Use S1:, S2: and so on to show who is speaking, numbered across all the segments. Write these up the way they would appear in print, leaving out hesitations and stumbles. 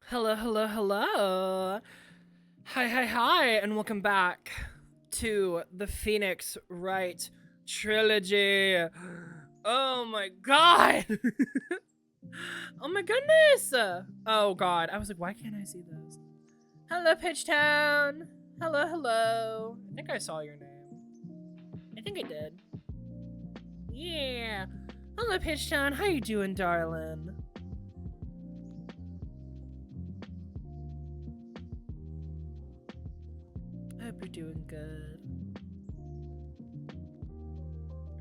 S1: Hello, hello, hello. Hi, and welcome back to the Phoenix Wright Trilogy. Oh my god! Oh my goodness! Oh god, I was like, why can't I see this? Hello, Pitchtown! Hello, hello. I think I saw your name. I think I did. Yeah. Hello, Pitchtown. How you doing, darling? I hope you're doing good.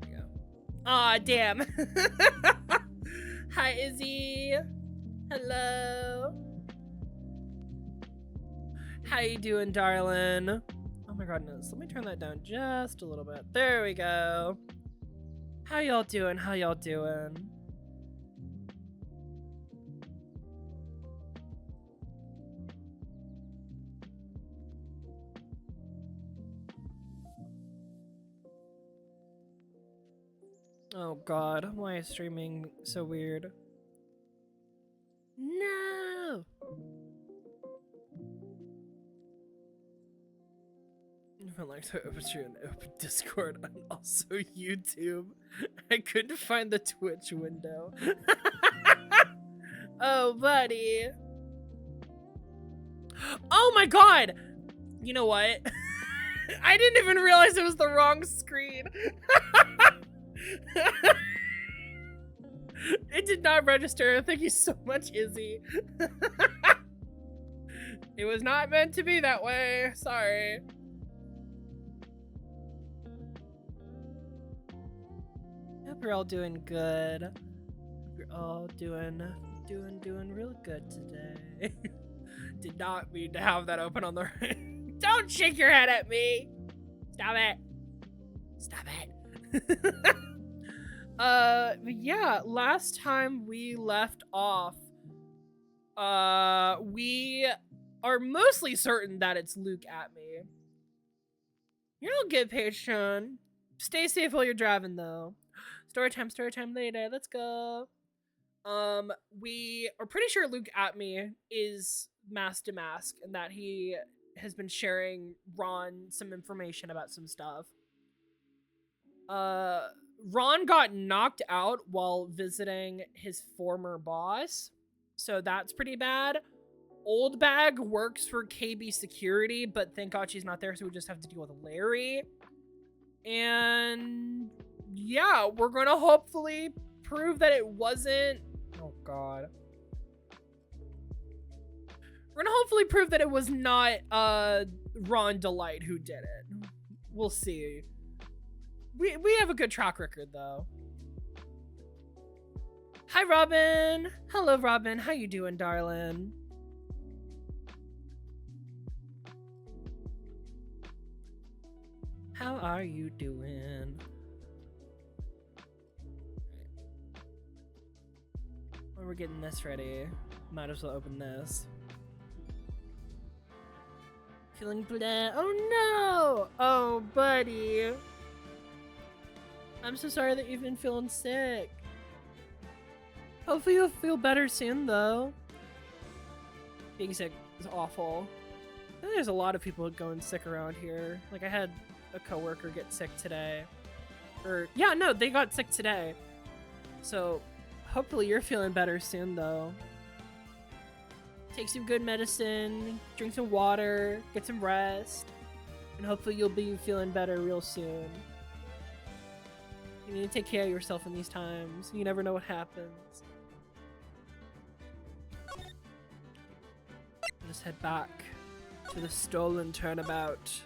S1: There we go. Aw, damn. Hi, Izzy. Hello. How you doing, darling? Oh my goodness. Let me turn that down just a little bit. There we go. How y'all doing? How y'all doing? Oh god, why is streaming so weird? No! I like to open an open Discord and also YouTube. I couldn't find the Twitch window. Oh, buddy. Oh my god! You know what? I didn't even realize it was the wrong screen. It did not register. Thank you so much, Izzy. It was not meant to be that way. Sorry. Hope you're all doing good. Hope you're all doing real good today. Did not mean to have that open on the Don't shake your head at me. Stop it. Stop it. But yeah, last time we left off, we are mostly certain that it's Luke at me. You're all good, Patreon. Stay safe while you're driving, though. Story time later. Let's go. We are pretty sure Luke at me is mask to mask, and that he has been sharing Ron some information about some stuff. Ron got knocked out while visiting his former boss, so that's pretty bad. Old Bag works for KB Security, but thank God she's not there, so we just have to deal with Larry. And yeah, we're gonna hopefully prove that it wasn't... Oh god. We're gonna hopefully prove that it was not Ron Delight who did it. We'll see. We have a good track record, though. Hi, Robin. Hello, Robin. How you doing, darling? How are you doing? When we're getting this ready, might as well open this. Feeling blah. Oh, no. Oh, buddy. I'm so sorry that you've been feeling sick. Hopefully you'll feel better soon, though. Being sick is awful. I think there's a lot of people going sick around here. Like, I had a coworker get sick today. Yeah, no, they got sick today. So, hopefully you're feeling better soon, though. Take some good medicine, drink some water, get some rest, and hopefully you'll be feeling better real soon. You need to take care of yourself in these times. You never know what happens. Just head back to the stolen turnabout.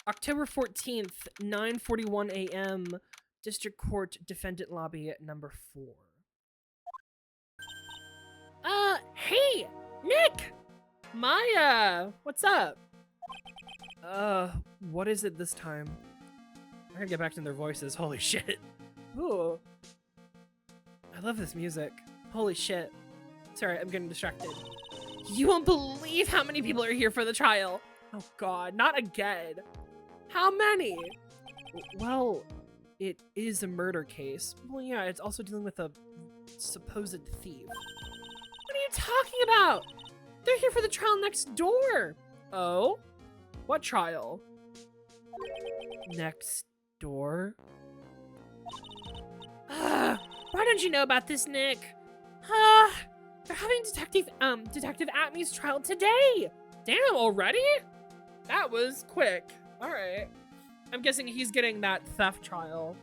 S1: October 14th, 9:41 a.m. District Court Defendant Lobby at number 4. Hey! Nick! Maya! What's up? What is it this time? I gotta get back to their voices. Holy shit. Ooh. I love this music. Holy shit. Sorry, I'm getting distracted. You won't believe how many people are here for the trial. Oh god, not again. How many? Well, it is a murder case. Well, yeah, it's also dealing with a supposed thief. What are you talking about? They're here for the trial next door. Oh? What trial? Next door? Why don't you know about this, Nick? They're having Detective Atmy's trial today. Damn, already? That was quick. All right. I'm guessing he's getting that theft trial.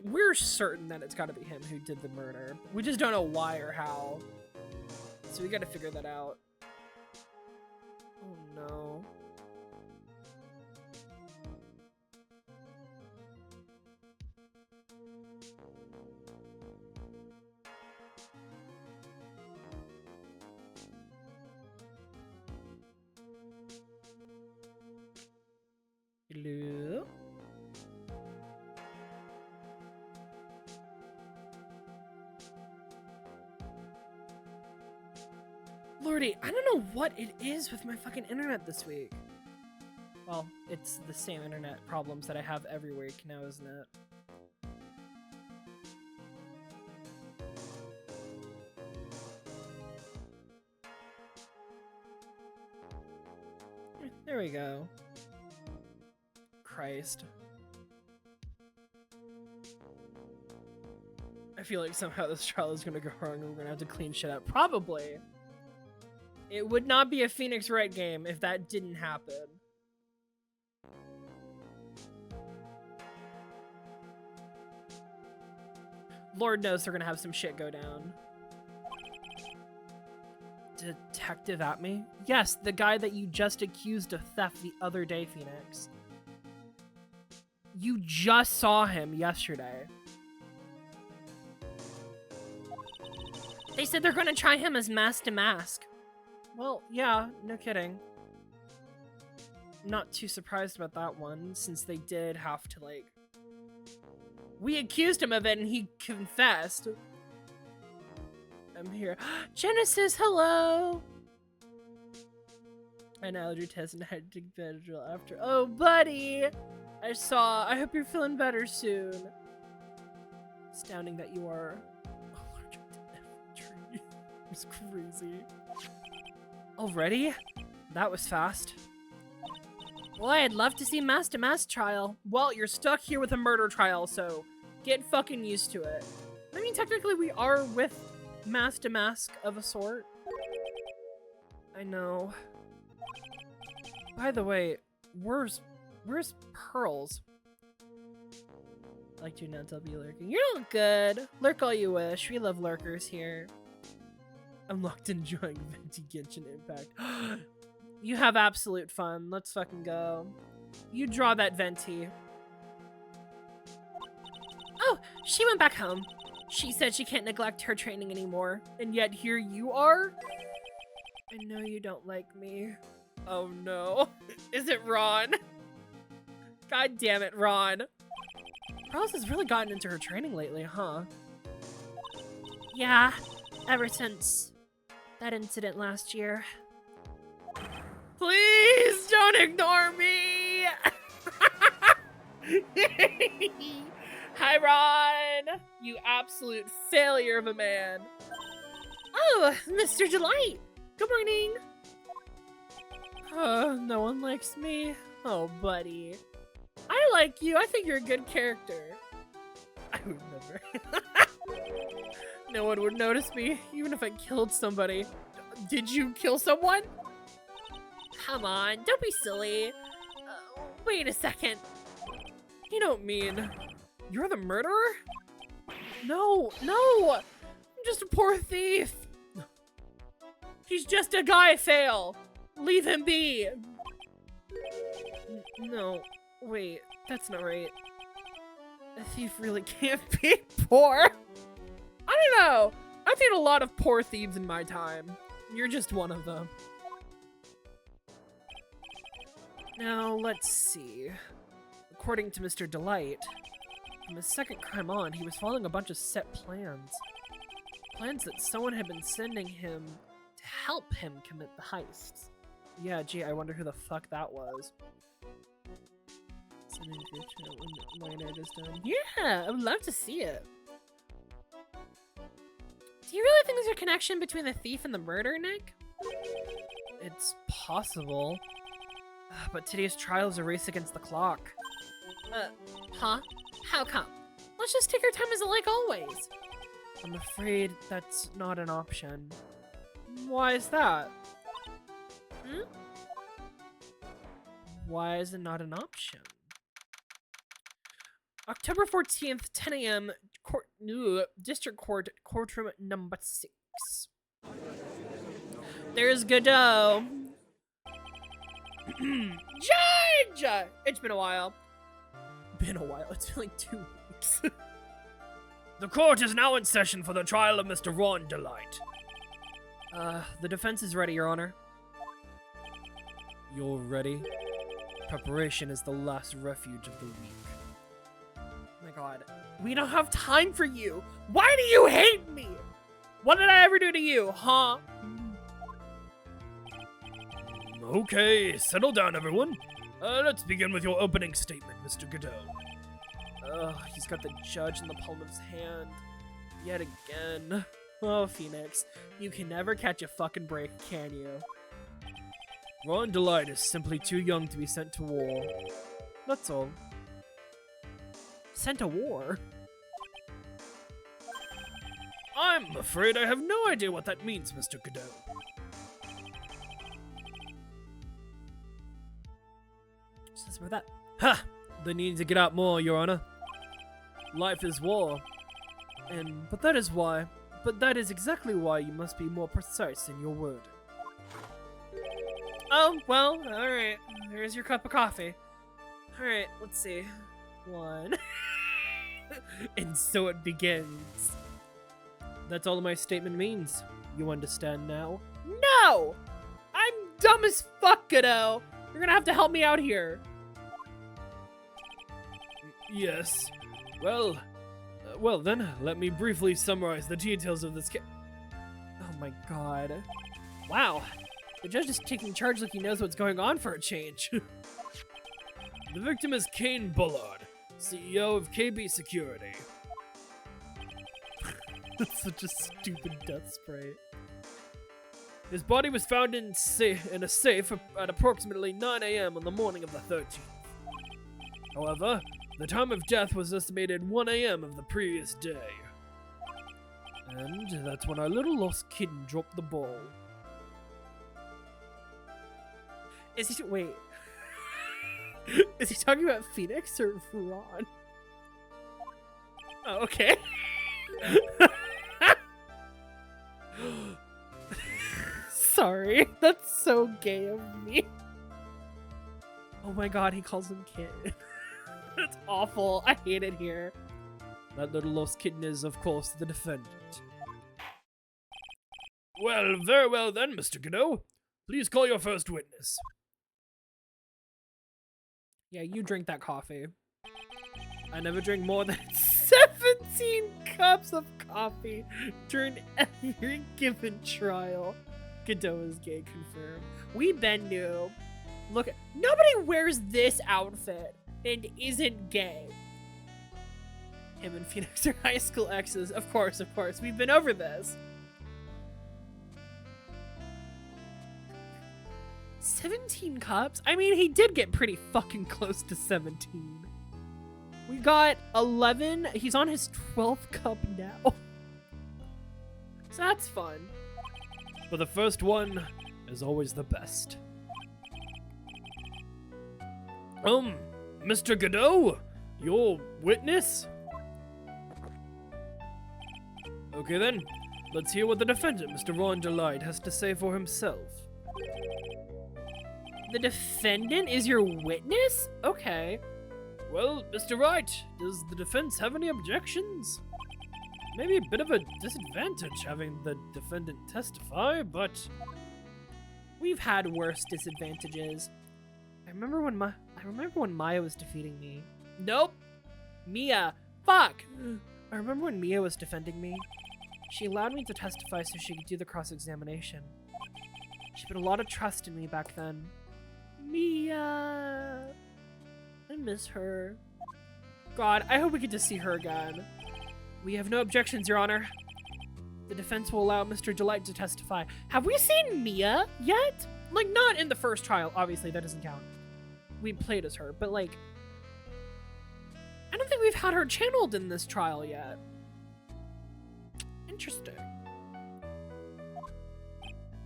S1: We're certain that it's got to be him who did the murder. We just don't know why or how. So we got to figure that out. Oh no. Hello? Lordy, I don't know what it is with my fucking internet this week. Well, it's the same internet problems that I have every week now, isn't it? There we go. Christ. I feel like somehow this trial is gonna go wrong and we're gonna have to clean shit up. Probably. It would not be a Phoenix Wright game if that didn't happen. Lord knows they're gonna have some shit go down. Detective Atmy? Yes, the guy that you just accused of theft the other day, Phoenix. You just saw him yesterday. They said they're gonna try him as mask to mask. Well, yeah, no kidding. Not too surprised about that one, since they did have to, like... We accused him of it and he confessed. I'm here. Genesis, hello! An allergy test and I had to take Benadryl after. Oh, buddy! I hope you're feeling better soon. Astounding that you are allergic to every tree. It's crazy. Already? That was fast. Well, I'd love to see mask to mask trial. Well, you're stuck here with a murder trial, so get fucking used to it. I mean, technically we are with mask to mask of a sort. I know. By the way, where's Pearls? Like, do not be lurking. You're all good. Lurk all you wish. We love lurkers here. I'm locked enjoying Venti Genshin Impact. You have absolute fun. Let's fucking go. You draw that Venti. Oh, she went back home. She said she can't neglect her training anymore. And yet here you are? I know you don't like me. Oh no. Is it Ron? God damn it, Ron. Pearls has really gotten into her training lately, huh? Yeah, ever since that incident last year. Please don't ignore me! Hi, Ron! You absolute failure of a man. Oh, Mr. Delight! Good morning! No one likes me? Oh, buddy. I like you. I think you're a good character. I would never. No one would notice me, even if I killed somebody. Did you kill someone? Come on, don't be silly. Wait a second. You don't mean you're the murderer? No, no! I'm just a poor thief. He's just a guy, Fail. Leave him be. No, wait, that's not right. A thief really can't be poor. I don't know. I've seen a lot of poor thieves in my time. You're just one of them. Now, let's see. According to Mr. Delight, from his second crime on, he was following a bunch of set plans. Plans that someone had been sending him to help him commit the heists. Yeah, gee, I wonder who the fuck that was. Sending a group chat when Lionel is done. Yeah, I would love to see it. Do you really think there's a connection between the thief and the murder, Nick? It's possible. But today's trial is a race against the clock. Huh? How come? Let's just take our time as like always. I'm afraid that's not an option. Why is that? Hmm? Why is it not an option? October 14th, 10 a.m., District Court, courtroom number 6. There's Godot. Judge! It's been a while. It's been like 2 weeks. The court is now in session for the trial of Mr. NihilLights. The defense is ready, Your Honor. You're ready? Preparation is the last refuge of the weak. Oh my god. We don't have time for you! Why do you hate me? What did I ever do to you, huh?
S2: Okay, settle down, everyone. Let's begin with your opening statement, Mr. Godot.
S1: He's got the judge in the palm of his hand. Yet again. Oh, Phoenix. You can never catch a fucking break, can you?
S2: NihilLights is simply too young to be sent to war.
S1: That's all. Sent to war?
S2: I'm afraid I have no idea what that means, Mr. Godot.
S1: Says about that.
S2: Ha! They need to get out more, Your Honor. Life is war.
S1: But that is exactly why you must be more precise in your wording. Oh, well, alright. There's your cup of coffee. Alright, let's see. 1. And so it begins. That's all my statement means. You understand now? No! I'm dumb as fuck, Godot! You're gonna have to help me out here.
S2: Yes. Well then, let me briefly summarize the details of this case.
S1: Oh my god. Wow. The judge is taking charge like he knows what's going on for a change.
S2: The victim is Kane Bullard, CEO of KB Security.
S1: That's such a stupid death spray.
S2: His body was found in a safe at approximately 9 a.m. on the morning of the 13th. However, the time of death was estimated 1 a.m. of the previous day. And that's when our little lost kitten dropped the ball.
S1: Wait. Is he talking about Phoenix or Ron? Oh, okay. Sorry, that's so gay of me. Oh my god, he calls him kid. That's awful. I hate it here.
S2: That little lost kitten is, of course, the defendant. Well, very well then, Mr. Godot. Please call your first witness.
S1: Yeah, you drink that coffee. I never drink more than 17 cups of coffee during every given trial. Godot is gay confirmed. We been knew. Look, nobody wears this outfit and isn't gay. Him and Phoenix are high school exes. Of course. We've been over this. 17 cups? I mean, he did get pretty fucking close to 17. We got 11. He's on his 12th cup now. So that's fun.
S2: But the first one is always the best. Mr. Godot, your witness? Okay then, let's hear what the defendant, Mr. NihilLights, has to say for himself.
S1: The defendant is your witness? Okay.
S2: Well, Mr. Wright, does the defense have any objections? Maybe a bit of a disadvantage having the defendant testify, but...
S1: We've had worse disadvantages. I remember when Maya was defeating me. Nope! Mia! Fuck! I remember when Mia was defending me. She allowed me to testify so she could do the cross-examination. She put a lot of trust in me back then. Mia! I miss her. God, I hope we get to see her again. We have no objections, Your Honor. The defense will allow Mr. Delight to testify. Have we seen Mia yet? Like, not in the first trial. Obviously, that doesn't count. We played as her, but like, I don't think we've had her channeled in this trial yet. Interesting.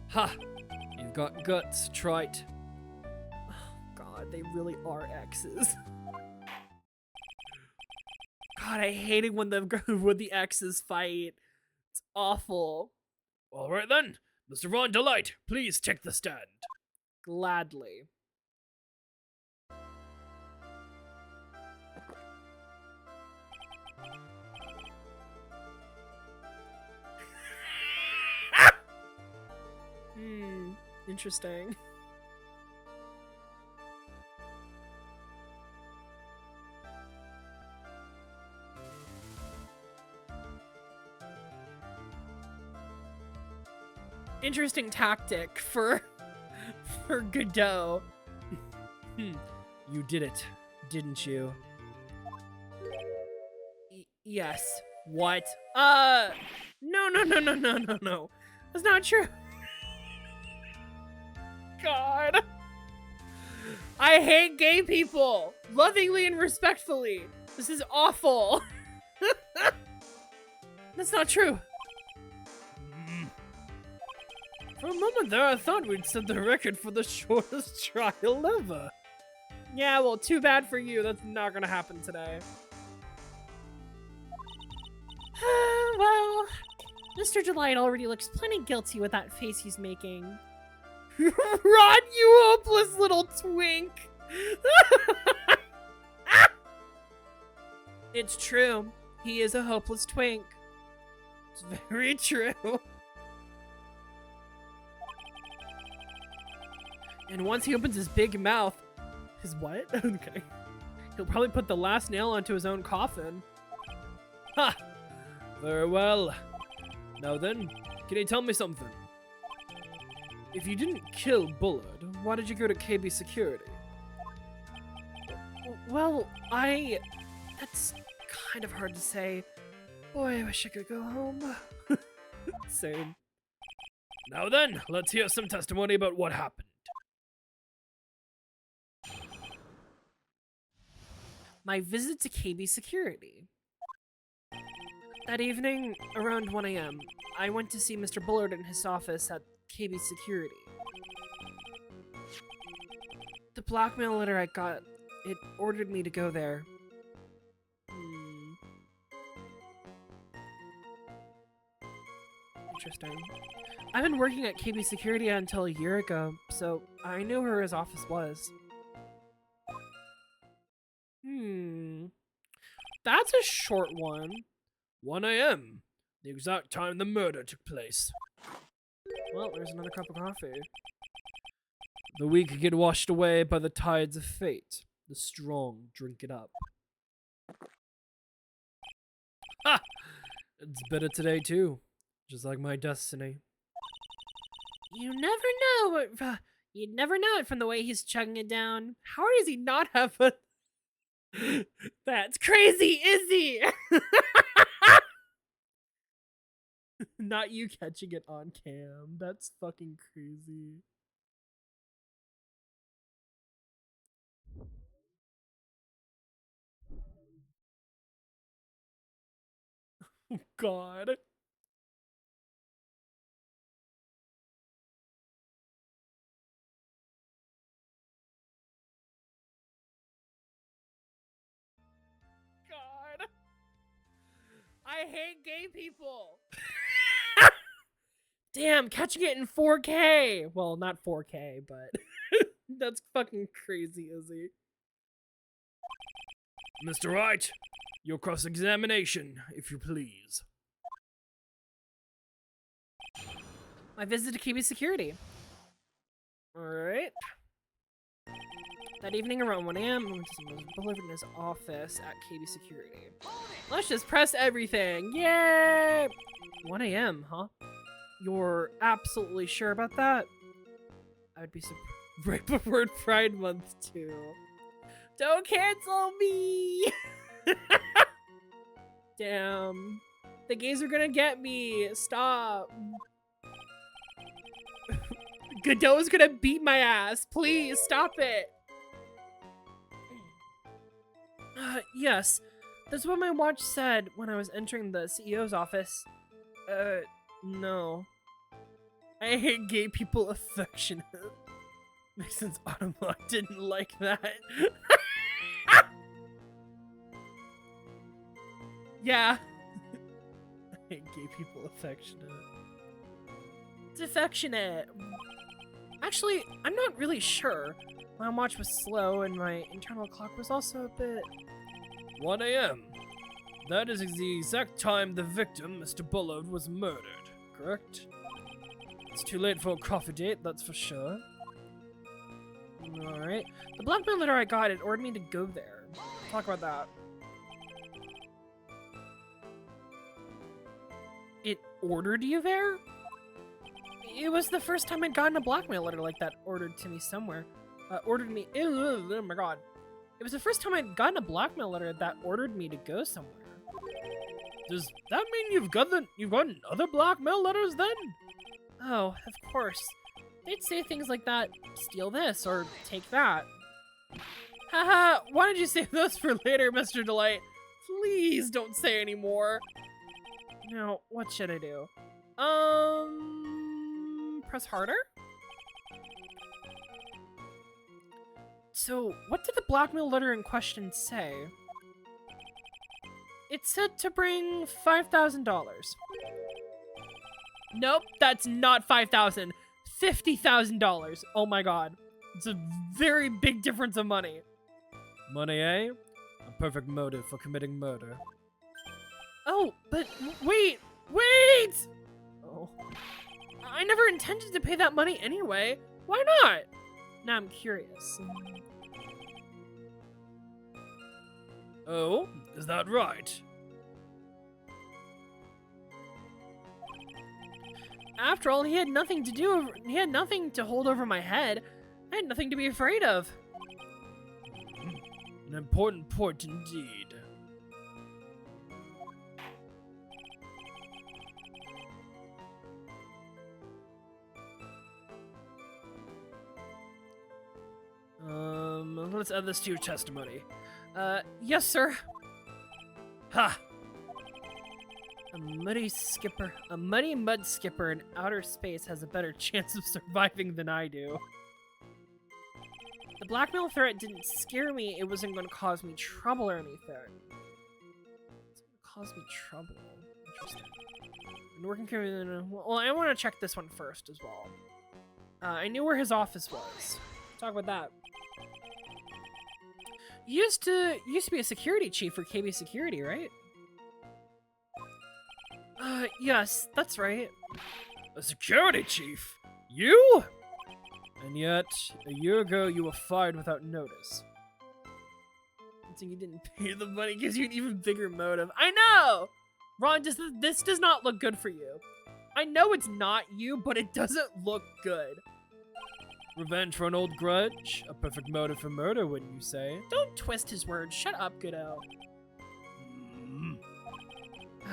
S2: Ha! You've got guts, Trite.
S1: Oh, God, they really are exes. God, I hate it when the exes fight. It's awful.
S2: All right then, Mr. Ron Delight, please take the stand.
S1: Gladly. Interesting. Interesting tactic for Godot.
S2: You did it, didn't you?
S1: Yes. What? No. That's not true. God. I hate gay people. Lovingly and respectfully. This is awful. That's not true.
S2: For a moment there, I thought we'd set the record for the shortest trial ever.
S1: Yeah, well, too bad for you. That's not gonna happen today. Well, Mr. Delight already looks plenty guilty with that face he's making. Ron, you hopeless little twink! It's true. He is a hopeless twink. It's very true. And once he opens his big mouth... His what? Okay. He'll probably put the last nail onto his own coffin.
S2: Ha! Very well. Now then, can you tell me something? If you didn't kill Bullard, why did you go to KB Security?
S1: Well, that's kind of hard to say. Boy, I wish I could go home. Same.
S2: Now then, let's hear some testimony about what happened.
S1: My visit to KB Security. That evening, around 1 a.m., I went to see Mr. Bullard in his office at KB Security. The blackmail letter I got, it ordered me to go there. Interesting. I've been working at KB Security until a year ago, so I knew where his office was. That's a short one.
S2: 1 a.m. The exact time the murder took place.
S1: Well, there's another cup of coffee.
S2: The weak get washed away by the tides of fate. The strong drink it up. Ha! It's better today too. Just like my destiny.
S1: You never know it. You'd never know it from the way he's chugging it down. How does he not have a... That's crazy, Izzy! Not you catching it on cam. That's fucking crazy. Oh, God. God. I hate gay people. Damn, catching it in 4K. Well, not 4K, but that's fucking crazy, Izzy.
S2: Mr. Wright, your cross-examination, if you please.
S1: My visit to KB Security. Alright. That evening around 1 a.m., I went to see Mr. Bullard in his office at KB Security. Let's just press everything. Yay! 1 a.m., huh? You're absolutely sure about that? I would be right before Pride Month, too. Don't cancel me! Damn. The gays are gonna get me. Stop. Godot's gonna beat my ass. Please stop it. Yes. That's what my watch said when I was entering the CEO's office. No. I hate gay people affectionate. Since Autumnlock didn't like that. Yeah. I hate gay people affectionate. It's affectionate. Actually, I'm not really sure. My watch was slow and my internal clock was also a bit...
S2: 1 a.m. That is the exact time the victim, Mr. Bullard, was murdered, correct? It's too late for a coffee date, that's for sure.
S1: Alright. The blackmail letter I got, it ordered me to go there. Talk about that. It ordered you there? It was the first time I'd gotten a blackmail letter like that ordered to me somewhere. Ordered me... Oh my god. It was the first time I'd gotten a blackmail letter that ordered me to go somewhere.
S2: Does that mean you've gotten other blackmail letters then?
S1: Oh, of course. They'd say things like that, steal this, or take that. Haha, why did you save those for later, Mr. Delight? Please don't say any more. Now, what should I do? Press harder? So, what did the blackmail letter in question say? It said to bring $5,000. Nope, that's not $5,000. $50,000. Oh my god. It's a very big difference of money.
S2: Money, eh? A perfect motive for committing murder.
S1: Oh, but wait! Oh. I never intended to pay that money anyway. Why not? Now I'm curious.
S2: Oh, is that right?
S1: After all, he had nothing to hold over my head. I had nothing to be afraid of.
S2: An important point indeed.
S1: Let's add this to your testimony. Yes, sir.
S2: Ha!
S1: A muddy mud skipper in outer space has a better chance of surviving than I do. The blackmail threat didn't scare me. It wasn't going to cause me trouble or anything. It's going to cause me trouble. Interesting. Well, I want to check this one first as well. I knew where his office was. Talk about that. You used to be a security chief for KB Security, right? Yes, that's right.
S2: A security chief? You? And yet, a year ago you were fired without notice.
S1: So you didn't pay the money gives you an even bigger motive. I know! Ron, this does not look good for you. I know it's not you, but it doesn't look good.
S2: Revenge for an old grudge? A perfect motive for murder, wouldn't you say?
S1: Don't twist his words. Shut up, Godot.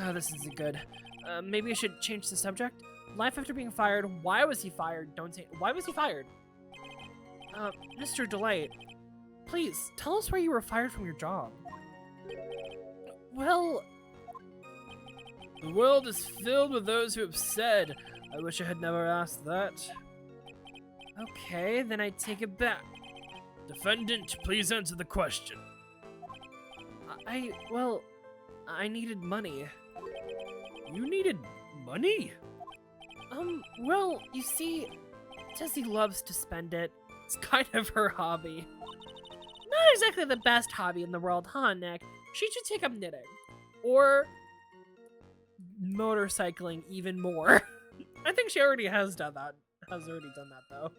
S1: Oh, this isn't good. Maybe I should change the subject? Life after being fired. Why was he fired? Don't say... Why was he fired? Mr. Delight, please, tell us where you were fired from your job. Well...
S2: The world is filled with those who have said, I wish I had never asked that.
S1: Okay, then I take it back.
S2: Defendant, please answer the question.
S1: Well, I needed money.
S2: You needed money?
S1: Well, you see, Tessie loves to spend it. It's kind of her hobby. Not exactly the best hobby in the world, huh, Nick? She should take up knitting. Or motorcycling even more. I think she already has done that. Though.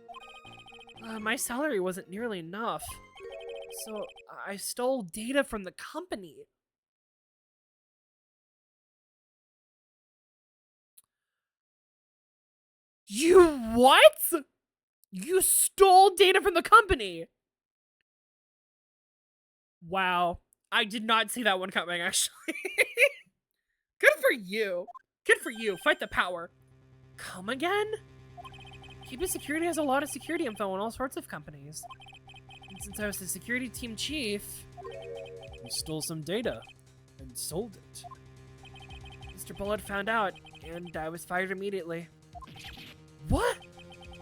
S1: My salary wasn't nearly enough. So I stole data from the company. You what? You stole data from the company? Wow. I did not see that one coming, actually. Good for for you. Good for you. Fight the power. Come again? Keep Security has a lot of security info on all sorts of companies. And since I was the security team chief,
S2: You stole some data and sold it.
S1: Mr. Bullet found out, and I was fired immediately. What?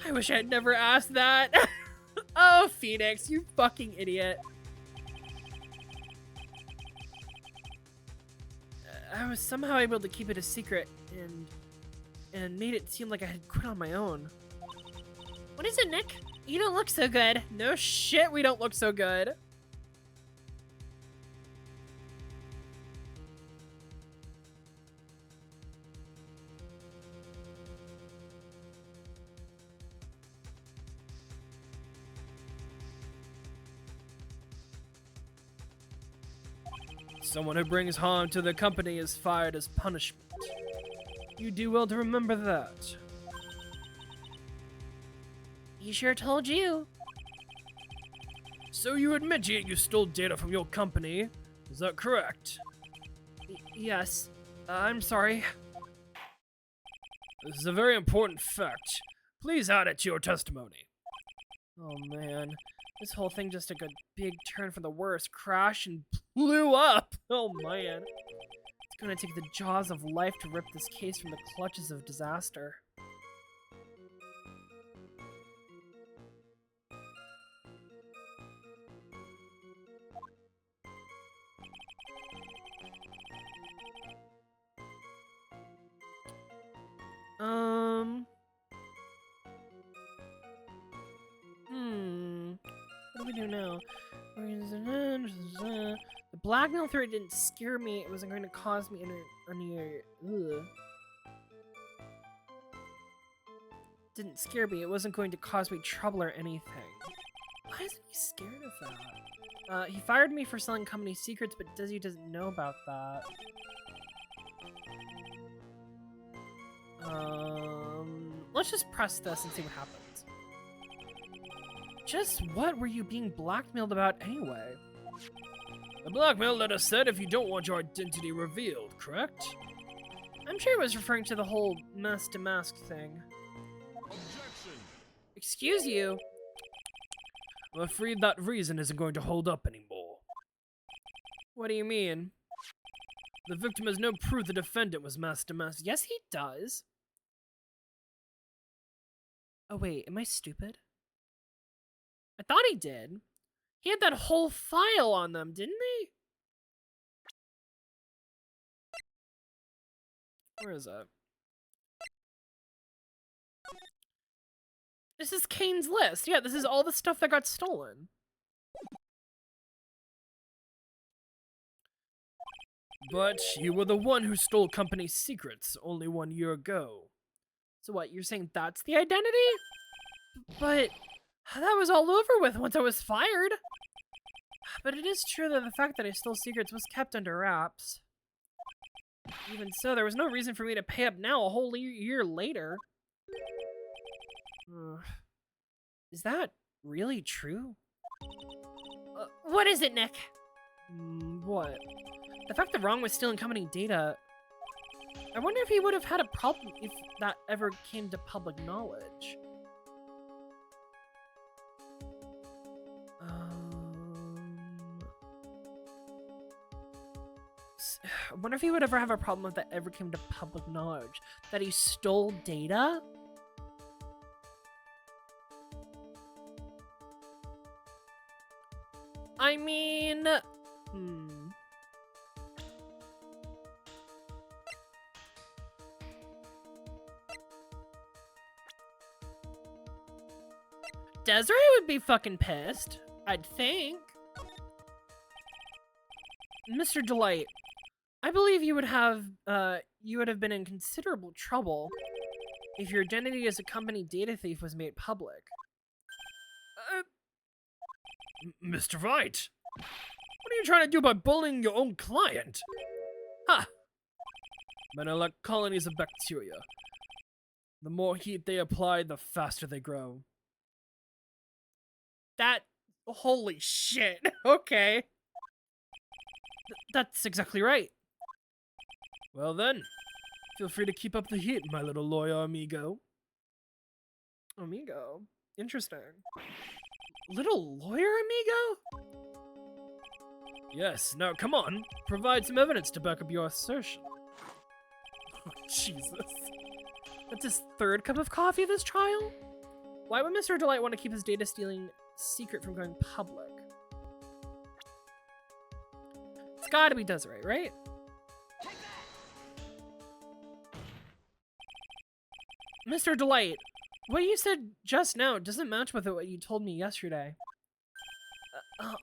S1: I wish I had never asked that. Oh, Phoenix, you fucking idiot. I was somehow able to keep it a secret and made it seem like I had quit on my own. What is it, Nick? You don't look so good. No shit, we don't look so good.
S2: Someone who brings harm to the company is fired as punishment. You do well to remember that.
S1: He sure told you.
S2: So you admit you stole data from your company, is that correct?
S1: Yes. I'm sorry.
S2: This is a very important fact. Please add it to your testimony.
S1: Oh man, this whole thing just took a big turn for the worse. Crashed and blew up. Oh man. It's gonna take the jaws of life to rip this case from the clutches of disaster. What do we do now? The blackmail threat didn't scare me. It wasn't going to cause me Didn't scare me. It wasn't going to cause me trouble or anything. Why isn't he scared of that? He fired me for selling company secrets, but Desi doesn't know about that. Let's just press this and see what happens. Just what were you being blackmailed about anyway?
S2: The blackmail letter said if you don't want your identity revealed, correct?
S1: I'm sure it was referring to the whole mask to mask thing.
S3: Objection!
S1: Excuse you.
S2: I'm afraid that reason isn't going to hold up anymore.
S1: What do you mean?
S2: The victim has no proof the defendant was mask to mask.
S1: Yes, he does. Oh wait, am I stupid? I thought he did. He had that whole file on them, didn't he? Where is it? This is Kane's list. Yeah, this is all the stuff that got stolen.
S2: But you were the one who stole company secrets only 1 year ago.
S1: So what, you're saying that's the identity? But that was all over with once I was fired. But it is true that the fact that I stole secrets was kept under wraps. Even so, there was no reason for me to pay up now a whole year later. Is that really true? What is it, Nick?
S2: What?
S1: The fact that Wrong was stealing company data, I wonder if he would have had a problem if that ever came to public knowledge. I wonder if he would ever have a problem if that ever came to public knowledge. That he stole data? I mean... Desiree would be fucking pissed, I'd think. Mr. Delight, I believe you would have been in considerable trouble if your identity as a company data thief was made public.
S2: Mr. Wright, what are you trying to do by bullying your own client? Ha! Men are like colonies of bacteria. The more heat they apply, the faster they grow.
S1: Holy shit, okay. That's exactly right.
S2: Well then, feel free to keep up the heat, my little lawyer amigo.
S1: Amigo. Interesting. Little lawyer amigo?
S2: Yes, now come on, provide some evidence to back up your assertion.
S1: Oh, Jesus. That's his third cup of coffee this trial? Why would Mr. Delight want to keep his data stealing secret from going public? It's gotta be Desiree, right? Mr. Delight, what you said just now doesn't match with what you told me yesterday.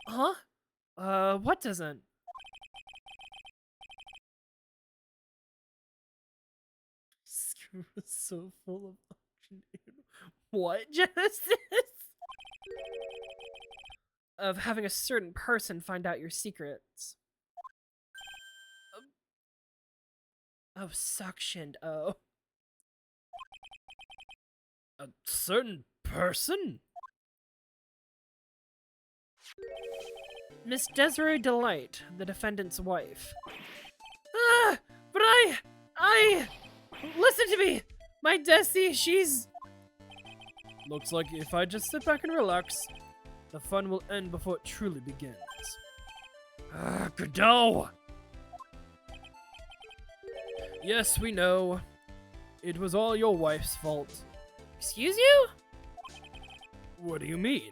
S1: Huh? What doesn't? So full of option. What, Genesis? Of having a certain person find out your secrets. Oh, suctioned. Oh.
S2: A certain person?
S1: Miss Desiree Delight, the defendant's wife. But listen to me! My Desi, she's...
S2: Looks like if I just sit back and relax, the fun will end before it truly begins. Godot! Yes, we know. It was all your wife's fault.
S1: Excuse you?
S2: What do you mean?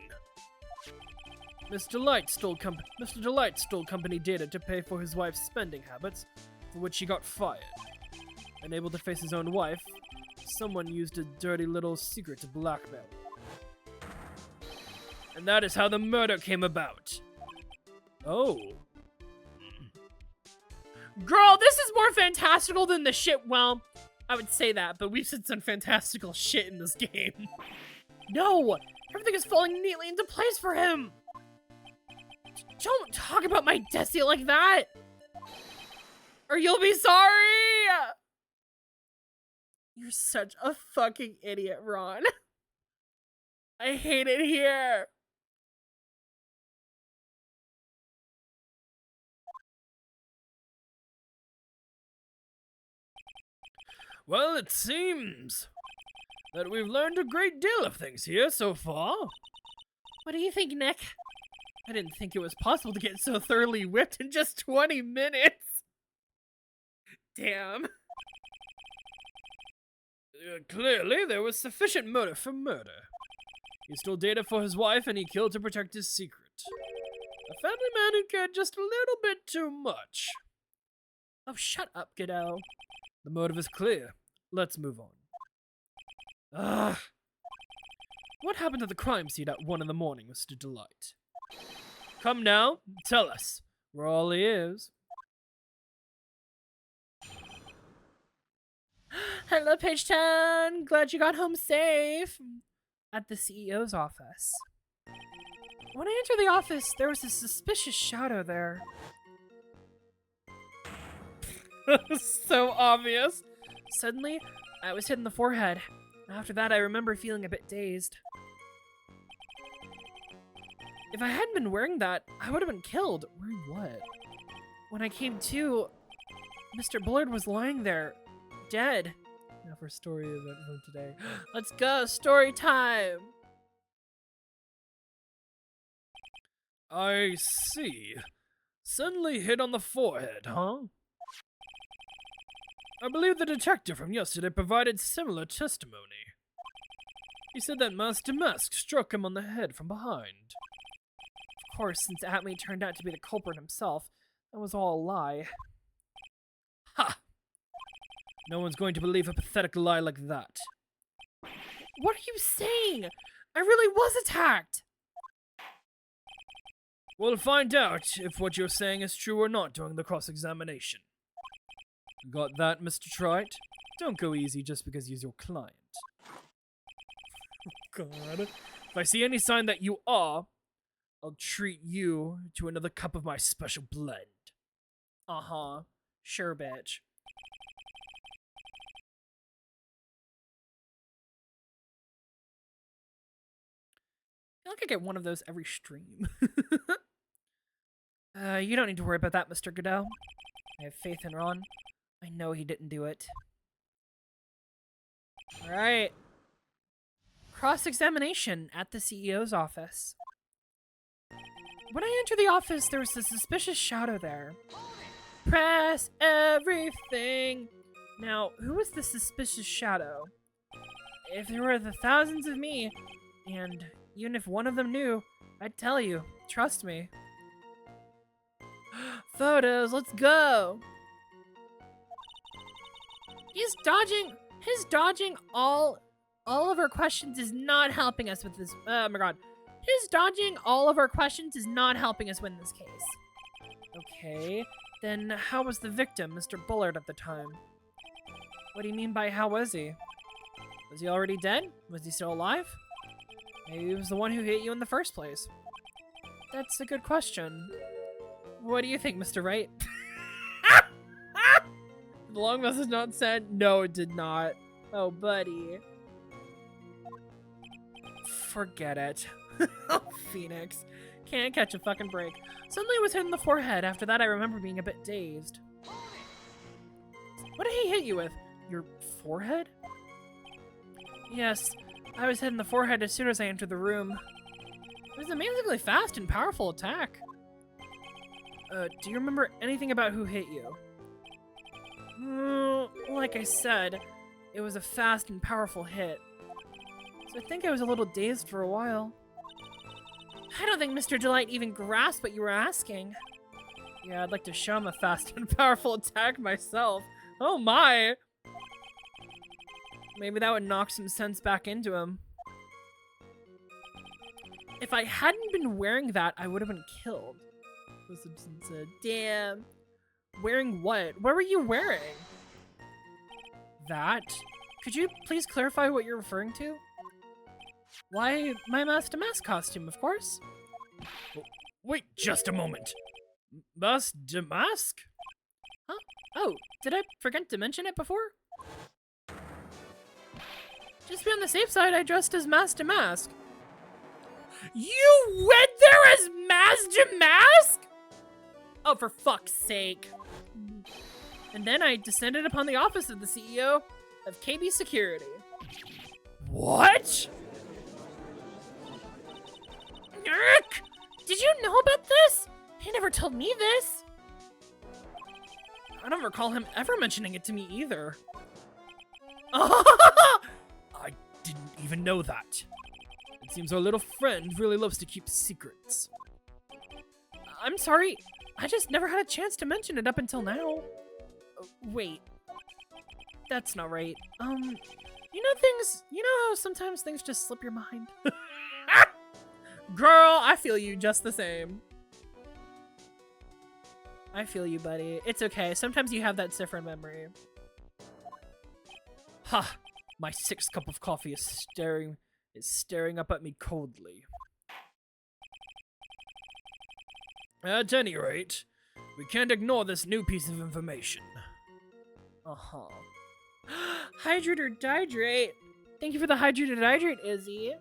S2: Mr. Delight stole company data to pay for his wife's spending habits, for which he got fired. Unable to face his own wife, someone used a dirty little secret to blackmail him. And that is how the murder came about. Oh.
S1: Girl, this is more fantastical than the shit. Well, I would say that, but we've said some fantastical shit in this game. No! Everything is falling neatly into place for him! Don't talk about my Desi like that! Or you'll be sorry! You're such a fucking idiot, Ron. I hate it here.
S2: Well, it seems that we've learned a great deal of things here so far.
S1: What do you think, Nick? I didn't think it was possible to get so thoroughly whipped in just 20 minutes. Damn.
S2: Clearly, there was sufficient motive for murder. He stole data for his wife and he killed to protect his secret. A family man who cared just a little bit too much.
S1: Oh, shut up, Godot.
S2: The motive is clear. Let's move on.
S1: Ugh. What happened to the crime scene at 1 in the morning, Mr. Delight?
S2: Come now, tell us. We're all ears.
S1: Hello, Page 10. Glad you got home safe. At the CEO's office. When I entered the office, there was a suspicious shadow there. So obvious. Suddenly, I was hit in the forehead. After that, I remember feeling a bit dazed. If I hadn't been wearing that, I would have been killed. Wearing what? When I came to, Mr. Bullard was lying there, dead. Now for story event from today. Let's go, story time!
S2: I see. Suddenly hit on the forehead, huh? I believe the detective from yesterday provided similar testimony. He said that Master Mask struck him on the head from behind.
S1: Of course, since Atme turned out to be the culprit himself, that was all a lie.
S2: Ha! No one's going to believe a pathetic lie like that.
S1: What are you saying? I really was attacked!
S2: We'll find out if what you're saying is true or not during the cross-examination. Got that, Mr. Wright? Don't go easy just because he's your client.
S1: God.
S2: If I see any sign that you are, I'll treat you to another cup of my special blend.
S1: Uh-huh. Sure, bitch. I feel like I get one of those every stream. You don't need to worry about that, Mr. Godot. I have faith in Ron. I know he didn't do it. Alright. Cross-examination at the CEO's office. When I entered the office, there was a suspicious shadow there. Press everything! Now, who was the suspicious shadow? If there were the thousands of me, and even if one of them knew, I'd tell you. Trust me. Photos, let's go! His dodging all of our questions is not helping us with this. Oh my god. His dodging all of our questions is not helping us win this case. Okay, then how was the victim, Mr. Bullard, at the time? What do you mean by how was he? Was he already dead? Was he still alive? Maybe he was the one who hit you in the first place. That's a good question. What do you think, Mr. Wright? The long message not sent? No, it did not. Oh, buddy. Forget it. Oh, Phoenix. Can't catch a fucking break. Suddenly it was hit in the forehead. After that, I remember being a bit dazed. What did he hit you with? Your forehead? Yes, I was hit in the forehead as soon as I entered the room. It was an amazingly fast and powerful attack. Do you remember anything about who hit you? Like I said, it was a fast and powerful hit. So I think I was a little dazed for a while. I don't think Mr. Delight even grasped what you were asking. Yeah, I'd like to show him a fast and powerful attack myself. Oh my! Maybe that would knock some sense back into him. If I hadn't been wearing that, I would have been killed. Simpson said, damn. Wearing what? What were you wearing? That? Could you please clarify what you're referring to? Why, my mask to mask costume, of course.
S2: Wait just a moment. Mask to mask?
S1: Huh? Oh, did I forget to mention it before? Just to be on the safe side, I dressed as mask to mask. You went there as mask to mask? Oh, for fuck's sake. And then I descended upon the office of the CEO of KB Security.
S2: What?
S1: Nerk! Did you know about this? He never told me this. I don't recall him ever mentioning it to me either.
S2: I didn't even know that. It seems our little friend really loves to keep secrets.
S1: I'm sorry. I just never had a chance to mention it up until now. Wait. That's not right. You know how sometimes things just slip your mind? Girl, I feel you just the same. I feel you, buddy. It's okay. Sometimes you have that different memory.
S2: Ha! My sixth cup of coffee is staring up at me coldly. At any rate, we can't ignore this new piece of information.
S1: Uh-huh. Hydrate or dihydrate. Thank you for the hydrate or dihydrate, Izzy.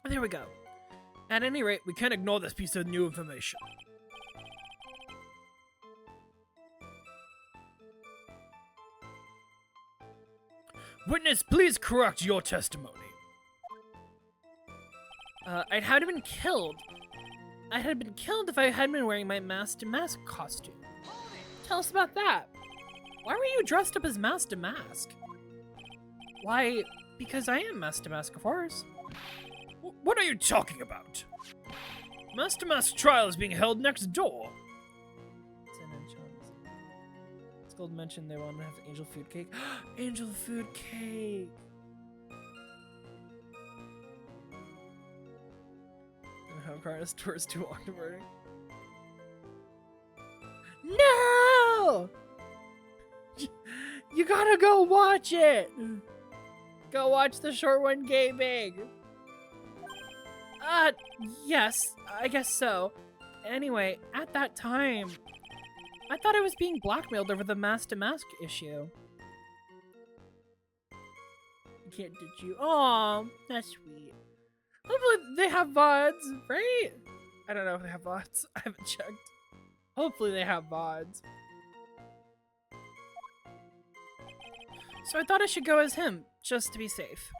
S1: There we go.
S2: At any rate, we can't ignore this piece of new information. Witness, please correct your testimony.
S1: I'd have been killed. I had been killed if I had been wearing my mask to mask costume. Tell us about that. Why were you dressed up as mask to mask? Why, because I am mask to mask, of course.
S2: What are you talking about? Mask to mask trial is being held next door.
S1: It's Gold mentioned they want to have angel food cake. Angel food cake. And how Carna's tours too long to murder. No! You gotta go watch it! Go watch the short one gaming! Yes, I guess so. Anyway, at that time, I thought I was being blackmailed over the mask-to-mask issue. I can't ditch you. Aw, that's sweet. Hopefully they have VODs, right? I don't know if they have VODs. I haven't checked. Hopefully they have VODs. So I thought I should go as him, just to be safe.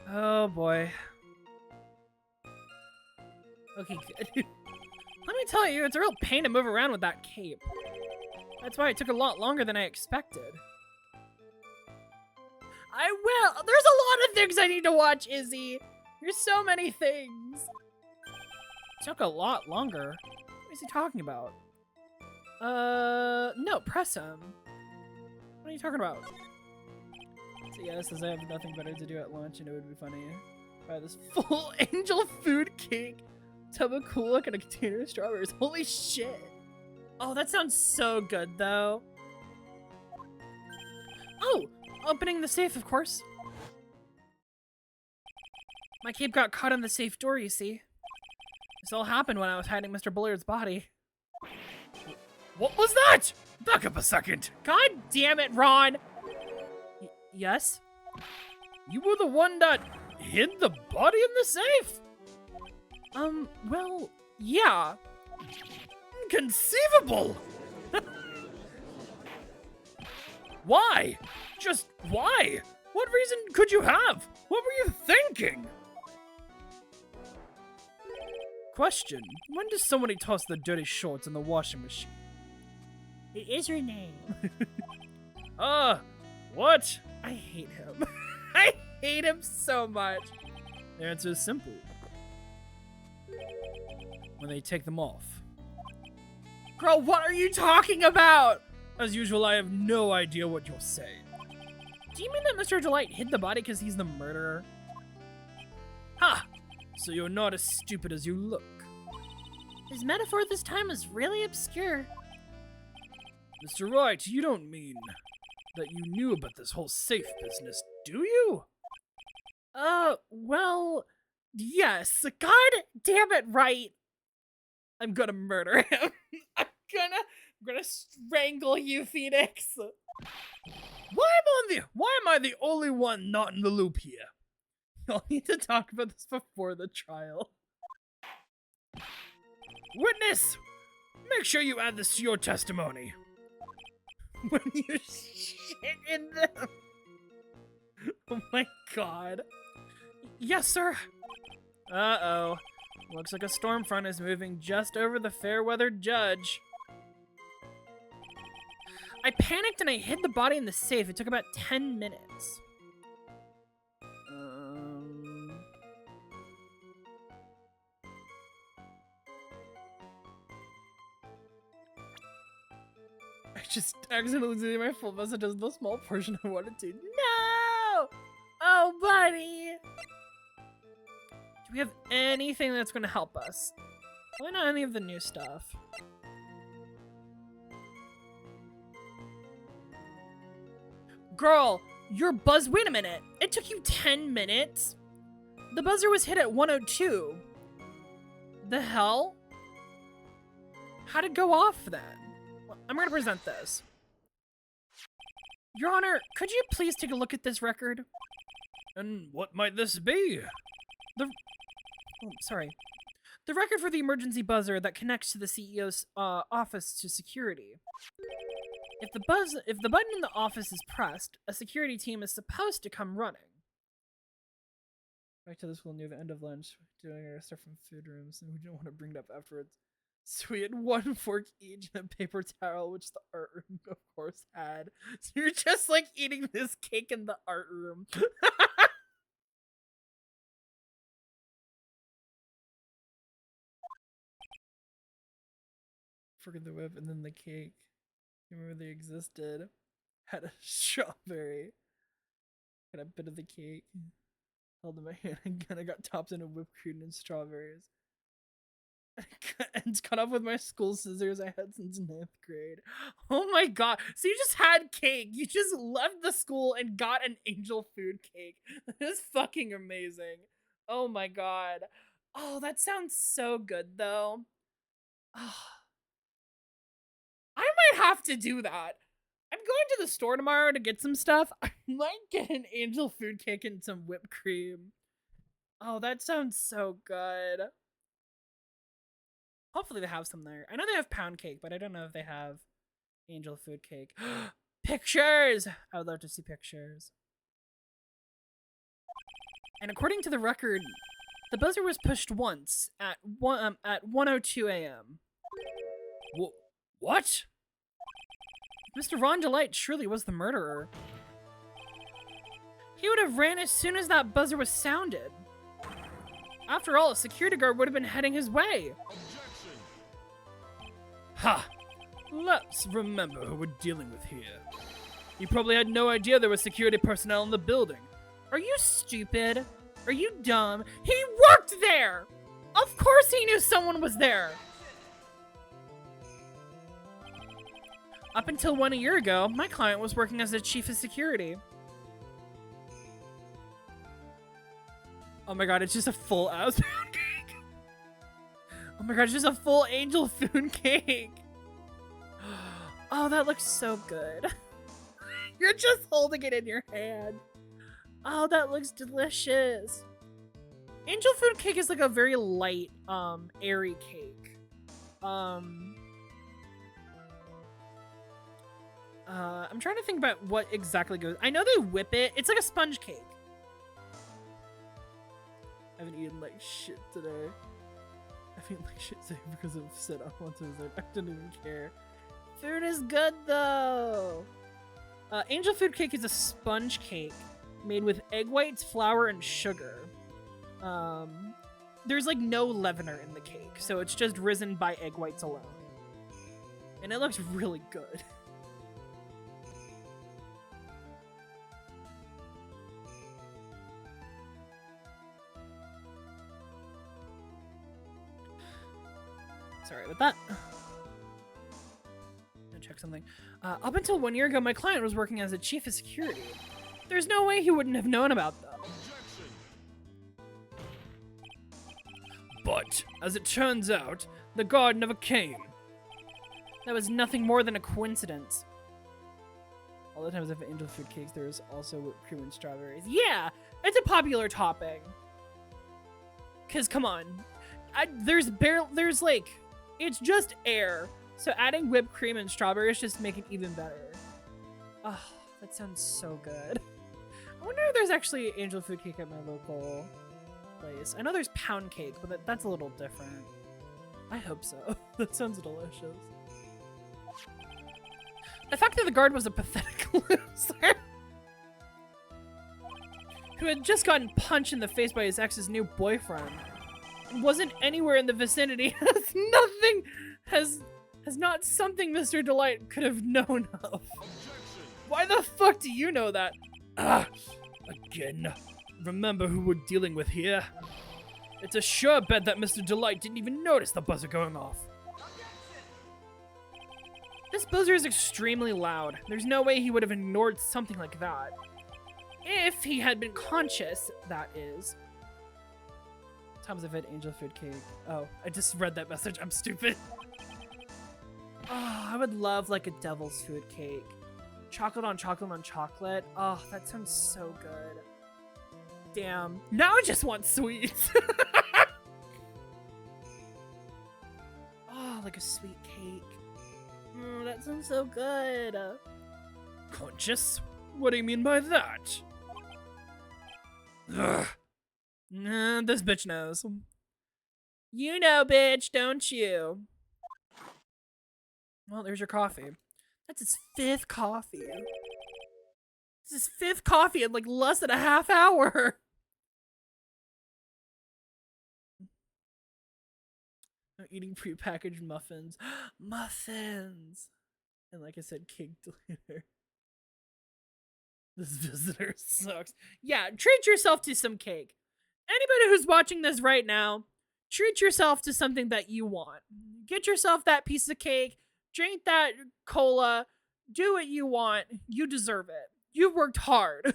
S1: Oh boy. Okay, good. Let me tell you, it's a real pain to move around with that cape. That's why it took a lot longer than I expected. I will! There's a lot of things I need to watch, Izzy! There's so many things! Took a lot longer. What is he talking about? No, press him. What are you talking about? So yeah, it says I have nothing better to do at lunch and it would be funny. Buy this full angel food cake, tub of Cool and a container of strawberries. Holy shit! Oh, that sounds so good though. Oh! Opening the safe, of course. My cape got caught in the safe door, you see. This all happened when I was hiding Mr. Bullard's body.
S2: What was that? Back up a second.
S1: God damn it, Ron! Yes?
S2: You were the one that hid the body in the safe?
S1: Well, yeah.
S2: Inconceivable! Why? Just why? What reason could you have? What were you thinking? Question. When does somebody toss the dirty shorts in the washing machine?
S1: It is your name.
S2: What?
S1: I hate him. I hate him so much.
S2: The answer is simple. When they take them off.
S1: Girl, what are you talking about?
S2: As usual, I have no idea what you're saying.
S1: Do you mean that Mr. Delight hid the body because he's the murderer?
S2: Ha! So you're not as stupid as you look.
S1: His metaphor this time is really obscure.
S2: Mr. Wright, you don't mean that you knew about this whole safe business, do you?
S1: Well, yes. God damn it, Wright. I'm gonna murder him. I'm gonna strangle you, Phoenix.
S2: Why am I the only one not in the loop here?
S1: You'll need to talk about this before the trial.
S2: Witness! Make sure you add this to your testimony.
S1: When you shit in them. Oh my god. Yes, sir. Uh-oh. Looks like a storm front is moving just over the fair-weathered judge. I panicked and I hid the body in the safe. It took about 10 minutes. I just accidentally deleted my full message as the small portion I wanted to. No! Oh, buddy! Do we have anything that's going to help us? Why not any of the new stuff? Girl, your buzz. Wait a minute. It took you 10 minutes? The buzzer was hit at 1:02. The hell? How'd it go off then? Well, I'm gonna present this. Your Honor, could you please take a look at this record?
S2: And what might this be?
S1: Sorry. The record for the emergency buzzer that connects to the CEO's office to security. If the button in the office is pressed, a security team is supposed to come running. Back to the school near the end of lunch, doing our stuff from food rooms, and we didn't want to bring it up afterwards. So we had one fork each and a paper towel, which the art room, of course, had. So you're just like eating this cake in the art room. Forget the whip and then the cake. Remember they existed. Had a strawberry. Got a bit of the cake. Held in my hand and kind of got topped into whipped cream and strawberries. And cut off with my school scissors I had since 9th grade. Oh my god. So you just had cake. You just left the school and got an angel food cake. That is fucking amazing. Oh my god. Oh, that sounds so good though. I might have to do that. I'm going to the store tomorrow to get some stuff. I might get an angel food cake and some whipped cream. Oh, that sounds so good. Hopefully they have some there. I know they have pound cake, but I don't know if they have angel food cake. Pictures! I would love to see pictures. And according to the record, the buzzer was pushed once at 1:02 a.m.
S2: What?
S1: Mr. Ron Delight surely was the murderer. He would have ran as soon as that buzzer was sounded. After all, a security guard would have been heading his way.
S3: Objection.
S2: Ha! Let's remember who we're dealing with here. He probably had no idea there was security personnel in the building.
S1: Are you stupid? Are you dumb? He worked there! Of course he knew someone was there! Up until 1 year ago, my client was working as a chief of security. Oh my god, it's just a full ass pound cake! Oh my god, it's just a full angel food cake! Oh, that looks so good. You're just holding it in your hand. Oh, that looks delicious. Angel food cake is like a very light, airy cake. I'm trying to think about what exactly goes. I know they whip it. It's like a sponge cake. I haven't eaten like shit today. I've eaten like shit today because I've said I want to. I didn't even care. Food is good though. Angel food cake is a sponge cake made with egg whites, flour, and sugar. There's like no leavener in the cake, so it's just risen by egg whites alone. And it looks really good. Sorry about that. Gonna check something. Up until 1 year ago, my client was working as a chief of security. There's no way he wouldn't have known about them.
S3: Objection.
S2: But, as it turns out, the guard never came.
S1: That was nothing more than a coincidence. All the times I've had angel food cakes, there's also whipped cream and strawberries. Yeah, it's a popular topping. Cause come on, there's like, it's just air. So adding whipped cream and strawberries just make it even better. Oh, that sounds so good. I wonder if there's actually angel food cake at my local place. I know there's pound cake, but that's a little different. I hope so. That sounds delicious. The fact that the guard was a pathetic loser who had just gotten punched in the face by his ex's new boyfriend and wasn't anywhere in the vicinity has not something Mr. Delight could have known of.
S3: Objection.
S2: Why the fuck do you know that? Ah, again. Remember who we're dealing with here. It's a sure bet that Mr. Delight didn't even notice the buzzer going off.
S1: This buzzer is extremely loud. There's no way he would have ignored something like that. If he had been conscious, that is. Times I've had angel food cake. Oh, I just read that message. I'm stupid. Oh, I would love like a devil's food cake. Chocolate on chocolate on chocolate. Oh, that sounds so good. Damn. Now I just want sweets. Oh, like a sweet cake. Oh, that sounds so good.
S2: Conscious? What do you mean by that? Ugh.
S1: Nah, this bitch knows. You know, bitch, don't you? Well, there's your coffee. That's his 5th coffee. It's his 5th coffee in like less than a half hour. I'm eating prepackaged muffins. Muffins! And like I said, cake later. This visitor sucks. Yeah, treat yourself to some cake. Anybody who's watching this right now, treat yourself to something that you want. Get yourself that piece of cake. Drink that cola. Do what you want. You deserve it. You've worked hard.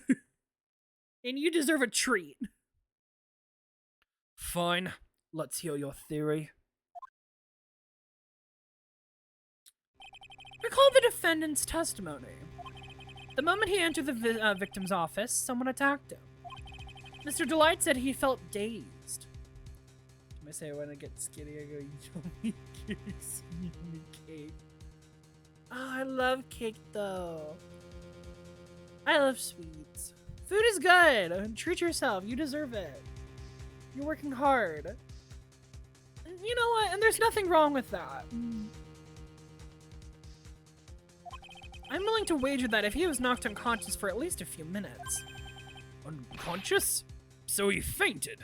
S1: And you deserve a treat.
S2: Fine. Let's hear your theory.
S1: Recall the defendant's testimony. The moment he entered the victim's office, someone attacked him. Mr. Delight said he felt dazed. I say when I get skinny, I go, yummy cakes, yummy cake. Oh, I love cake though. I love sweets. Food is good. Treat yourself. You deserve it. You're working hard. And you know what? And there's nothing wrong with that. I'm willing to wager that if he was knocked unconscious for at least a few minutes.
S2: Unconscious? So he fainted.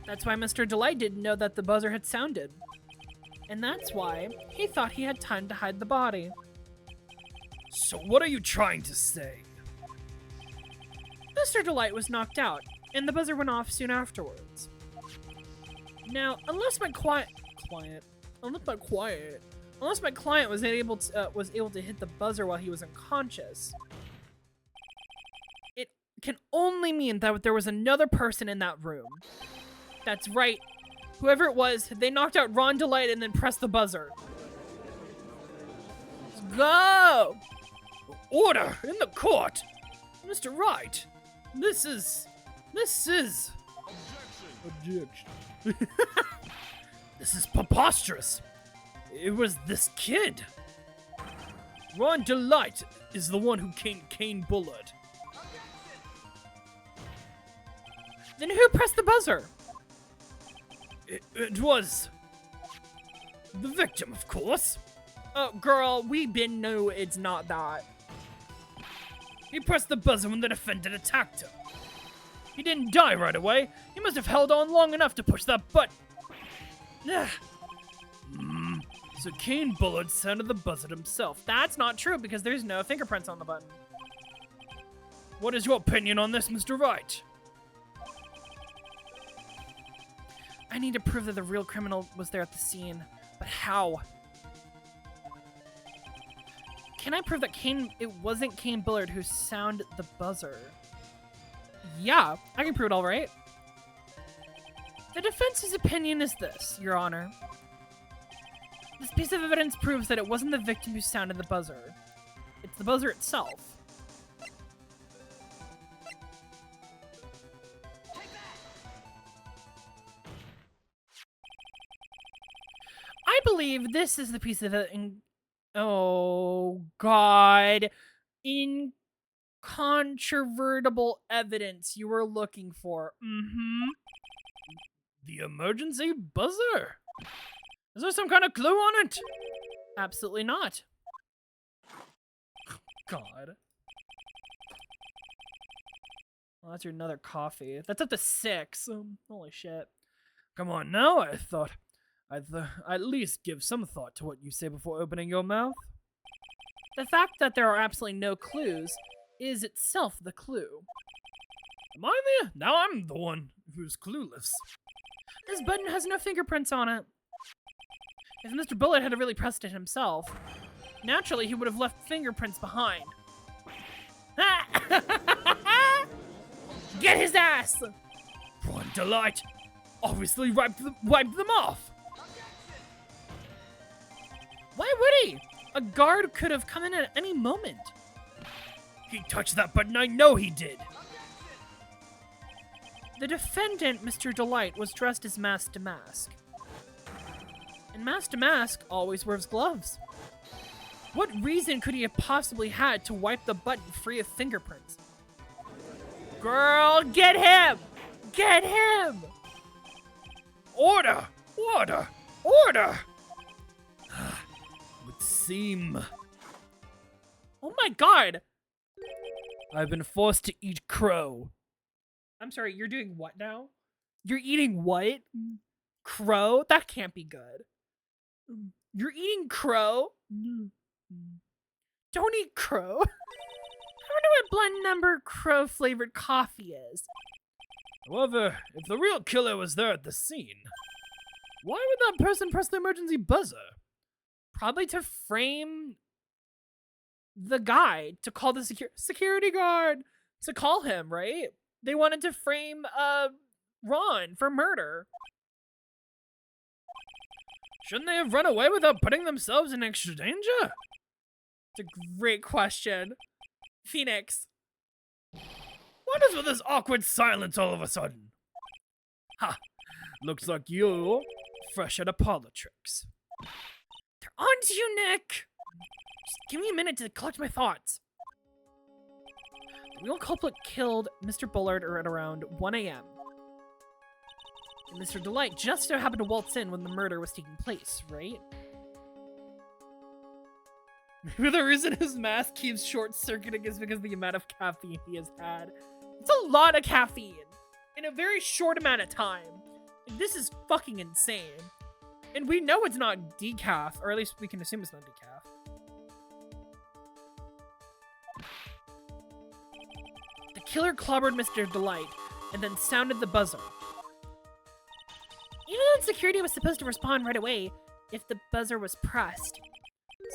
S1: That's why Mr. Delight didn't know that the buzzer had sounded. And that's why he thought he had time to hide the body.
S2: So what are you trying to say?
S1: Mr. Delight was knocked out, and the buzzer went off soon afterwards. Now, unless my client was able to hit the buzzer while he was unconscious, it can only mean that there was another person in that room. That's right. Whoever it was, they knocked out Ron Delight and then pressed the buzzer. Let's go!
S2: Order in the court! Mr. Wright, this is...
S3: Objection.
S2: This is preposterous. It was this kid. Ron Delight is the one who Kane Bullard.
S1: Then who pressed the buzzer?
S2: It was... the victim, of course.
S1: Oh, girl, we been know it's not that.
S2: He pressed the buzzer when the defendant attacked him. He didn't die right away. He must have held on long enough to push that button. So Kane Bullard sounded the buzzer himself.
S1: That's not true because there's no fingerprints on the button.
S2: What is your opinion on this, Mr. Wright?
S1: I need to prove that the real criminal was there at the scene. But how? Can I prove that it wasn't Kane Bullard who sounded the buzzer? Yeah, I can prove it all right. The defense's opinion is this, Your Honor. This piece of evidence proves that it wasn't the victim who sounded the buzzer. It's the buzzer itself. I believe this is the piece of oh god, incontrovertible evidence you were looking for.
S2: The emergency buzzer? Is there some kind of clue on it?
S1: Absolutely not.
S2: God.
S1: Well, that's your another coffee. That's up to 6. Holy shit.
S2: Come on now, I thought I'd at least give some thought to what you say before opening your mouth.
S1: The fact that there are absolutely no clues is itself the clue.
S2: Am I there? Now I'm the one who's clueless.
S1: This button has no fingerprints on it. If Mr. Bullard had really pressed it himself, naturally he would have left fingerprints behind. Get his ass!
S2: Ron Delight obviously wiped them off.
S1: Why would he? A guard could have come in at any moment.
S2: He touched that button, I know he did.
S1: The defendant, Mr. Delight, was dressed as Mask to Mask. And Mask to Mask always wears gloves. What reason could he have possibly had to wipe the button free of fingerprints? Girl, get him! Get him!
S2: Order! Order! Order! Would seem...
S1: Oh my god!
S2: I've been forced to eat crow.
S1: I'm sorry, you're doing what now? You're eating what? Crow? That can't be good. You're eating crow? Don't eat crow. I wonder what blend number crow flavored coffee is.
S2: However, if the real killer was there at the scene, why would that person press the emergency buzzer?
S1: Probably to frame the guy, to call the security guard, to call him, right? They wanted to frame Ron for murder.
S2: Shouldn't they have run away without putting themselves in extra danger?
S1: It's a great question. Phoenix.
S2: What is with this awkward silence all of a sudden? Ha! Looks like you're fresh out of parlor tricks.
S1: They're on to you, Nick! Just give me a minute to collect my thoughts. The real culprit killed Mr. Bullard at around 1 a.m. And Mr. Delight just so happened to waltz in when the murder was taking place, right? Maybe the reason his mask keeps short-circuiting is because of the amount of caffeine he has had. It's a lot of caffeine in a very short amount of time. Like, this is fucking insane. And we know it's not decaf, or at least we can assume it's not decaf. The killer clobbered Mr. Delight and then sounded the buzzer. Even though security was supposed to respond right away if the buzzer was pressed,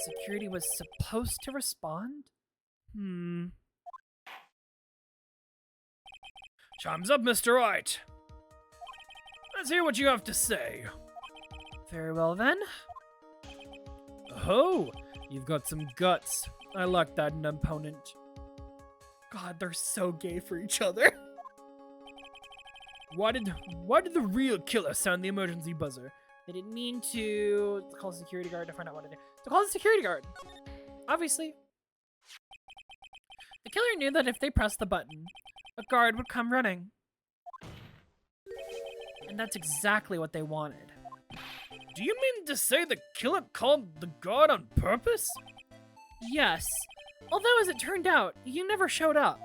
S1: security was supposed to respond?
S2: Time's up, Mr. Wright. Let's hear what you have to say.
S1: Very well then.
S2: Oh, you've got some guts. I like that in an opponent.
S1: God, they're so gay for each other.
S2: Why did the real killer sound the emergency buzzer?
S1: They didn't mean to call the security guard to find out what to do. To call the security guard. Obviously. The killer knew that if they pressed the button, a guard would come running. And that's exactly what they wanted.
S2: Do you mean to say the killer called the guard on purpose?
S1: Yes. Although, as it turned out, he never showed up.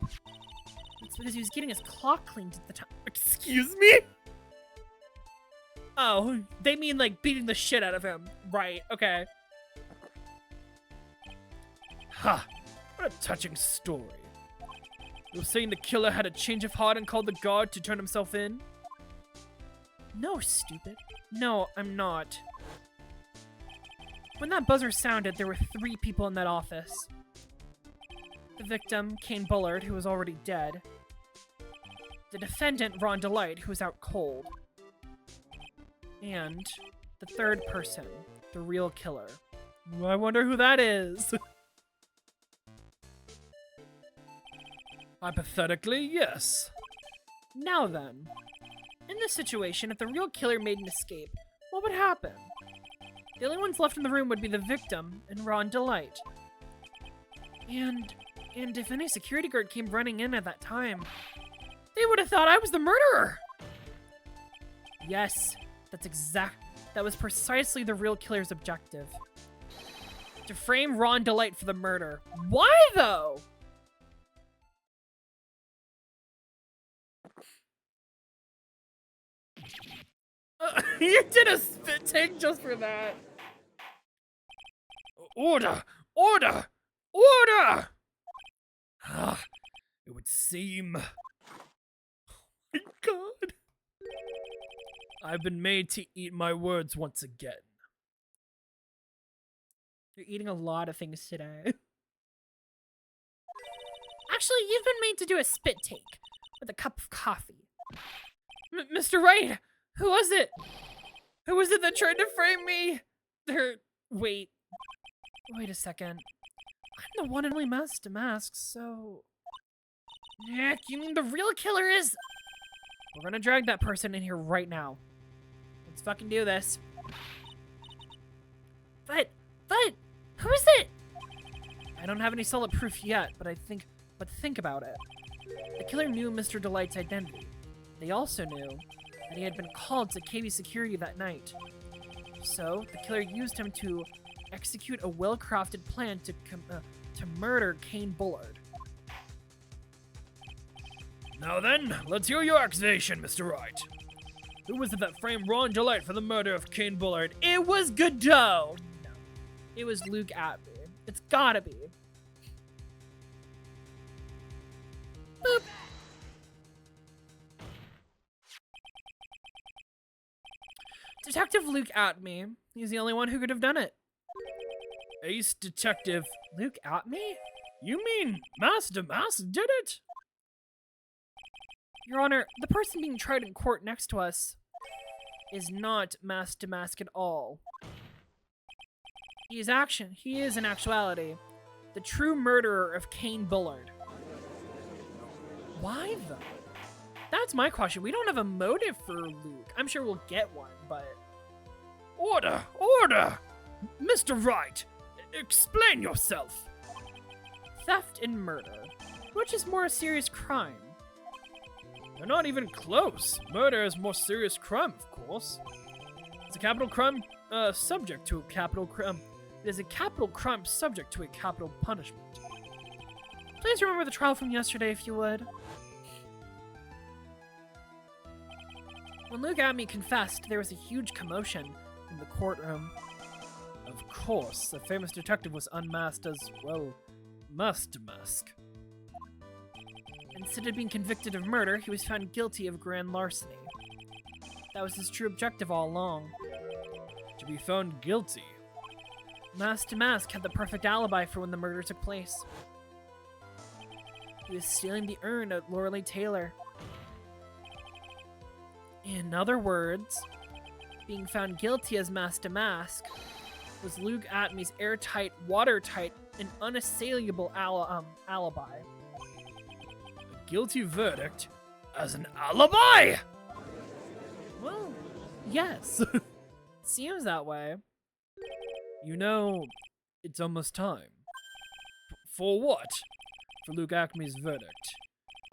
S1: It's because he was getting his clock cleaned at the time. Excuse me? Oh, they mean like beating the shit out of him. Right, okay.
S2: Ha! What a touching story. You're saying the killer had a change of heart and called the guard to turn himself in?
S1: No, stupid. No, I'm not. When that buzzer sounded, there were 3 people in that office. The victim, Kane Bullard, who was already dead. The defendant, Ron Delight, who was out cold. And the third person, the real killer. I wonder who that is.
S2: Hypothetically, yes.
S1: Now then, in this situation, if the real killer made an escape, what would happen? The only ones left in the room would be the victim and Ron Delight. And if any security guard came running in at that time, they would have thought I was the murderer! Yes, that was precisely the real killer's objective. To frame Ron Delight for the murder. Why, though? You did a spit take just for that.
S2: Order! Order! Order! Ah, it would seem...
S1: Oh my god.
S2: I've been made to eat my words once again.
S1: You're eating a lot of things today. Actually, you've been made to do a spit take with a cup of coffee. Mr. Wright, who was it? Who was it that tried to frame me? Wait a second. I'm the one and only master mask, so... Nick, you mean the real killer is... We're gonna drag that person in here right now. Let's fucking do this. But, who is it? I don't have any solid proof yet, but think about it. The killer knew Mr. Delight's identity. They also knew that he had been called to KB security that night. So, the killer used him to execute a well-crafted plan to murder Kane Bullard.
S2: Now then, let's hear your accusation, Mr. Wright. Who was it that framed Ron Delight for the murder of Kane Bullard?
S1: It was Godot! No. It was Luke Atby. It's gotta be. Boop. Detective Luke Atby. He's the only one who could have done it.
S2: Ace Detective
S1: Luke Atby?
S2: You mean Master Mask did it?
S1: Your Honor, the person being tried in court next to us, is not mask to mask at all. He is in actuality the true murderer of Kane Bullard. Why though? That's my question. We don't have a motive for Luke. I'm sure we'll get one, but...
S2: Order! Order! Mr. Wright, explain yourself.
S1: Theft and murder. Which is more a serious crime?
S2: They're not even close. Murder is a more serious crime, of course. It's a capital crime subject to a capital crime. It is a capital crime subject to a capital punishment.
S1: Please remember the trial from yesterday, if you would. When Luke Atme confessed, there was a huge commotion in the courtroom.
S2: Of course, the famous detective was unmasked as, well, mask to mask.
S1: Instead of being convicted of murder, he was found guilty of grand larceny. That was his true objective all along.
S2: To be found guilty.
S1: Mask to Mask had the perfect alibi for when the murder took place. He was stealing the urn at Lorelei Taylor. In other words, being found guilty as Mask to Mask was Luke Atme's airtight, watertight, and unassailable alibi.
S2: A guilty verdict as an alibi?
S1: Well, yes. Seems that way.
S2: You know, it's almost time. For what? For Luke Atme's verdict.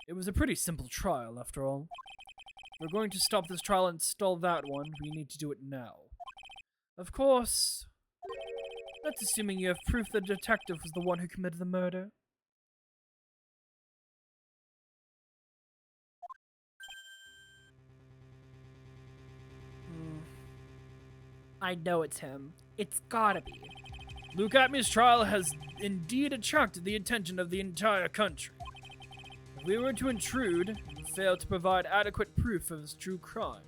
S2: It was a pretty simple trial, after all. We're going to stop this trial and stall that one. We need to do it now. Of course, that's assuming you have proof the detective was the one who committed the murder.
S1: I know it's him. It's gotta be.
S2: Luke Atme's trial has indeed attracted the attention of the entire country. If we were to intrude and fail to provide adequate proof of his true crime,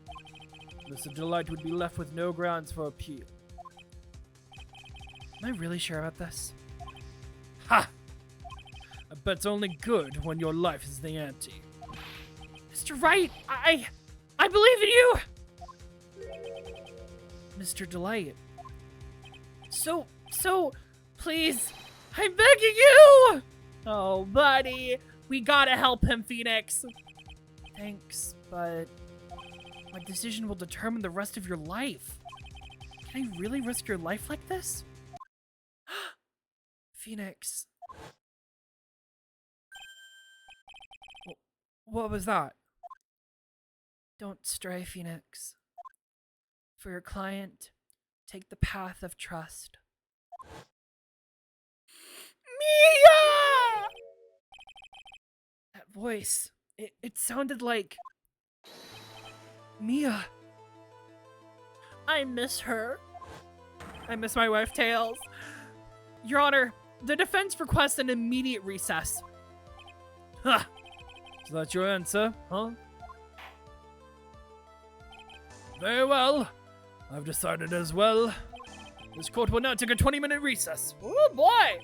S2: Mr. Delight would be left with no grounds for appeal.
S1: Am I really sure about this?
S2: Ha! I bet it's only good when your life is the ante.
S1: Mr. Wright, I believe in you! Mr. Delight. So, please, I'm begging you! Oh, buddy, we gotta help him, Phoenix. Thanks, but my decision will determine the rest of your life. Can I really risk your life like this? Phoenix. What was that? Don't stray, Phoenix. For your client, take the path of trust. Mia! That voice, it sounded like Mia. I miss her. I miss my wife, Tails. Your Honor, the defense requests an immediate recess.
S2: Ha! So that's your answer, huh? Very well. I've decided as well. This court will now take a 20-minute recess.
S1: Oh boy!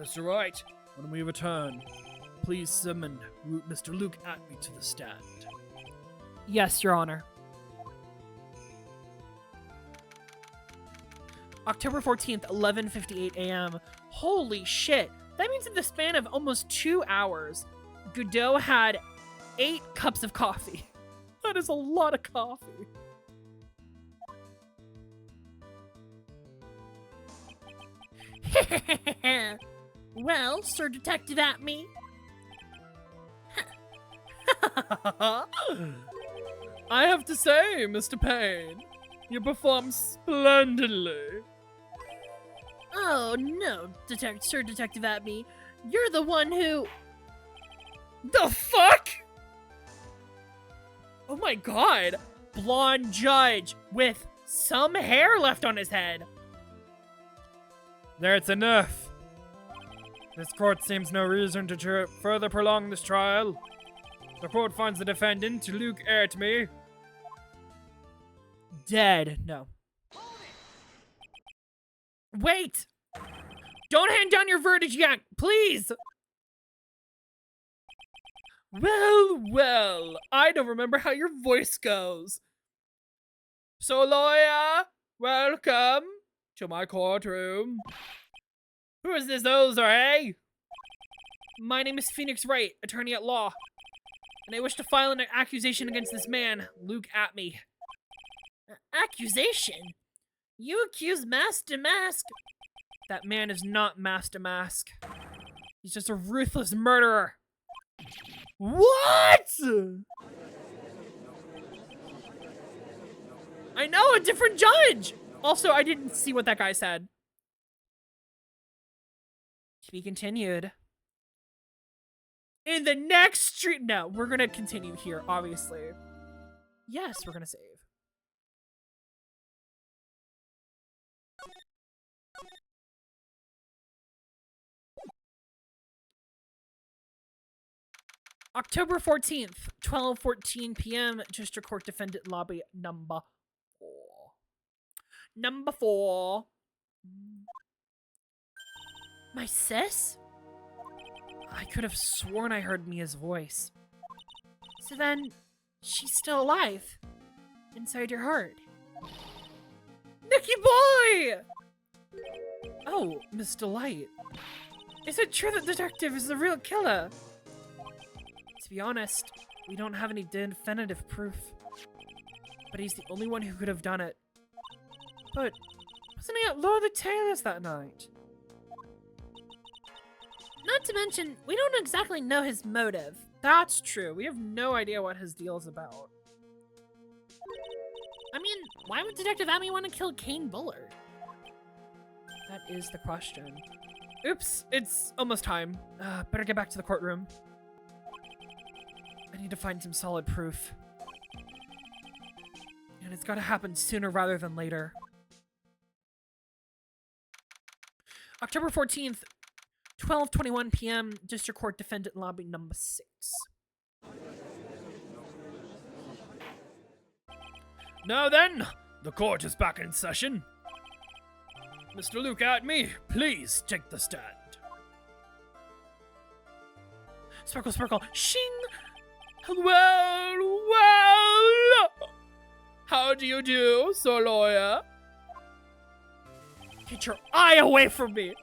S2: Mr. Wright, when we return, please summon Mr. Luke Atme to the stand.
S1: Yes, Your Honor. October 14th, 11:58 a.m. Holy shit! That means in the span of almost 2 hours, Godot had 8 cups of coffee. That is a lot of coffee. Well, Sir Detective Atme.
S2: I have to say, Mr. Payne, you performed splendidly.
S1: Oh no, Sir Detective Atme. You're the one who... The fuck? Oh my god. Blonde judge with some hair left on his head.
S2: That's enough. This court seems no reason to further prolong this trial. The court finds the defendant, Luke Atme,
S1: dead. No. Wait! Don't hand down your verdict yet, please!
S2: Well, I don't remember how your voice goes. So, lawyer, welcome to my courtroom. Who is this Ozer, eh?
S1: My name is Phoenix Wright, attorney at law. And I wish to file an accusation against this man, Luke Atme. Accusation? You accuse Master Mask? That man is not Master Mask. He's just a ruthless murderer. What? I know, a different judge! Also, I didn't see what that guy said. To be continued. In the next street. No, we're gonna continue here, obviously. Yes, we're gonna save. October 14th, 12:14 p.m. District Court Defendant Lobby number 4. Number 4. My sis? I could have sworn I heard Mia's voice. So then, she's still alive. Inside your heart. Nicky boy! Oh, Miss Delight. Is it true that Detective is the real killer? To be honest, we don't have any definitive proof. But he's the only one who could have done it. But, wasn't he at Lord of the Tailors that night? Not to mention, we don't exactly know his motive. That's true. We have no idea what his deal is about. I mean, why would Detective Atme want to kill Kane Bullard? That is the question. Oops, it's almost time. Better get back to the courtroom. I need to find some solid proof. And it's gotta happen sooner rather than later. October 14th, 12:21 p.m. District Court Defendant Lobby number 6.
S2: Now then, the court is back in session. Mr. Luke Atme, please take the stand.
S1: Sparkle, sparkle, shing!
S2: Well, how do you do, Sir Lawyer?
S1: Get your eye away from me!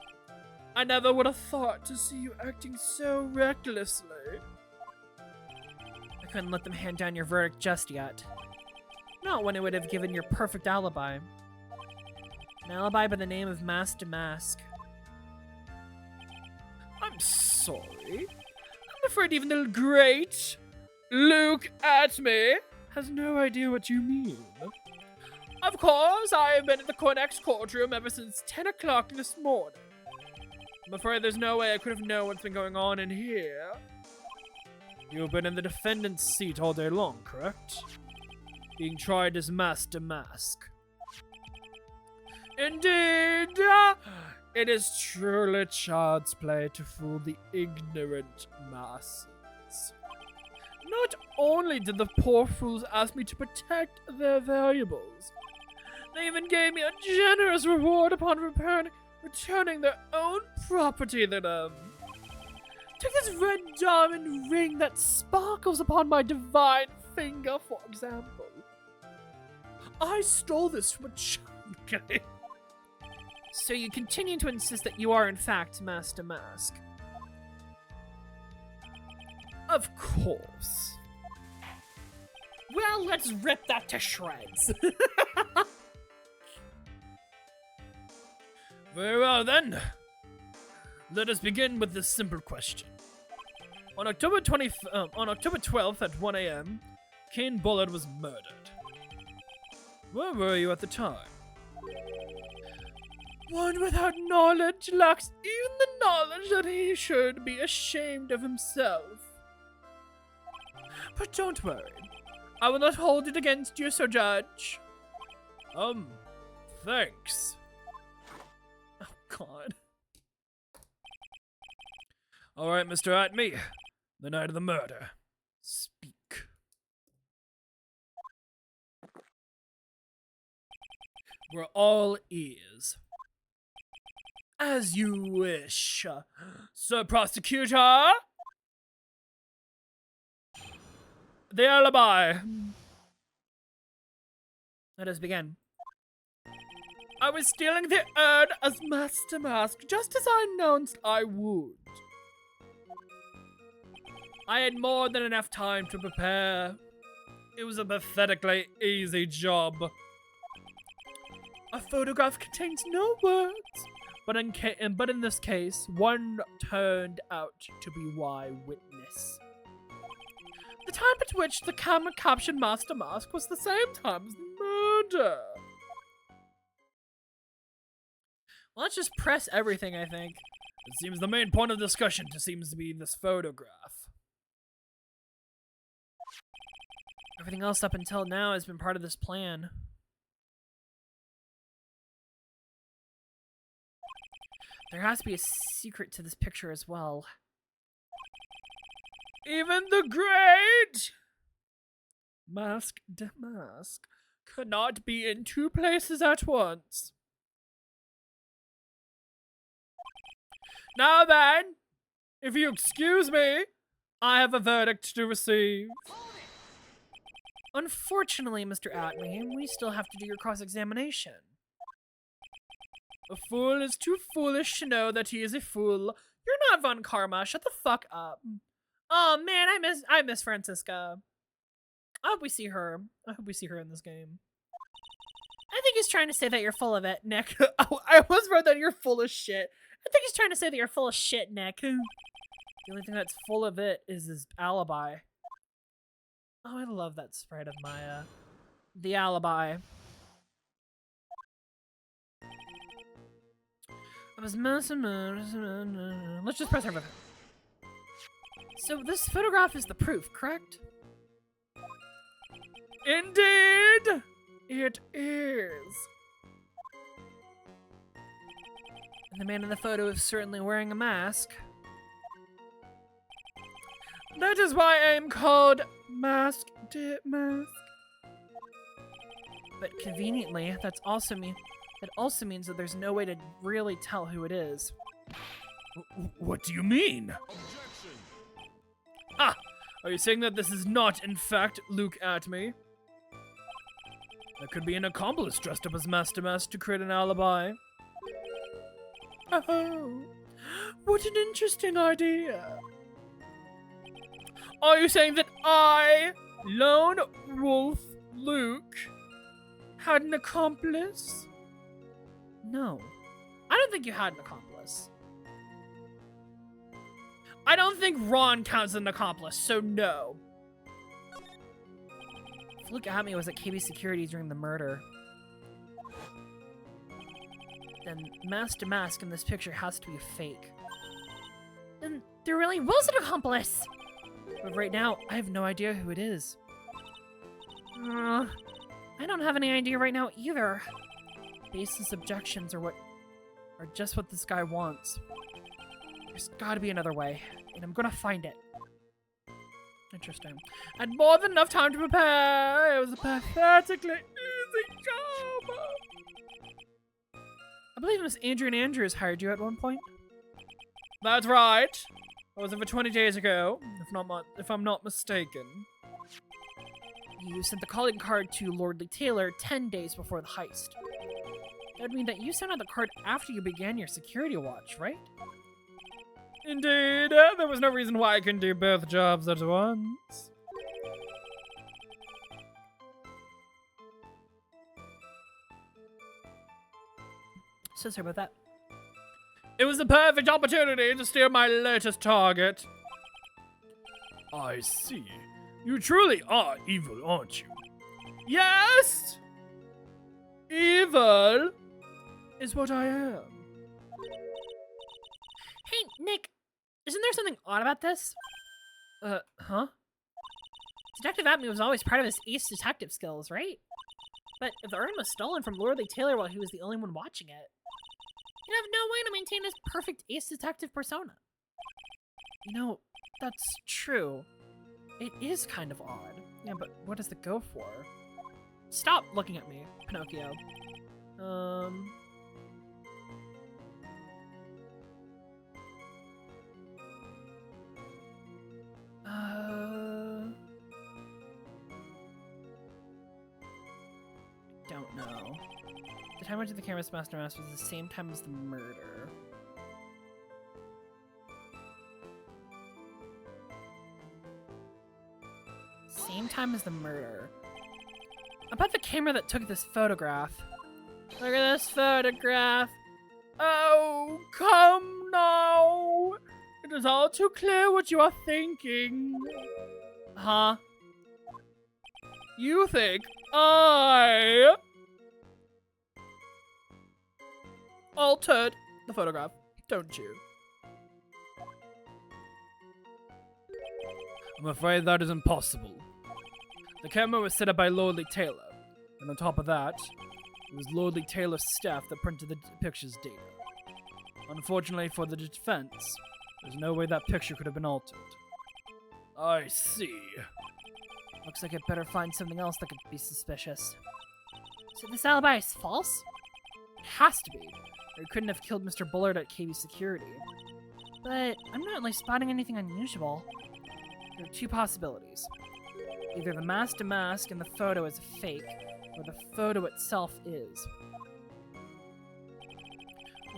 S2: I never would have thought to see you acting so recklessly.
S1: I couldn't let them hand down your verdict just yet. Not when it would have given your perfect alibi. An alibi by the name of Master Mask.
S2: I'm sorry. I'm afraid even the great Luke Atme has no idea what you mean. Of course, I have been at the next courtroom ever since 10 o'clock this morning. I'm afraid there's no way I could have known what's been going on in here. You've been in the defendant's seat all day long, correct? Being tried as Master Mask. Indeed! It is truly child's play to fool the ignorant masses. Not only did the poor fools ask me to protect their valuables, they even gave me a generous reward upon returning their own property to them. Take this red diamond ring that sparkles upon my divine finger, for example. I stole this from a child.
S1: So you continue to insist that you are in fact Master Mask?
S2: Of course.
S1: Well, let's rip that to shreds.
S2: Very well then. Let us begin with this simple question. On October 12th at 1 a.m., Kane Bullard was murdered. Where were you at the time? One without knowledge lacks even the knowledge that he should be ashamed of himself. But don't worry. I will not hold it against you, Sir Judge. Thanks.
S1: Oh, God.
S2: Alright, Mr. Atme. The night of the murder. Speak. We're all ears. As you wish, Sir Prosecutor. The alibi.
S1: Let us begin.
S2: I was stealing the urn as Master Mask, just as I announced I would. I had more than enough time to prepare. It was a pathetically easy job. A photograph contains no words, but in this case, one turned out to be my witness. The time at which the camera captured Master Mask was the same time as the murder.
S1: Well, let's just press everything, I think.
S2: It seems the main point of discussion seems to be this photograph.
S1: Everything else up until now has been part of this plan. There has to be a secret to this picture as well.
S2: Even the great Mask could not be in two places at once. Now then, if you excuse me, I have a verdict to receive.
S1: Unfortunately, Mr. Atme, we still have to do your cross-examination.
S2: A fool is too foolish to know that he is a fool.
S1: You're not Von Karma. Shut the fuck up. Oh man, I miss Francisca. I hope we see her. I hope we see her in this game. I think he's trying to say that you're full of it, Nick.
S2: I almost wrote that you're full of shit.
S1: I think he's trying to say that you're full of shit, Nick. The only thing that's full of it is his alibi. Oh, I love that sprite of Maya. The alibi. I was messing. Let's just press everything. So this photograph is the proof, correct?
S2: Indeed, it is.
S1: And the man in the photo is certainly wearing a mask.
S2: That is why I am called Mask.
S1: But conveniently, that also means that there's no way to really tell who it is.
S2: What do you mean?
S3: Objection.
S2: Ah! Are you saying that this is not, in fact, Luke Atme? There could be an accomplice dressed up as Master Mask to create an alibi. Oh, what an interesting idea. Are you saying that I, Lone Wolf Luke, had an accomplice?
S1: No. I don't think you had an accomplice.
S2: I don't think Ron counts as an accomplice, so no.
S1: If Luke Atme was at KB Security during the murder, then Master Mask in this picture has to be fake. Then there really was an accomplice! But right now, I have no idea who it is. I don't have any idea right now either. Baseless objections are just what this guy wants. There's gotta be another way, and I'm gonna find it. Interesting.
S2: I had more than enough time to prepare. It was a pathetically easy job.
S1: I believe Miss Andrew and Andrews hired you at one point.
S2: That's right. That was over 20 days ago, if I'm not mistaken.
S1: You sent the calling card to Lordly Taylor 10 days before the heist. That would mean that you sent out the card after you began your security watch, right?
S2: Indeed. There was no reason why I couldn't do both jobs at once.
S1: So sorry about that.
S2: It was the perfect opportunity to steal my latest target. I see. You truly are evil, aren't you? Yes! Evil is what I am.
S1: Hey, Nick, isn't there something odd about this? Huh? Detective Atme was always proud of his ace detective skills, right? But if the urn was stolen from Lordly Taylor while he was the only one watching it, he'd have no way to maintain his perfect ace detective persona. You know, that's true. It is kind of odd. Yeah, but what does it go for? Stop looking at me, Pinocchio. No. The time I took the camera smashed to mask was the same time as the murder. Same time as the murder. About the camera that took this photograph. Look at this photograph. Oh, come now. It is all too clear what you are thinking. Huh? You think I altered the photograph, don't you?
S2: I'm afraid that is impossible. The camera was set up by Lordly Taylor, and on top of that, it was Lordly Taylor's staff that printed the picture's data. Unfortunately for the defense, there's no way that picture could have been altered. I see.
S1: Looks like I'd better find something else that could be suspicious. So this alibi is false? It has to be, or he couldn't have killed Mr. Bullard at KB Security. But I'm not really spotting anything unusual. There are two possibilities. Either the mask to mask in the photo is a fake, or the photo itself is.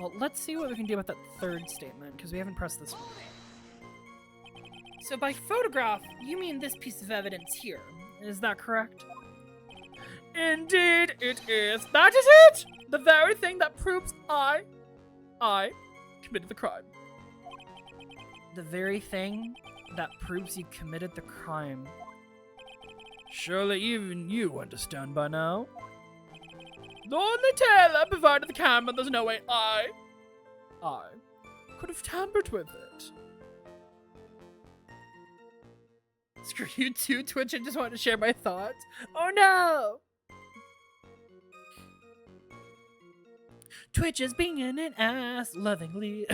S1: Well, let's see what we can do about that third statement, because we haven't pressed this one. So by photograph, you mean this piece of evidence here. Is that correct? Indeed it is. That is it! The very thing that proves I committed the crime. The very thing that proves you committed the crime.
S2: Surely even you understand by now.
S1: Lordly Taylor provided the camera. There's no way I could have tampered with it. Screw you too, Twitch. I just wanted to share my thoughts. Oh no! Twitch is being an ass lovingly.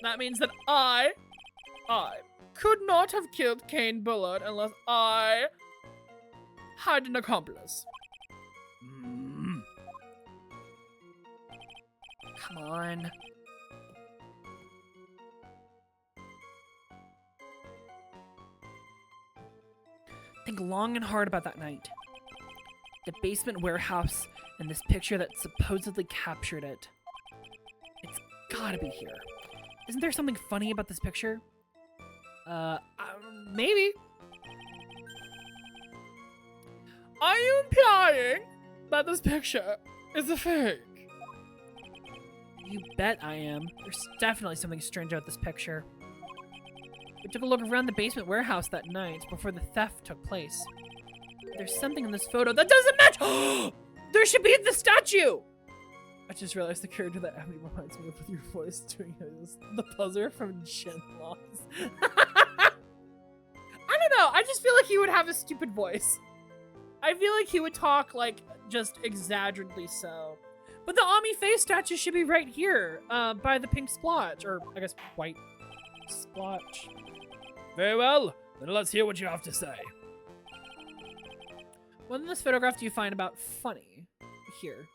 S1: That means that I could not have killed Kane Bullard unless I had an accomplice. Come on. Think long and hard about that night. The basement warehouse and this picture that supposedly captured it. It's gotta be here. Isn't there something funny about this picture? Maybe. Are you implying that this picture is a fake? You bet I am. There's definitely something strange about this picture. We took a look around the basement warehouse that night before the theft took place. There's something in this photo that doesn't match! There should be the statue! I just realized the character that Abby reminds me of with your voice doing is the buzzer from Shenlong's. I don't know, I just feel like he would have a stupid voice. I feel like he would talk, like, just exaggeratedly so. But the Ami face statue should be right here, by the pink splotch, or I guess white splotch.
S2: Very well, then let's hear what you have to say.
S1: What in this photograph do you find about funny? Here.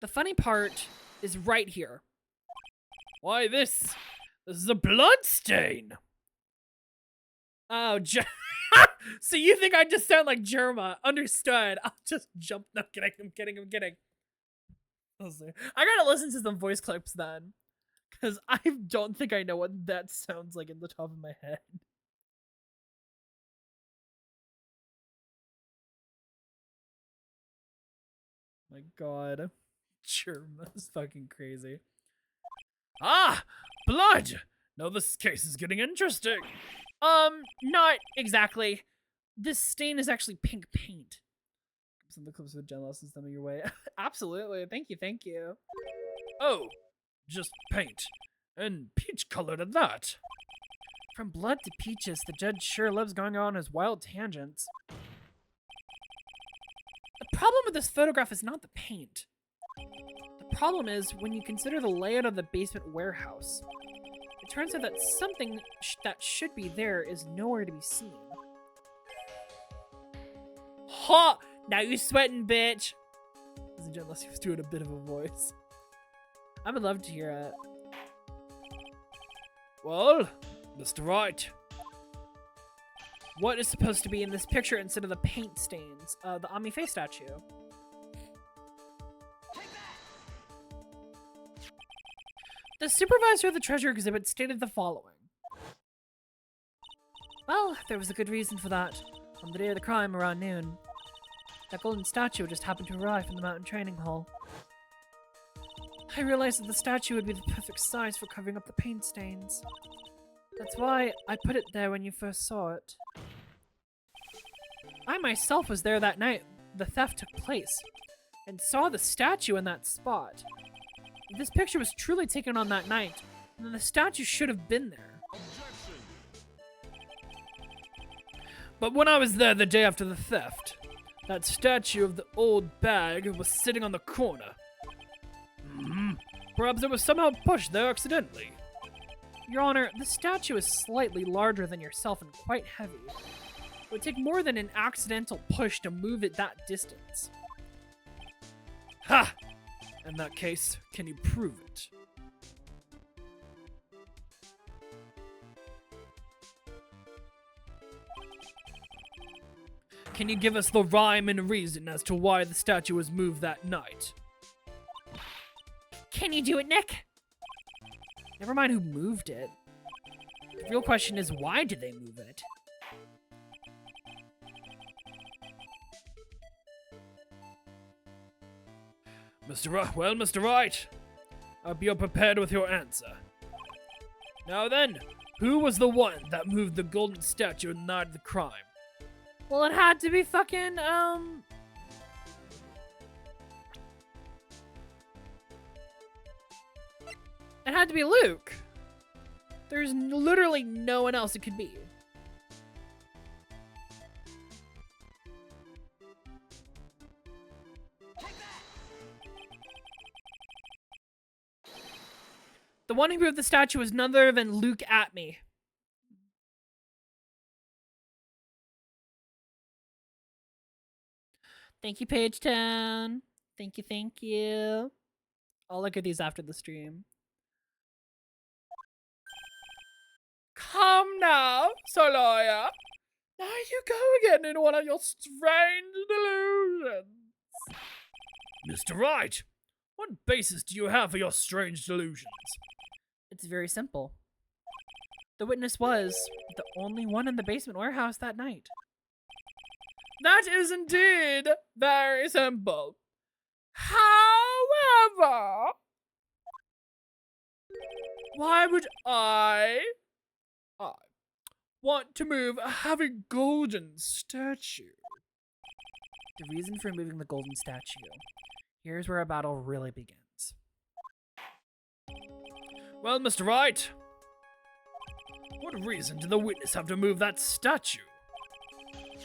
S1: The funny part is right here.
S2: Why this is a blood stain.
S1: Oh, so you think I just sound like Jerma? Understood. I'll just jump. No, I'm kidding. I gotta listen to some voice clips then. Because I don't think I know what that sounds like in the top of my head. My god. Jerma is fucking crazy.
S2: Ah! Blood! Now this case is getting interesting.
S1: Not exactly. This stain is actually pink paint. Some of the clips with Jen lessons coming your way. Absolutely. Thank you.
S2: Oh, just paint. And peach colored at that.
S1: From blood to peaches, the judge sure loves going on his wild tangents. The problem with this photograph is not the paint. The problem is when you consider the layout of the basement warehouse. It turns out that something that should be there is nowhere to be seen. Ha! Now you sweating, bitch! Unless he was doing a bit of a voice. I would love to hear it.
S2: Well, Mr. Wright.
S1: what is supposed to be in this picture instead of the paint stains of the Ami face statue. The supervisor of the treasure exhibit stated the following. Well, there was a good reason for that. On the day of the crime around noon, that golden statue just happened to arrive in the mountain training hall. I realized that the statue would be the perfect size for covering up the paint stains. That's why I put it there when you first saw it. I myself was there that night the theft took place, and saw the statue in that spot. If this picture was truly taken on that night, then the statue should have been there.
S3: Objection.
S2: But when I was there the day after the theft, that statue of the old bag was sitting on the corner. Perhaps it was somehow pushed there accidentally.
S1: Your Honor, the statue is slightly larger than yourself and quite heavy. It would take more than an accidental push to move it that distance.
S2: Ha! In that case, can you prove it? Can you give us the rhyme and reason as to why the statue was moved that night?
S1: Can you do it, Nick? Never mind who moved it. The real question is, why did they move it?
S2: Mr. Wright, I hope you're prepared with your answer. Now then, who was the one that moved the golden statue the night of the crime?
S1: Well, it had to be fucking, It had to be Luke. There's literally no one else it could be. The one who moved the statue was none other than Luke at me. Thank you, Page Town. Thank you, thank you. I'll look at these after the stream. Come now, Sir Lawyer. Now you go again in one of your strange delusions.
S2: Mr. Wright, what basis do you have for your strange delusions?
S1: It's very simple. The witness was the only one in the basement warehouse that night.
S2: That is indeed very simple. However, why would I want to move a heavy golden statue?
S1: The reason for moving the golden statue. Here's where our battle really begins.
S2: Well, Mr. Wright, what reason did the witness have to move that statue?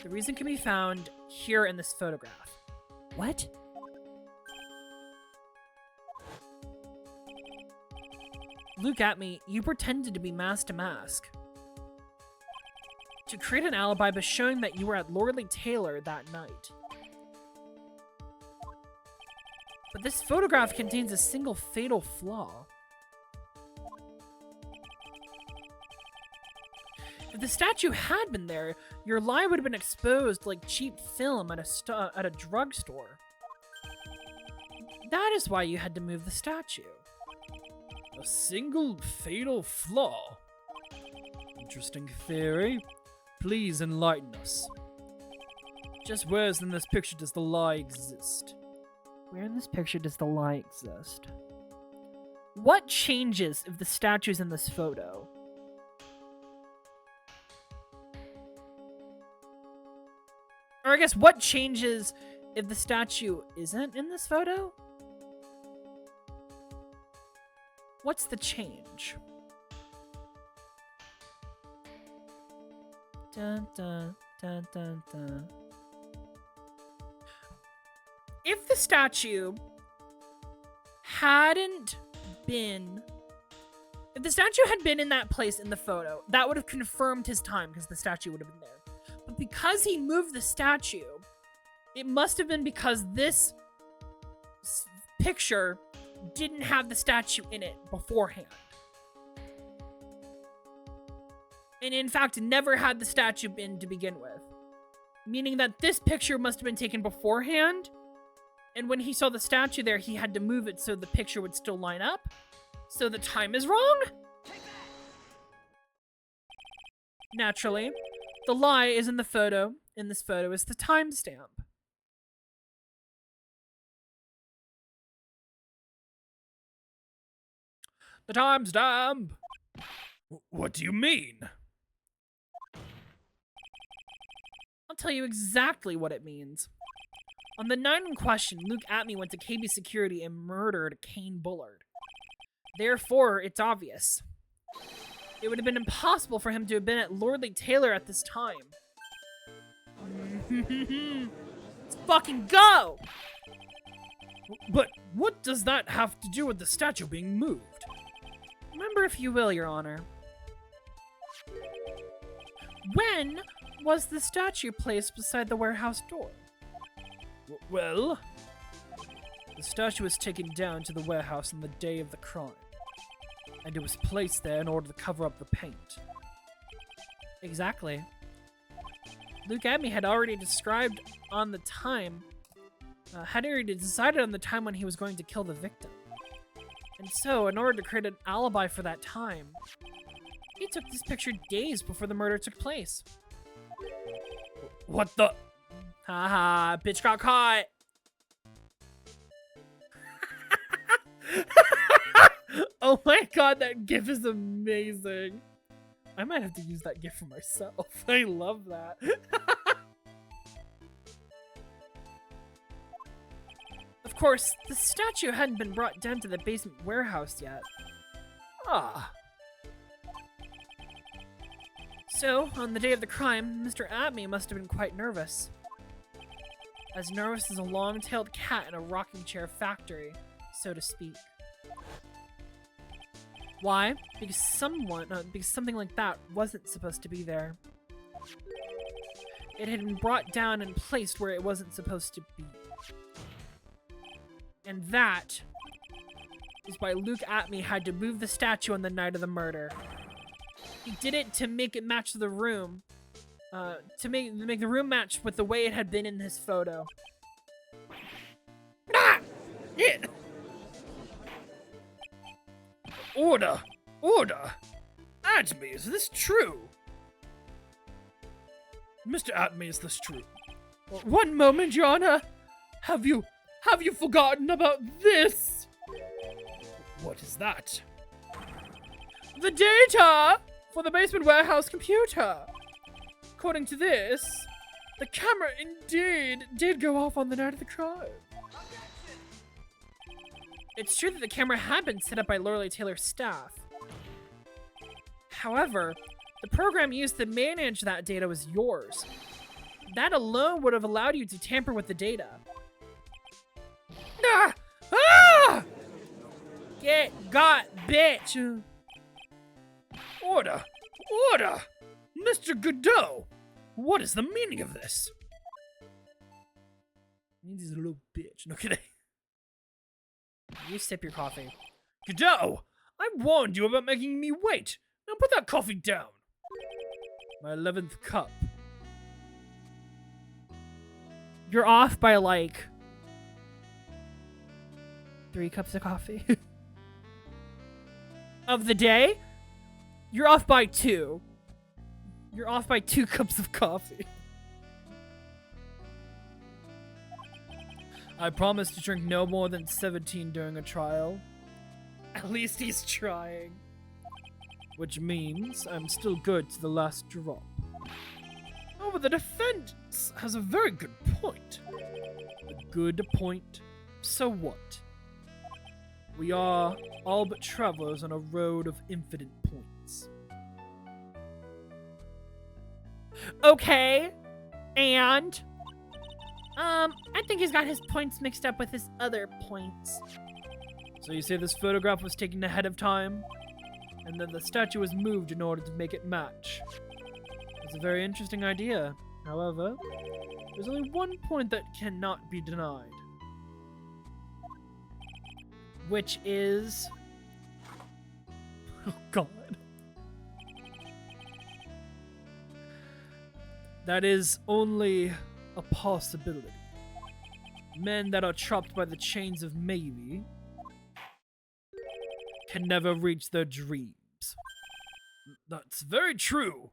S1: The reason can be found here in this photograph. What? Look at me, you pretended to be mask to mask. To create an alibi by showing that you were at Lordly Taylor that night. But this photograph contains a single fatal flaw. If the statue had been there, your lie would have been exposed like cheap film at a drugstore. That is why you had to move the statue.
S2: A single fatal flaw? Interesting theory. Please enlighten us. Just where in this picture does the lie exist?
S1: Where in this picture does the lie exist? What changes if the statue's in this photo? Or I guess, what changes if the statue isn't in this photo? What's the change? Dun, dun, dun, dun, dun. If the statue hadn't been... If the statue had been in that place in the photo, that would have confirmed his time because the statue would have been there. But because he moved the statue, it must have been because this picture didn't have the statue in it beforehand. and in fact never had the statue in to begin with. Meaning that this picture must have been taken beforehand, and when he saw the statue there, he had to move it so the picture would still line up. So the time is wrong? Naturally, the lie is in the photo. In this photo is the timestamp.
S2: The timestamp! What do you mean?
S1: I'll tell you exactly what it means. On the night in question, Luke Atme went to KB Security and murdered Kane Bullard. Therefore, it's obvious. It would have been impossible for him to have been at Lordly Taylor at this time. Let's fucking go!
S2: But what does that have to do with the statue being moved?
S1: Remember, if you will, Your Honor. When was the statue placed beside the warehouse door?
S2: Well, the statue was taken down to the warehouse on the day of the crime, and it was placed there in order to cover up the paint.
S1: Exactly. Luke Atme had already described on the time, had already decided on the time when he was going to kill the victim. And so, in order to create an alibi for that time, he took this picture days before the murder took place.
S2: What the?
S1: Haha, bitch got caught! Oh my god, that gif is amazing. I might have to use that gif for myself. I love that. Of course, the statue hadn't been brought down to the basement warehouse yet.
S2: Ah.
S1: So, on the day of the crime, Mr. Atme must have been quite nervous. As nervous as a long-tailed cat in a rocking chair factory, so to speak. Why? Because something like that wasn't supposed to be there. It had been brought down and placed where it wasn't supposed to be. And that is why Luke Atme had to move the statue on the night of the murder. He did it to make it match the room. To make the room match with the way it had been in his photo.
S2: Ah! Yeah. Order! Order! Atme, is this true? Mr. Atme, is this true?
S1: One moment, Your Honor. Have you forgotten about this?
S2: What is that?
S1: The data for the basement warehouse computer. According to this, the camera indeed did go off on the night of the crime. It's true that the camera had been set up by Lordly Taylor's staff. However, the program used to manage that data was yours. That alone would have allowed you to tamper with the data.
S2: Ah! Ah!
S1: Get got, bitch!
S2: Order! Order! Mr. Godot! What is the meaning of this?
S1: He's a little bitch. No kidding. You sip your coffee.
S2: Godot! I warned you about making me wait! Now put that coffee down! My 11th cup.
S1: You're off by like 3 cups of coffee. Of the day? You're off by 2. You're off by 2 cups of coffee.
S2: I promise to drink no more than 17 during a trial.
S1: At least he's trying.
S2: Which means I'm still good to the last drop. However, the defense has a very good point. A good point? So what? We are all but travelers on a road of infinite points.
S1: Okay. And? I think he's got his points mixed up with his other points.
S2: So you say this photograph was taken ahead of time? And then the statue was moved in order to make it match? It's a very interesting idea. However, there's only one point that cannot be denied.
S1: Which is... Oh, God.
S2: That is only a possibility. Men that are trapped by the chains of maybe can never reach their dreams. That's very true.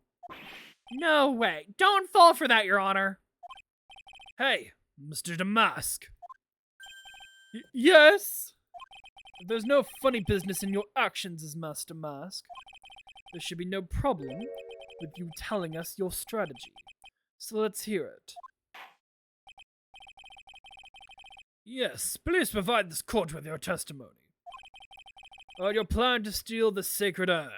S1: No way. Don't fall for that, Your Honor.
S2: Hey, Mr. Damask.
S1: Yes?
S2: There's no funny business in your actions as Master Mask. There should be no problem with you telling us your strategy. So let's hear it. Yes, please provide this court with your testimony. Or your plan to steal the sacred urn.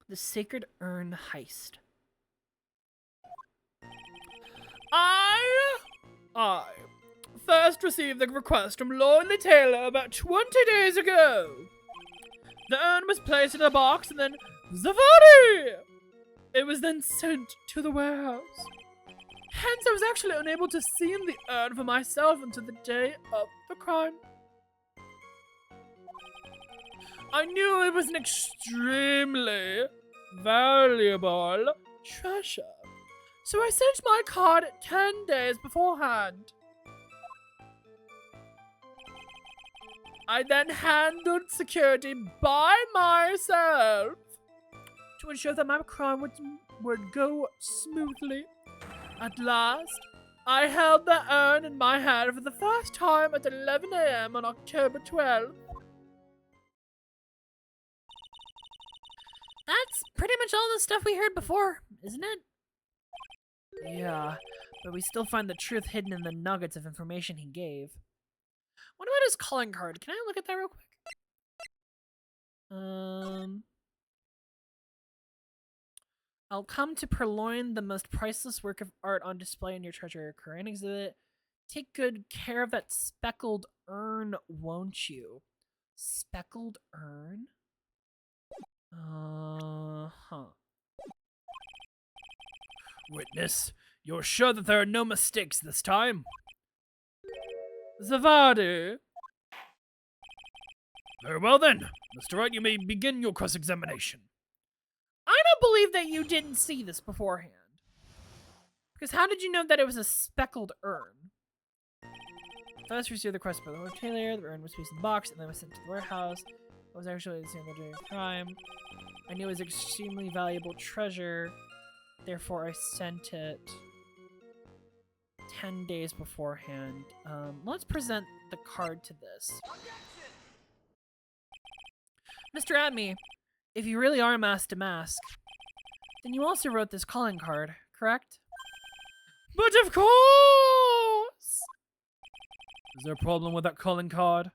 S1: The Sacred Urn Heist.
S2: I first received the request from Lord Taylor about 20 days ago. The urn was placed in a box and then Zavadi! It was then sent to the warehouse. Hence, I was actually unable to see in the urn for myself until the day of the crime. I knew it was an extremely valuable treasure, so I sent my card 10 days beforehand. I then handled security by myself to ensure that my crime would go smoothly. At last, I held the urn in my hand for the first time at 11 a.m. on October 12th.
S1: That's pretty much all the stuff we heard before, isn't it?
S2: Yeah,
S1: But we still find the truth hidden in the nuggets of information he gave. What about his calling card? Can I look at that real quick? I'll come to purloin the most priceless work of art on display in your treasure current exhibit. Take good care of that speckled urn, won't you? Speckled urn?
S2: Witness, you're sure that there are no mistakes this time? Zavadi. Very well then. Mr. Wright, you may begin your cross-examination.
S1: I don't believe that you didn't see this beforehand. Because how did you know that it was a speckled urn? First received the request by the Lord Taylor, the urn was placed in the box, and then was sent to the warehouse. It was actually the same during the crime. I knew it was extremely valuable treasure, therefore I sent it 10 days beforehand. Let's present the card to this. Mr. Atme, if you really are Master Mask, then you also wrote this calling card, correct?
S2: But of course! Is there a problem with that calling card?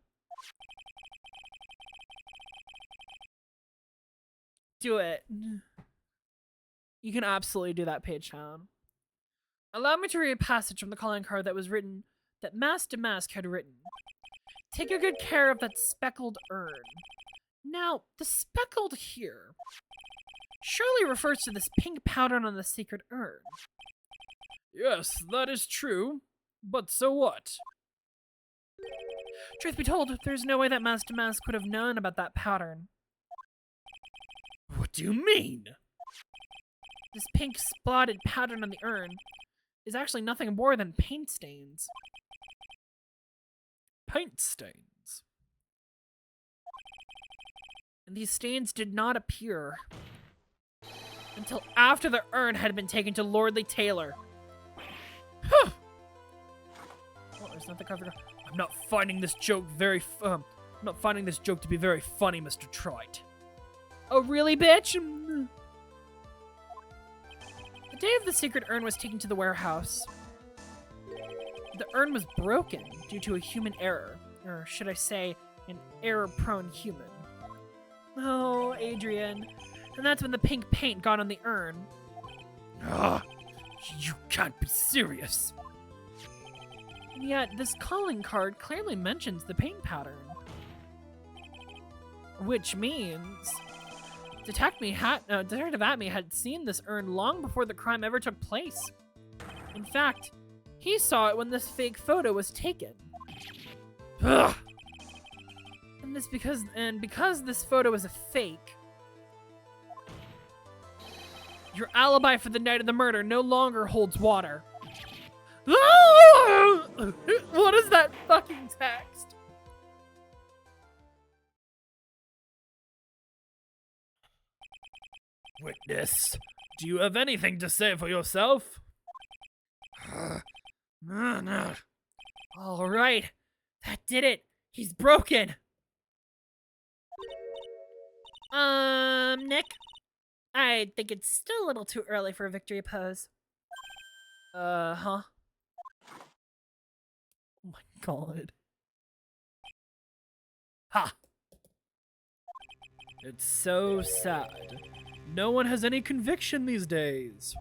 S1: Do it. You can absolutely do that, page down. Allow me to read a passage from the calling card that was written, that Master Mask had written. Take a good care of that speckled urn. Now, the speckled here surely refers to this pink powder on the sacred urn.
S2: Yes, that is true. But so what?
S1: Truth be told, there's no way that Master Mask could have known about that pattern.
S2: What do you mean?
S1: This pink spotted pattern on the urn is actually nothing more than paint stains.
S2: Paint stains?
S1: And these stains did not appear until after the urn had been taken to Lordly Taylor.
S2: Huh!
S1: Oh, there's not the cover.
S2: I'm not finding this joke I'm not finding this joke to be very funny, Mr. Trite.
S1: Oh, really, bitch? The day of the secret urn was taken to the warehouse. The urn was broken due to a human error, or should I say, an error-prone human. Oh, Adrian. And that's when the pink paint got on the urn.
S2: Ah, you can't be serious.
S1: And yet, this calling card clearly mentions the paint pattern. Which means Detective Atme had seen this urn long before the crime ever took place. In fact, He saw it when this fake photo was taken.
S2: Ugh.
S1: And because this photo is a fake, your alibi for the night of the murder no longer holds water. What is that fucking text?
S2: Witness, do you have anything to say for yourself?
S1: All right, that did it. He's broken. Nick? I think it's still a little too early for a victory pose. Huh? Oh my god.
S2: Ha! It's so sad. No one has any conviction these days.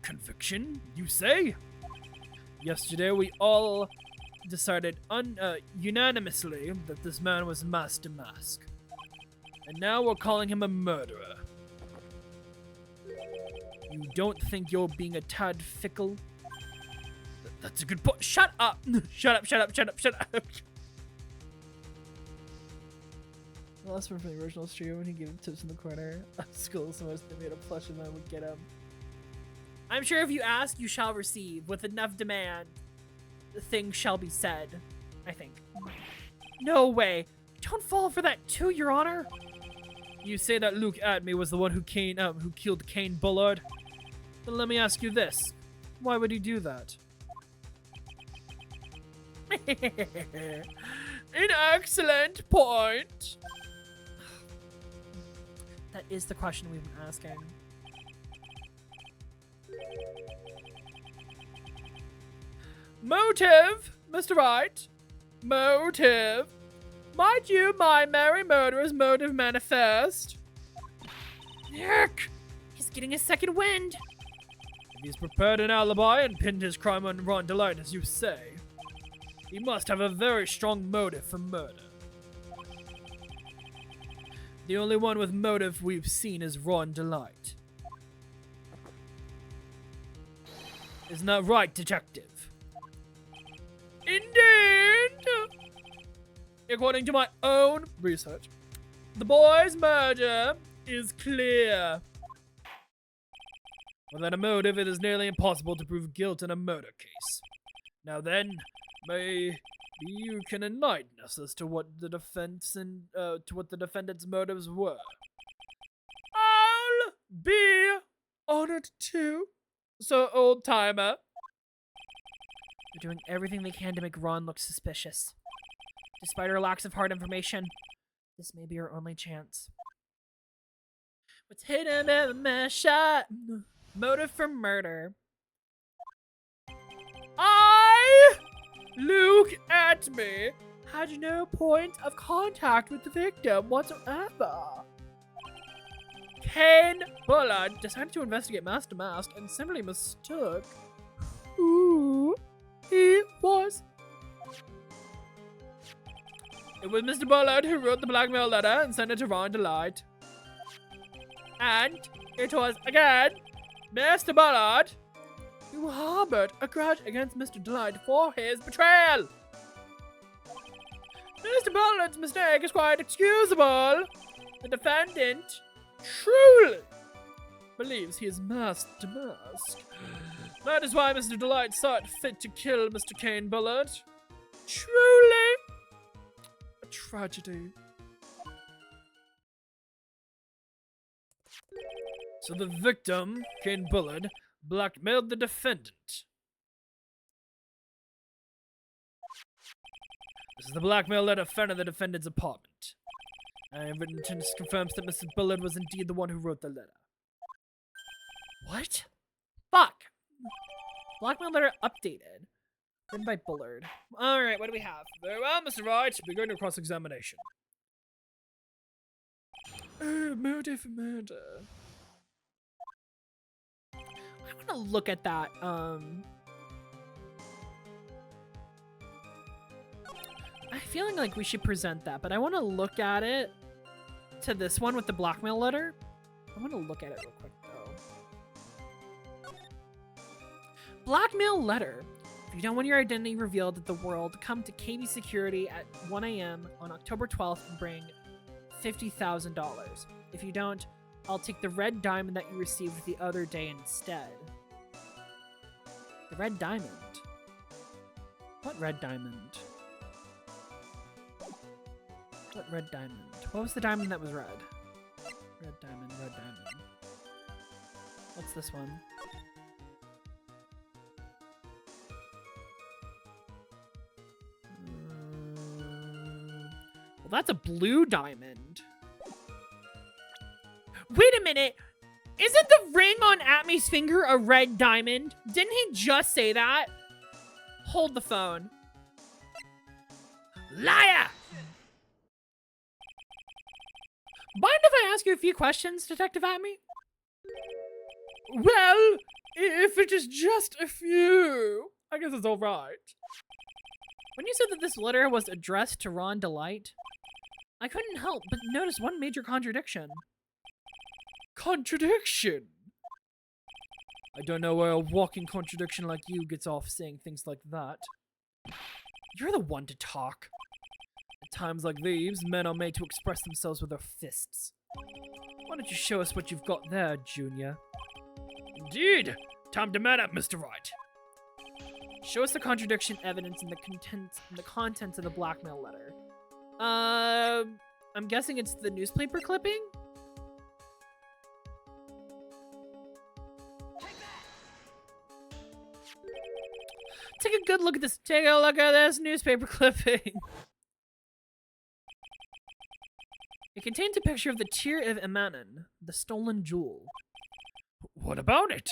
S2: Conviction, you say? Yesterday we all decided unanimously that this man was Master Mask. And now we're calling him a murderer. You don't think you're being a tad fickle? That's a good point. Shut up! Shut up, shut up, shut up, shut up!
S1: The last one from the original stream when he gave him tips in the corner. School so much they made a plush and then would get him. I'm sure if you ask, you shall receive. With enough demand, the thing shall be said. I think. No way. Don't fall for that too, Your Honor.
S2: You say that Luke Atme was the one who killed Kane Bullard? Then let me ask you this. Why would he do that? An excellent point.
S1: That is the question we've been asking.
S2: Motive, Mr. Wright. Motive. Might you, my merry murderer's motive manifest?
S1: Yuck! He's getting a second wind.
S2: If he's prepared an alibi and pinned his crime on Ron Delight, as you say, he must have a very strong motive for murder. The only one with motive we've seen is Ron Delight. Isn't that right, detective? Indeed! According to my own research, the boy's murder is clear. Without a motive, it is nearly impossible to prove guilt in a murder case. Now then, maybe you can enlighten us as to what the defendant's motives were. I'll be honored to, Sir Old Timer.
S1: They're doing everything they can to make Ron look suspicious. Despite our lacks of hard information, this may be our only chance. What's hidden in the shot? Motive for murder.
S2: Luke Atme had no point of contact with the victim whatsoever. Kane Bullard decided to investigate Master Mask and simply mistook who he was. It was Mr. Bullard who wrote the blackmail letter and sent it to Ron Delight. And it was, again, Mr. Bullard who harbored a grudge against Mr. Delight for his betrayal. Mr. Bullard's mistake is quite excusable. The defendant truly believes he is Master Mask. That is why Mr. Delight saw it fit to kill Mr. Kane Bullard. Truly a tragedy. So the victim, Kane Bullard, blackmailed the defendant. This is the blackmail letter found in the defendant's apartment. I have written to confirms that Mr. Bullard was indeed the one who wrote the letter.
S1: What? Fuck! Blackmail letter updated. Written by Bullard. Alright, what do we have?
S2: Very well, Mr. Wright. We're going to cross-examination. Oh, motive for murder.
S1: I want to look at that, I'm feeling like we should present that, but I want to look at it to this one with the blackmail letter. I want to look at it real quick, though. Blackmail letter. If you don't want your identity revealed at the world, come to KB Security at 1 a.m. on October 12th and bring $50,000. If you don't, I'll take the red diamond that you received the other day instead. The red diamond? What red diamond? What red diamond? What was the diamond that was red? Red diamond, red diamond. What's this one? Well, that's a blue diamond. Wait a minute! Isn't the ring on Atmi's finger a red diamond? Didn't he just say that? Hold the phone. Liar! Mind if I ask you a few questions, Detective Atmi?
S2: Well, if it is just a few, I guess it's all right.
S1: When you said that this letter was addressed to Ron Delight, I couldn't help but notice one major contradiction.
S2: Contradiction? I don't know where a walking contradiction like you gets off saying things like that.
S1: You're the one to talk.
S2: At times like these, men are made to express themselves with their fists. Why don't you show us what you've got there, Junior? Indeed! Time to man up, Mr. Wright.
S1: Show us the contradiction evidence in the contents of the blackmail letter. I'm guessing it's the newspaper clipping? Take a good look at this. Take a look at this newspaper clipping. It contains a picture of the Tear of Emanon, the stolen jewel.
S2: What about it?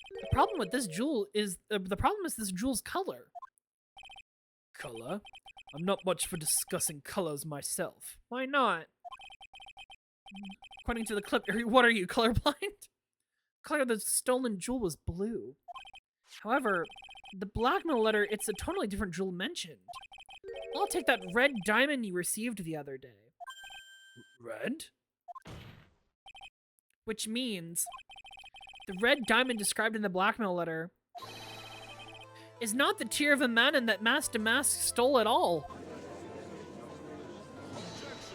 S1: The problem with this jewel is this jewel's color.
S2: Color? I'm not much for discussing colors myself.
S1: Why not? According to the clip, what are you, colorblind? The color of the stolen jewel was blue. However, the blackmail letter, it's a totally different jewel mentioned. I'll take that red diamond you received the other day.
S2: Red?
S1: Which means the red diamond described in the blackmail letter is not the Tear of Emanon that Master Mask stole at all.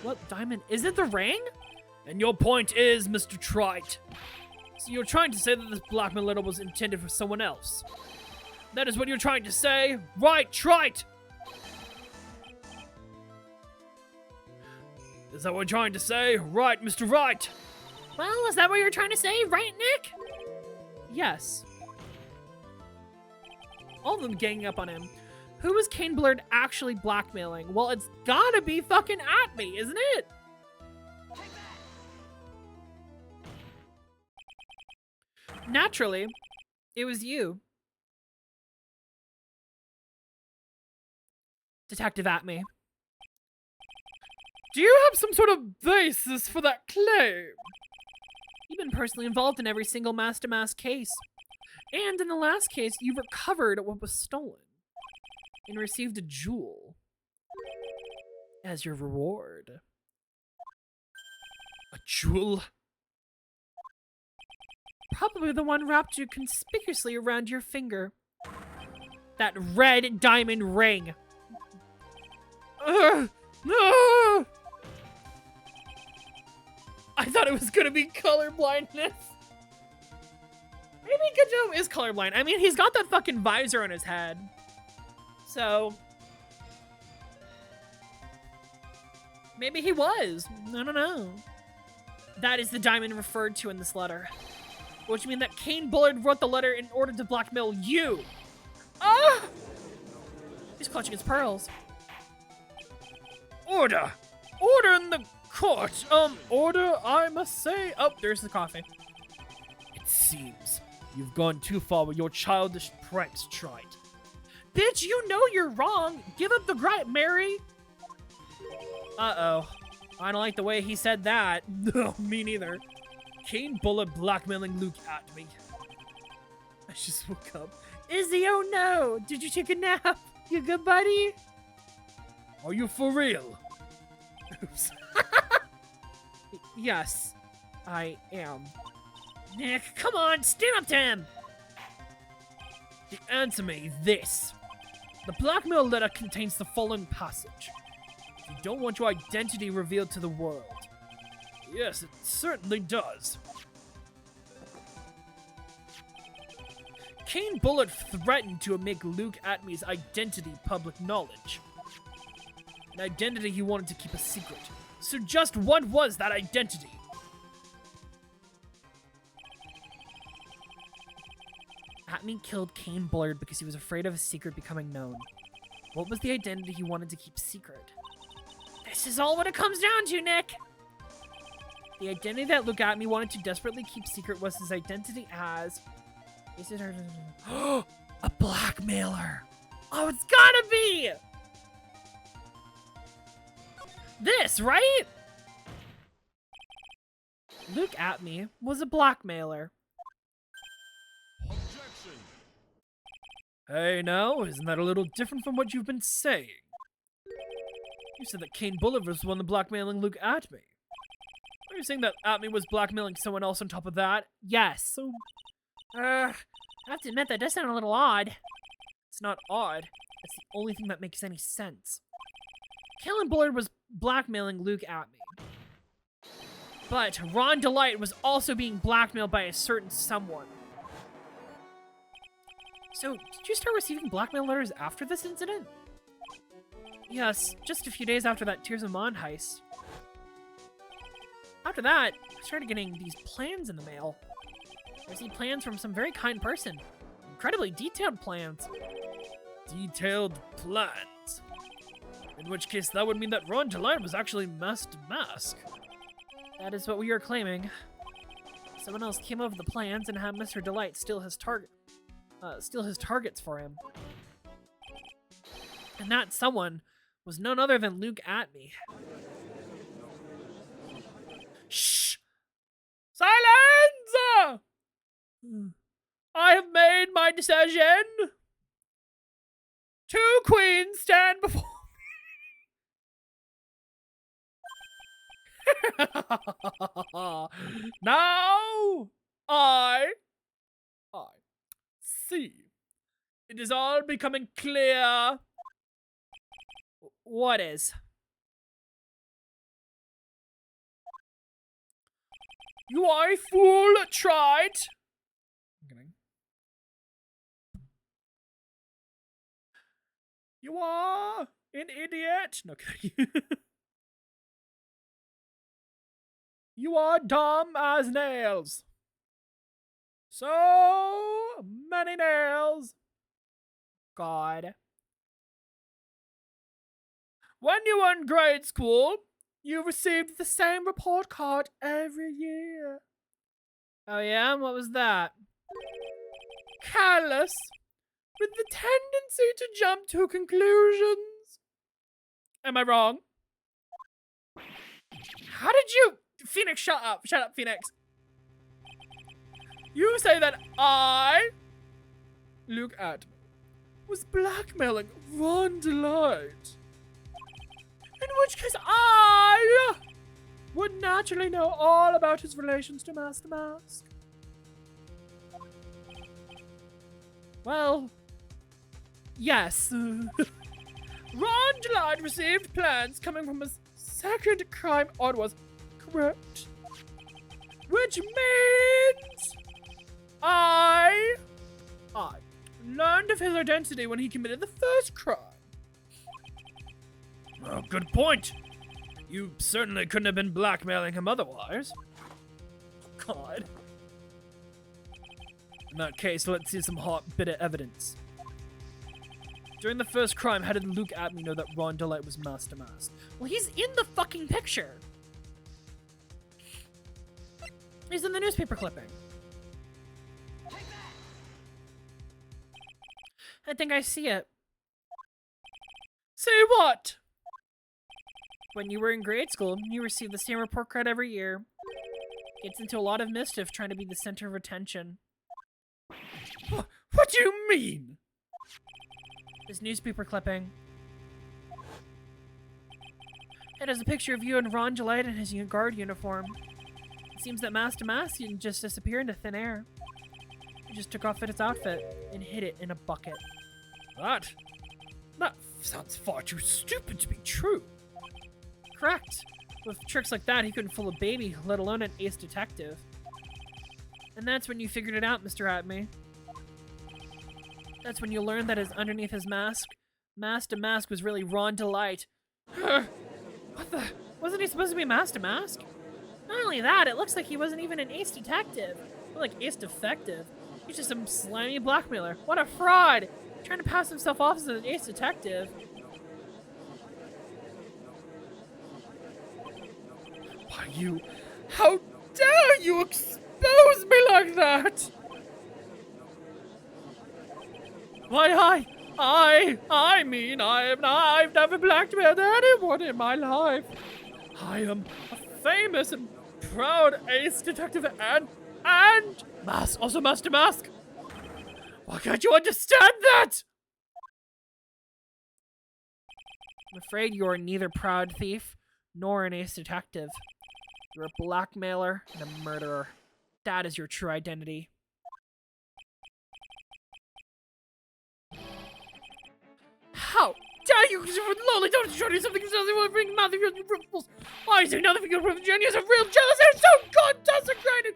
S1: What diamond? Is it the ring?
S2: And your point is, Mr. Trite. So you're trying to say that this blackmail letter was intended for someone else? That is what you're trying to say? Right, Trite! Is that what you're trying to say? Right, Mr. Wright!
S1: Well, is that what you're trying to say, right, Nick? Yes. All of them ganging up on him. Who was Kane Blurred actually blackmailing? Well, it's gotta be fucking Atmi, isn't it? Naturally, it was you. Detective Atmi.
S2: Do you have some sort of basis for that claim?
S1: You've been personally involved in every single Master Mask case. And in the last case, you recovered what was stolen. And received a jewel. As your reward.
S2: A jewel?
S1: Probably the one wrapped you conspicuously around your finger. That red diamond ring.
S2: No!
S1: I thought it was gonna be color blindness. Maybe Gajo is colorblind. I mean, he's got that fucking visor on his head. So maybe he was. I don't know. That is the diamond referred to in this letter. Which means that Kane Bullard wrote the letter in order to blackmail you. Ah! He's clutching his pearls.
S2: Order! Order in the court! Order, I must say.
S1: Oh, there's the coffee.
S2: It seems you've gone too far with your childish pranks, Trite.
S1: Bitch, you know you're wrong. Give up the gripe, Mary. Uh-oh. I don't like the way he said that.
S2: No, me neither. Kane Bullard blackmailing Luke at me. I just woke up.
S1: Izzy, oh no! Did you take a nap? You good, buddy?
S2: Are you for real? Oops.
S1: Yes, I am. Nick, come on, stand up to him!
S2: The answer may this. The blackmail letter contains the following passage. You don't want your identity revealed to the world. Yes, it certainly does. Kane Bullet threatened to make Luke Atmey's identity public knowledge. An identity he wanted to keep a secret. So just what was that identity?
S1: Atmey killed Kane Bullard because he was afraid of his secret becoming known. What was the identity he wanted to keep secret? This is all what it comes down to, Nick! The identity that Luke Atmey wanted to desperately keep secret was his identity as... Is it a blackmailer? Oh, it's gotta be! This, right? Luke Atmey was a blackmailer.
S3: Objection.
S2: Hey now, isn't that a little different from what you've been saying? You said that Kane Bullet was the one blackmailing Luke Atmey. Are you saying that Atmey was blackmailing someone else on top of that?
S1: Yes.
S2: So,
S1: I have to admit that does sound a little odd.
S2: it's not odd.
S1: It's the only thing that makes any sense. Kalen Bullard was blackmailing Luke Atmey. But Ron DeLight was also being blackmailed by a certain someone. So, did you start receiving blackmail letters after this incident? Yes, just a few days after that Tears of Mon heist. After that, I started getting these plans in the mail. I received plans from some very kind person. Incredibly detailed plans.
S2: Detailed plans. In which case, that would mean that Ron DeLight was actually masked to mask.
S1: That is what we are claiming. Someone else came over the plans and had Mr. DeLight steal his targets for him. And that someone was none other than Luke Atmey.
S2: Shh! Silence! I have made my decision. 2 queens stand before Now, I see. It is all becoming clear.
S1: What is?
S2: You are a fool, Trilogy. You are an idiot. No kidding. You are dumb as nails. So many nails.
S1: God.
S2: When you were in grade school, you received the same report card every year.
S1: Oh yeah? What was that?
S2: Careless, with the tendency to jump to conclusions. Am I wrong? How did you... Phoenix, shut up. Shut up, Phoenix. You say that I, Luke Atmey, was blackmailing Ron DeLight. In which case I would naturally know all about his relations to Master Mask.
S1: Well, yes.
S2: Ron DeLight received plans coming from his second crime onwards. Correct. Which means I learned of his identity when he committed the first crime. Oh, good point. You certainly couldn't have been blackmailing him otherwise. God. In that case, let's see some hot, bitter evidence. During the first crime, how did Luke Atmey know that Ron DeLight was Master Mask?
S1: Well, he's in the fucking picture. He's in the newspaper clipping. I think I see it.
S2: See what?
S1: When you were in grade school, you received the same report card every year. Gets into a lot of mischief trying to be the center of attention.
S2: What do you mean?
S1: This newspaper clipping. It has a picture of you and Ron DeLight in his guard uniform. It seems that Master Mask didn't just disappear into thin air. He just took off its outfit and hid it in a bucket.
S2: That sounds far too stupid to be true.
S1: Correct. With tricks like that, he couldn't fool a baby, let alone an ace detective. And that's when you figured it out, Mr. Atme. That's when you learned that underneath his mask to mask was really Ron Delight. What the? Wasn't he supposed to be mask to mask? Not only that, it looks like he wasn't even an ace detective. More like ace defective. He's just some slimy blackmailer. What a fraud! Trying to pass himself off as an ace detective.
S2: Why, how dare you expose me like that?
S1: Why, I've never blackmailed anyone in my life.
S2: I am a famous and proud ace detective and mask, also master mask. Why can't you understand that?
S1: I'm afraid you're neither proud thief nor an ace detective. You're a blackmailer and a murderer. That is your true identity.
S2: How dare you? Lolly, don't show me something that doesn't bring mouth of your ripples. Why is there nothing for your genius of real jealousy and so god desecrated?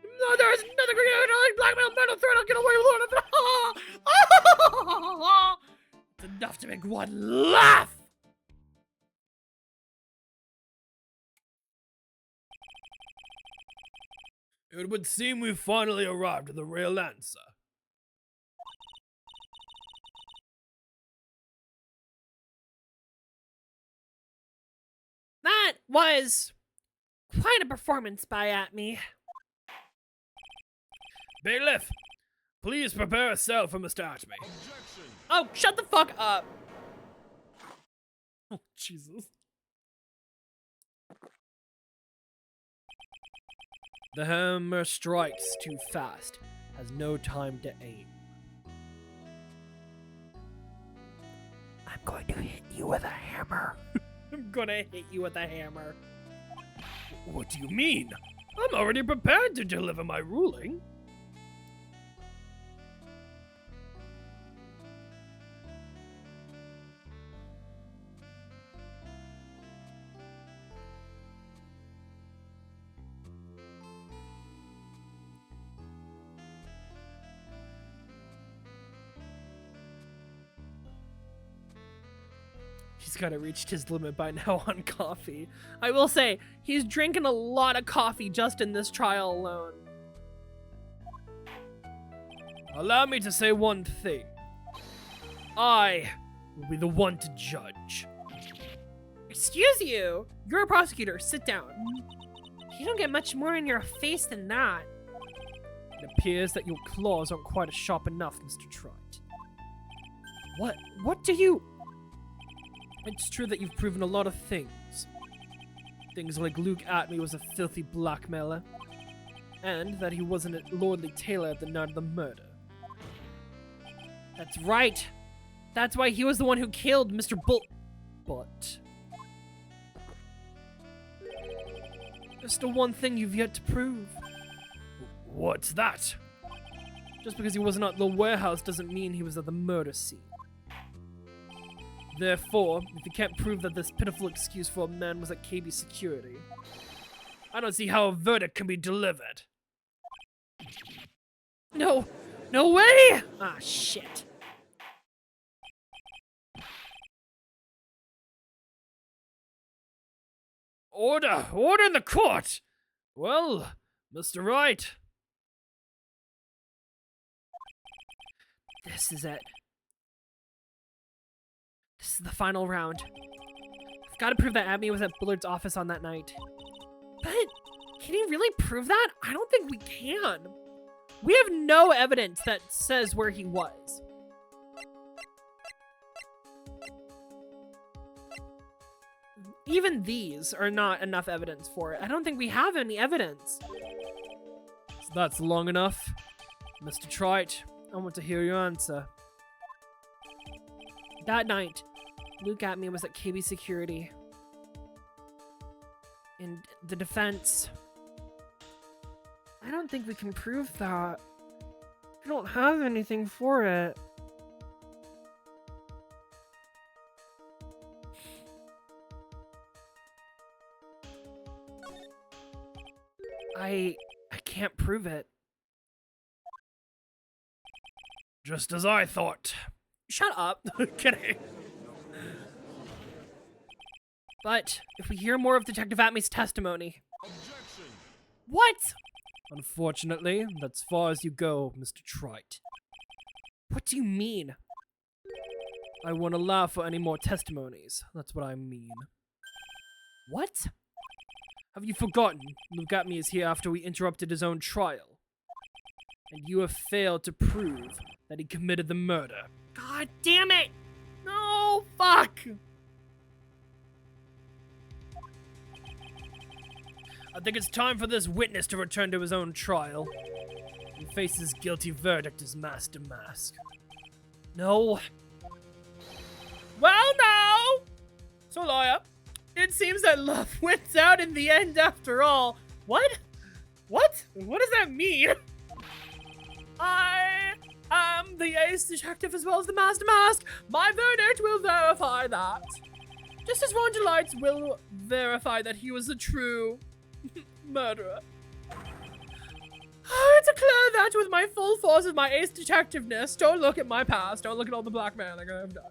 S2: No, there is nothing for you like blackmail, mental threat. I'll get away with one. It's enough to make one laugh. It would seem we've finally arrived at the real answer.
S1: That was quite a performance by Atme.
S2: Bailiff, please prepare a cell for Mr. Atme.
S3: Objection.
S1: Oh, shut the fuck up.
S2: Oh, Jesus. The hammer strikes too fast, has no time to aim.
S1: I'm going to hit you with a hammer. I'm gonna hit you with a hammer.
S2: What do you mean? I'm already prepared to deliver my ruling.
S1: He's gotta reached his limit by now on coffee. I will say, he's drinking a lot of coffee just in this trial alone.
S2: Allow me to say one thing. I will be the one to judge.
S1: Excuse you! You're a prosecutor, sit down. You don't get much more in your face than that.
S2: It appears that your claws aren't quite as sharp enough, Mr. Trott.
S1: What do you...
S2: It's true that you've proven a lot of things. Things like Luke Atme was a filthy blackmailer, and that he wasn't a lordly tailor at the night of the murder.
S1: That's right. That's why he was the one who killed Mr. Bull...
S2: But there's still one thing you've yet to prove. What's that? Just because he wasn't at the warehouse doesn't mean he was at the murder scene. Therefore, if you can't prove that this pitiful excuse for a man was at KB security, I don't see how a verdict can be delivered.
S1: No way! Ah, shit.
S2: Order in the court! Well, Mr. Wright.
S1: This is it. This is the final round. I've got to prove that Abby was at Bullard's office on that night. But, can he really prove that? I don't think we can. We have no evidence that says where he was. Even these are not enough evidence for it. I don't think we have any evidence.
S2: So that's long enough. Mr. Trite, I want to hear your answer.
S1: That night, Luke Atme was at KB Security. And the defense... I don't think we can prove that. I don't have anything for it. I can't prove it.
S2: Just as I thought.
S1: Shut up. Kidding. But if we hear more of Detective Atmey's testimony...
S3: Objection.
S1: What?
S2: Unfortunately, that's far as you go, Mr. Wright.
S1: What do you mean?
S2: I won't allow for any more testimonies. That's what I mean.
S1: What?
S2: Have you forgotten? Luke Atmey is here after we interrupted his own trial. And you have failed to prove that he committed the murder.
S1: God damn it! No, fuck!
S2: I think it's time for this witness to return to his own trial and face his guilty verdict as Master Mask.
S1: No.
S2: Well, now! So, lawyer, it seems that love wins out in the end after all.
S1: What?
S2: What? What does that mean? I am the ace detective as well as the Master Mask. My verdict will verify that. Just as NihilLights will verify that he was the true murderer. I declare that with my full force of my ace detectiveness. Don't look at my past. Don't look at all the blackmailing I've done.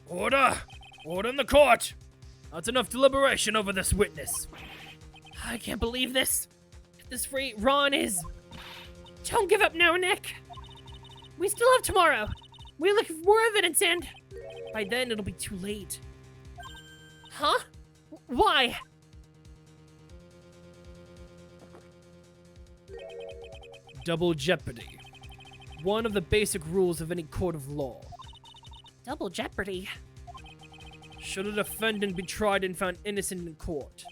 S2: Order! Order in the court! That's enough deliberation over this witness.
S1: I can't believe this. At this rate, Ron is... Don't give up now, Nick. We still have tomorrow. We look for more evidence and... By then, it'll be too late. Huh? Why?
S2: Double jeopardy. One of the basic rules of any court of law.
S1: Double jeopardy?
S2: Should a defendant be tried and found innocent in court,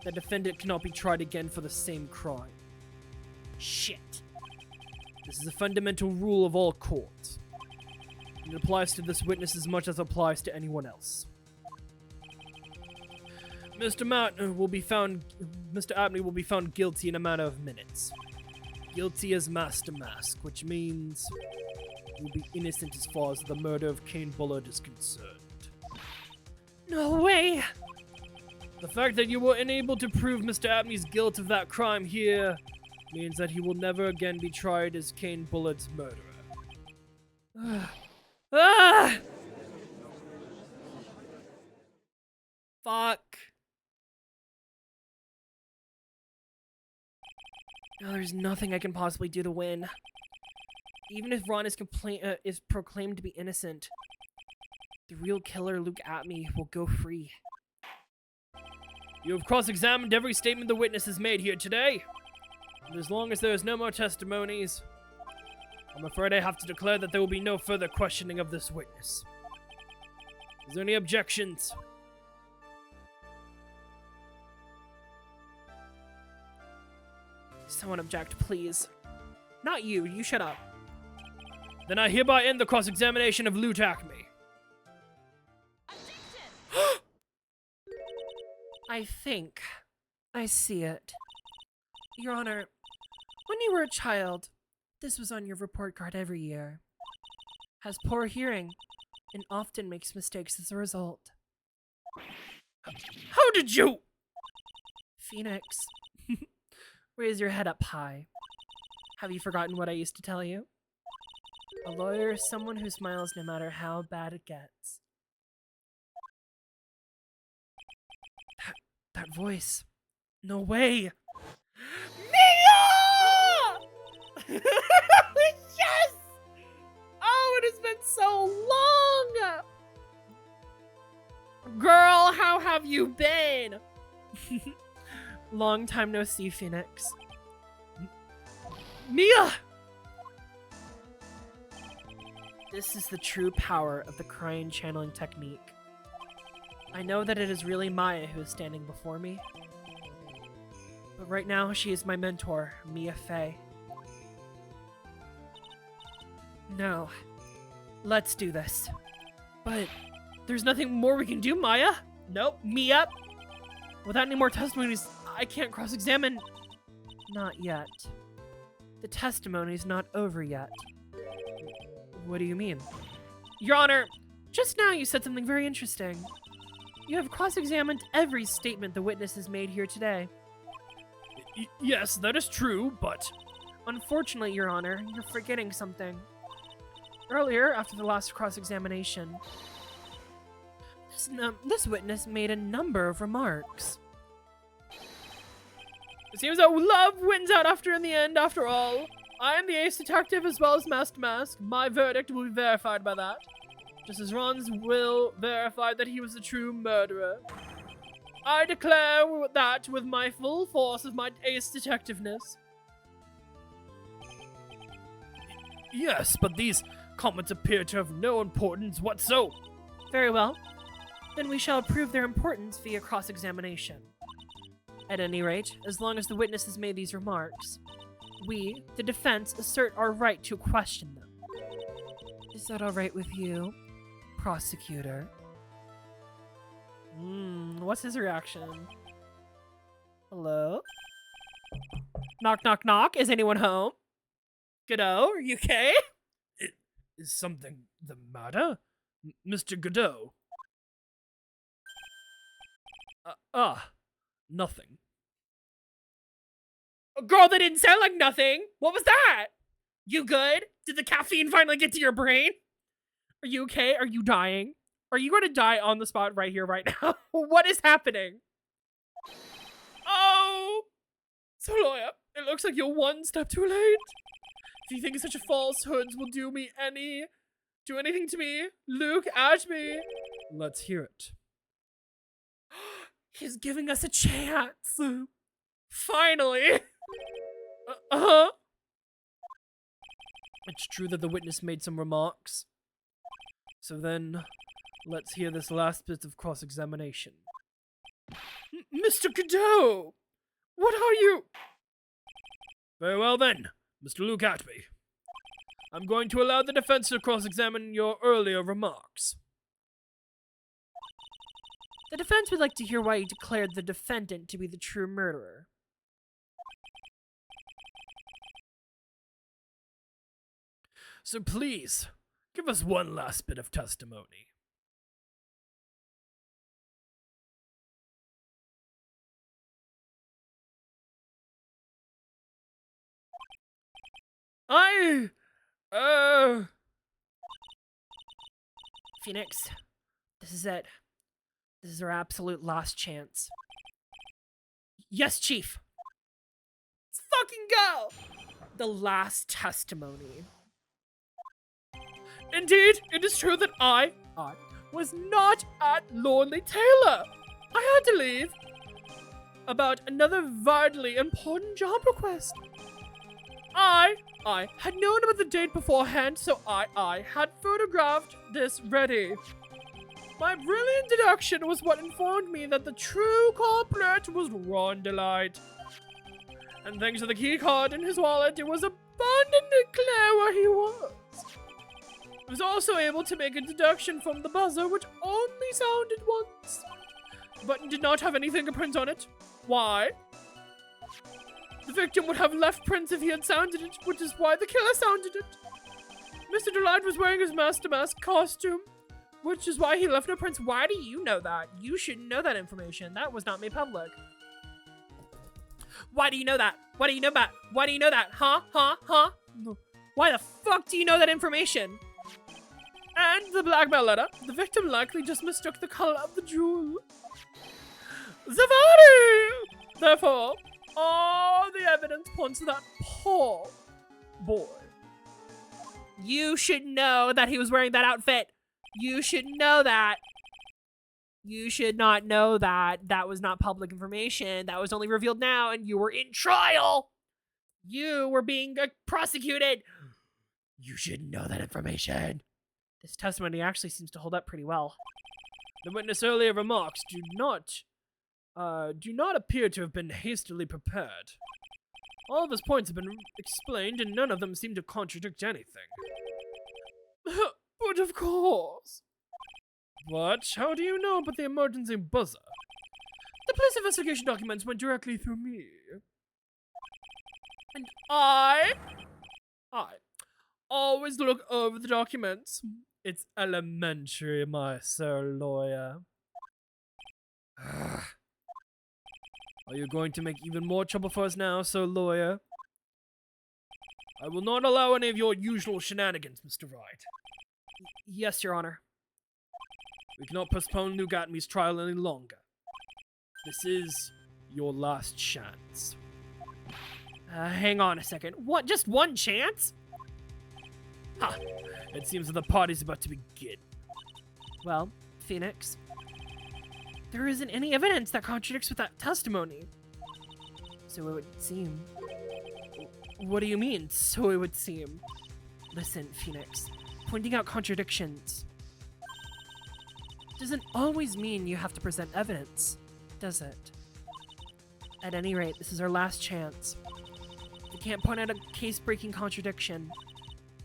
S2: the defendant cannot be tried again for the same crime.
S1: Shit.
S2: This is a fundamental rule of all courts. It applies to this witness as much as it applies to anyone else. Mr. Atmey will be found guilty in a matter of minutes. Guilty as Master Mask, which means he will be innocent as far as the murder of Kane Bullard is concerned.
S1: No way!
S2: The fact that you were unable to prove Mr. Atmey's guilt of that crime here means that he will never again be tried as Kane Bullard's murderer.
S1: Ah! Fuck. Now there's nothing I can possibly do to win. Even if Ron is proclaimed to be innocent, the real killer, Luke Atmey, will go free.
S2: You have cross-examined every statement the witness has made here today. And as long as there is no more testimonies, I'm afraid I have to declare that there will be no further questioning of this witness. Is there any objections?
S1: Someone object, please. Not you. You shut up.
S2: Then I hereby end the cross-examination of Luke Atmey.
S1: I think I see it. Your Honor, when you were a child, this was on your report card every year. Has poor hearing and often makes mistakes as a result.
S2: How did you?
S1: Phoenix, raise your head up high. Have you forgotten what I used to tell you? A lawyer is someone who smiles no matter how bad it gets. That voice. No way!
S2: Mia! Yes! Oh, it has been so long!
S1: Girl, how have you been? Long time no see, Phoenix.
S2: Mia!
S1: This is the true power of the crying channeling technique. I know that it is really Maya who is standing before me. But right now, she is my mentor, Mia Fey. No. Let's do this. But there's nothing more we can do, Maya.
S2: Nope.
S1: Mia. Without any more testimonies, I can't cross-examine Not yet. The testimony's not over yet.
S2: What do you mean?
S1: Your Honor, just now you said something very interesting. You have cross-examined every statement the witness has made here today.
S2: Yes, that is true, but...
S1: Unfortunately, Your Honor, you're forgetting something. Earlier, after the last cross-examination, this witness made a number of remarks.
S2: It seems that love wins out in the end, after all. I am the ace detective as well as Master Mask. My verdict will be verified by that. Just as Ron's will verify that he was the true murderer. I declare that with my full force of my ace detectiveness. Yes, but these comments appear to have no importance whatsoever.
S1: Very well. Then we shall prove their importance via cross-examination. At any rate, as long as the witness has made these remarks, we, the defense, assert our right to question them. Is that all right with you, prosecutor? What's his reaction? Hello? Knock, knock, knock. Is anyone home? Godot, are you okay?
S2: Is something the matter? Mr. Godot? Nothing.
S1: Girl, that didn't sound like nothing. What was that? You good? Did the caffeine finally get to your brain? Are you okay? Are you dying? Are you going to die on the spot right here, right now? What is happening?
S2: Oh! So, lawyer, it looks like you're one step too late. If you think such a falsehoods will do anything to me, look at me. Let's hear it.
S1: He's giving us a chance. Finally.
S2: It's true that the witness made some remarks. So then, let's hear this last bit of cross-examination. Mr. Godot! What are you? Very well then, Mr. Luke Atby. I'm going to allow the defense to cross-examine your earlier remarks.
S1: The defense would like to hear why you declared the defendant to be the true murderer.
S2: So please, give us one last bit of testimony.
S1: Phoenix, this is it. This is our absolute last chance. Yes, Chief. Let's fucking go! The last testimony.
S2: Indeed, it is true that I was not at Lonely Taylor. I had to leave about another vitally important job request. I had known about the date beforehand, so I had photographed this ready. My brilliant deduction was what informed me that the true culprit was NihilLights. And thanks to the key card in his wallet, it was abundantly clear where he was. I was also able to make a deduction from the buzzer, which only sounded once. The button did not have any fingerprints on it. Why? The victim would have left prints if he had sounded it, which is why the killer sounded it. Mr. Delight was wearing his Master Mask costume, which is why he left no prints.
S1: Why do you know that? You should know that information. That was not made public. Why do you know that? Why do you know that? Why do you know that? Huh? Why the fuck do you know that information?
S2: And the blackmail letter. The victim likely just mistook the color of the jewel. Zavadi! Therefore, all the evidence points to that poor boy.
S1: You should know that he was wearing that outfit. You should know that. You should not know that. That was not public information. That was only revealed now, and you were in trial. You were being prosecuted. You should know that information. This testimony actually seems to hold up pretty well.
S2: The witness' earlier remarks do not appear to have been hastily prepared. All of his points have been explained, and none of them seem to contradict anything. But of course. But how do you know about the emergency buzzer? The police investigation documents went directly through me.
S1: And I always look over the documents. It's elementary, my sir lawyer.
S2: Are you going to make even more trouble for us now, sir lawyer? I will not allow any of your usual shenanigans, Mr. Wright.
S1: Yes, Your Honor.
S2: We cannot postpone Nugatmi's trial any longer. This is your last chance.
S1: Hang on a second. What? Just one chance?
S2: Ha! It seems that the party's about to begin.
S1: Well, Phoenix, there isn't any evidence that contradicts with that testimony. So it would seem. What do you mean, so it would seem? Listen, Phoenix, pointing out contradictions doesn't always mean you have to present evidence, does it? At any rate, this is our last chance. If you can't point out a case-breaking contradiction,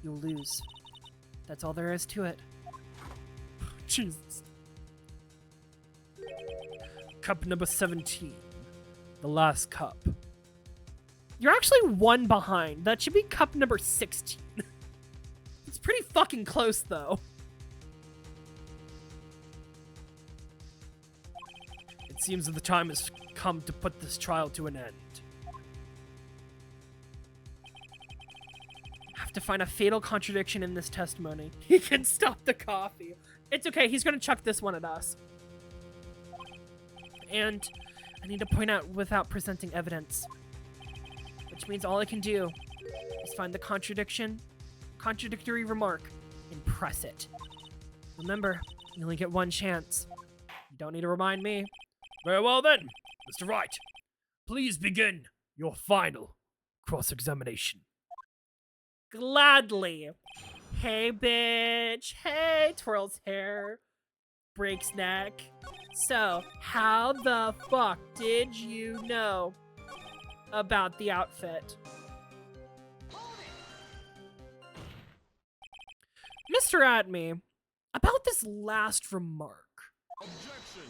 S1: you'll lose. That's all there is to it.
S2: Jesus. Cup number 17. The last cup.
S1: You're actually one behind. That should be cup number 16. It's pretty fucking close, though.
S2: It seems that the time has come to put this trial to an end.
S1: Have to find a fatal contradiction in this testimony. He can stop the coffee. It's okay, he's gonna chuck this one at us. And I need to point out without presenting evidence. Which means all I can do is find the contradictory remark, and press it. Remember, you only get one chance. You don't need to remind me.
S2: Very well then, Mr. Wright. Please begin your final cross-examination.
S1: Gladly. Hey, bitch. Hey, twirls hair. Breaks neck. So, how the fuck did you know about the outfit? Mr. Atme, about this last remark.
S3: Objection.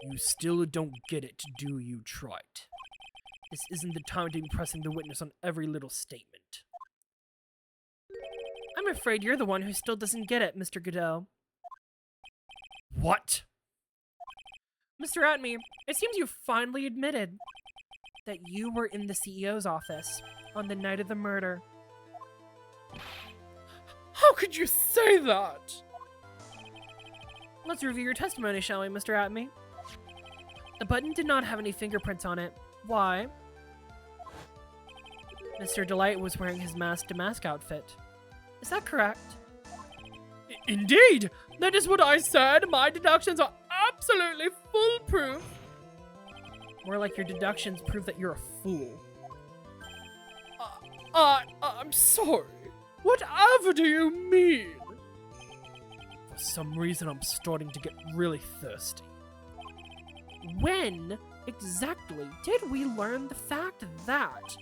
S2: You still don't get it, do you, Trite? This isn't the time to be pressing the witness on every little statement.
S1: I'm afraid you're the one who still doesn't get it, Mr. Godot.
S2: What?
S1: Mr. Atme, it seems you finally admitted that you were in the CEO's office on the night of the murder.
S2: How could you say that?
S1: Let's review your testimony, shall we, Mr. Atme? The button did not have any fingerprints on it. Why? Mr. Delight was wearing his mask-to-mask outfit. Is that correct?
S2: Indeed! That is what I said! My deductions are absolutely foolproof!
S1: More like your deductions prove that you're a fool.
S2: I'm sorry. Whatever do you mean? For some reason, I'm starting to get really thirsty.
S1: When exactly did we learn the fact that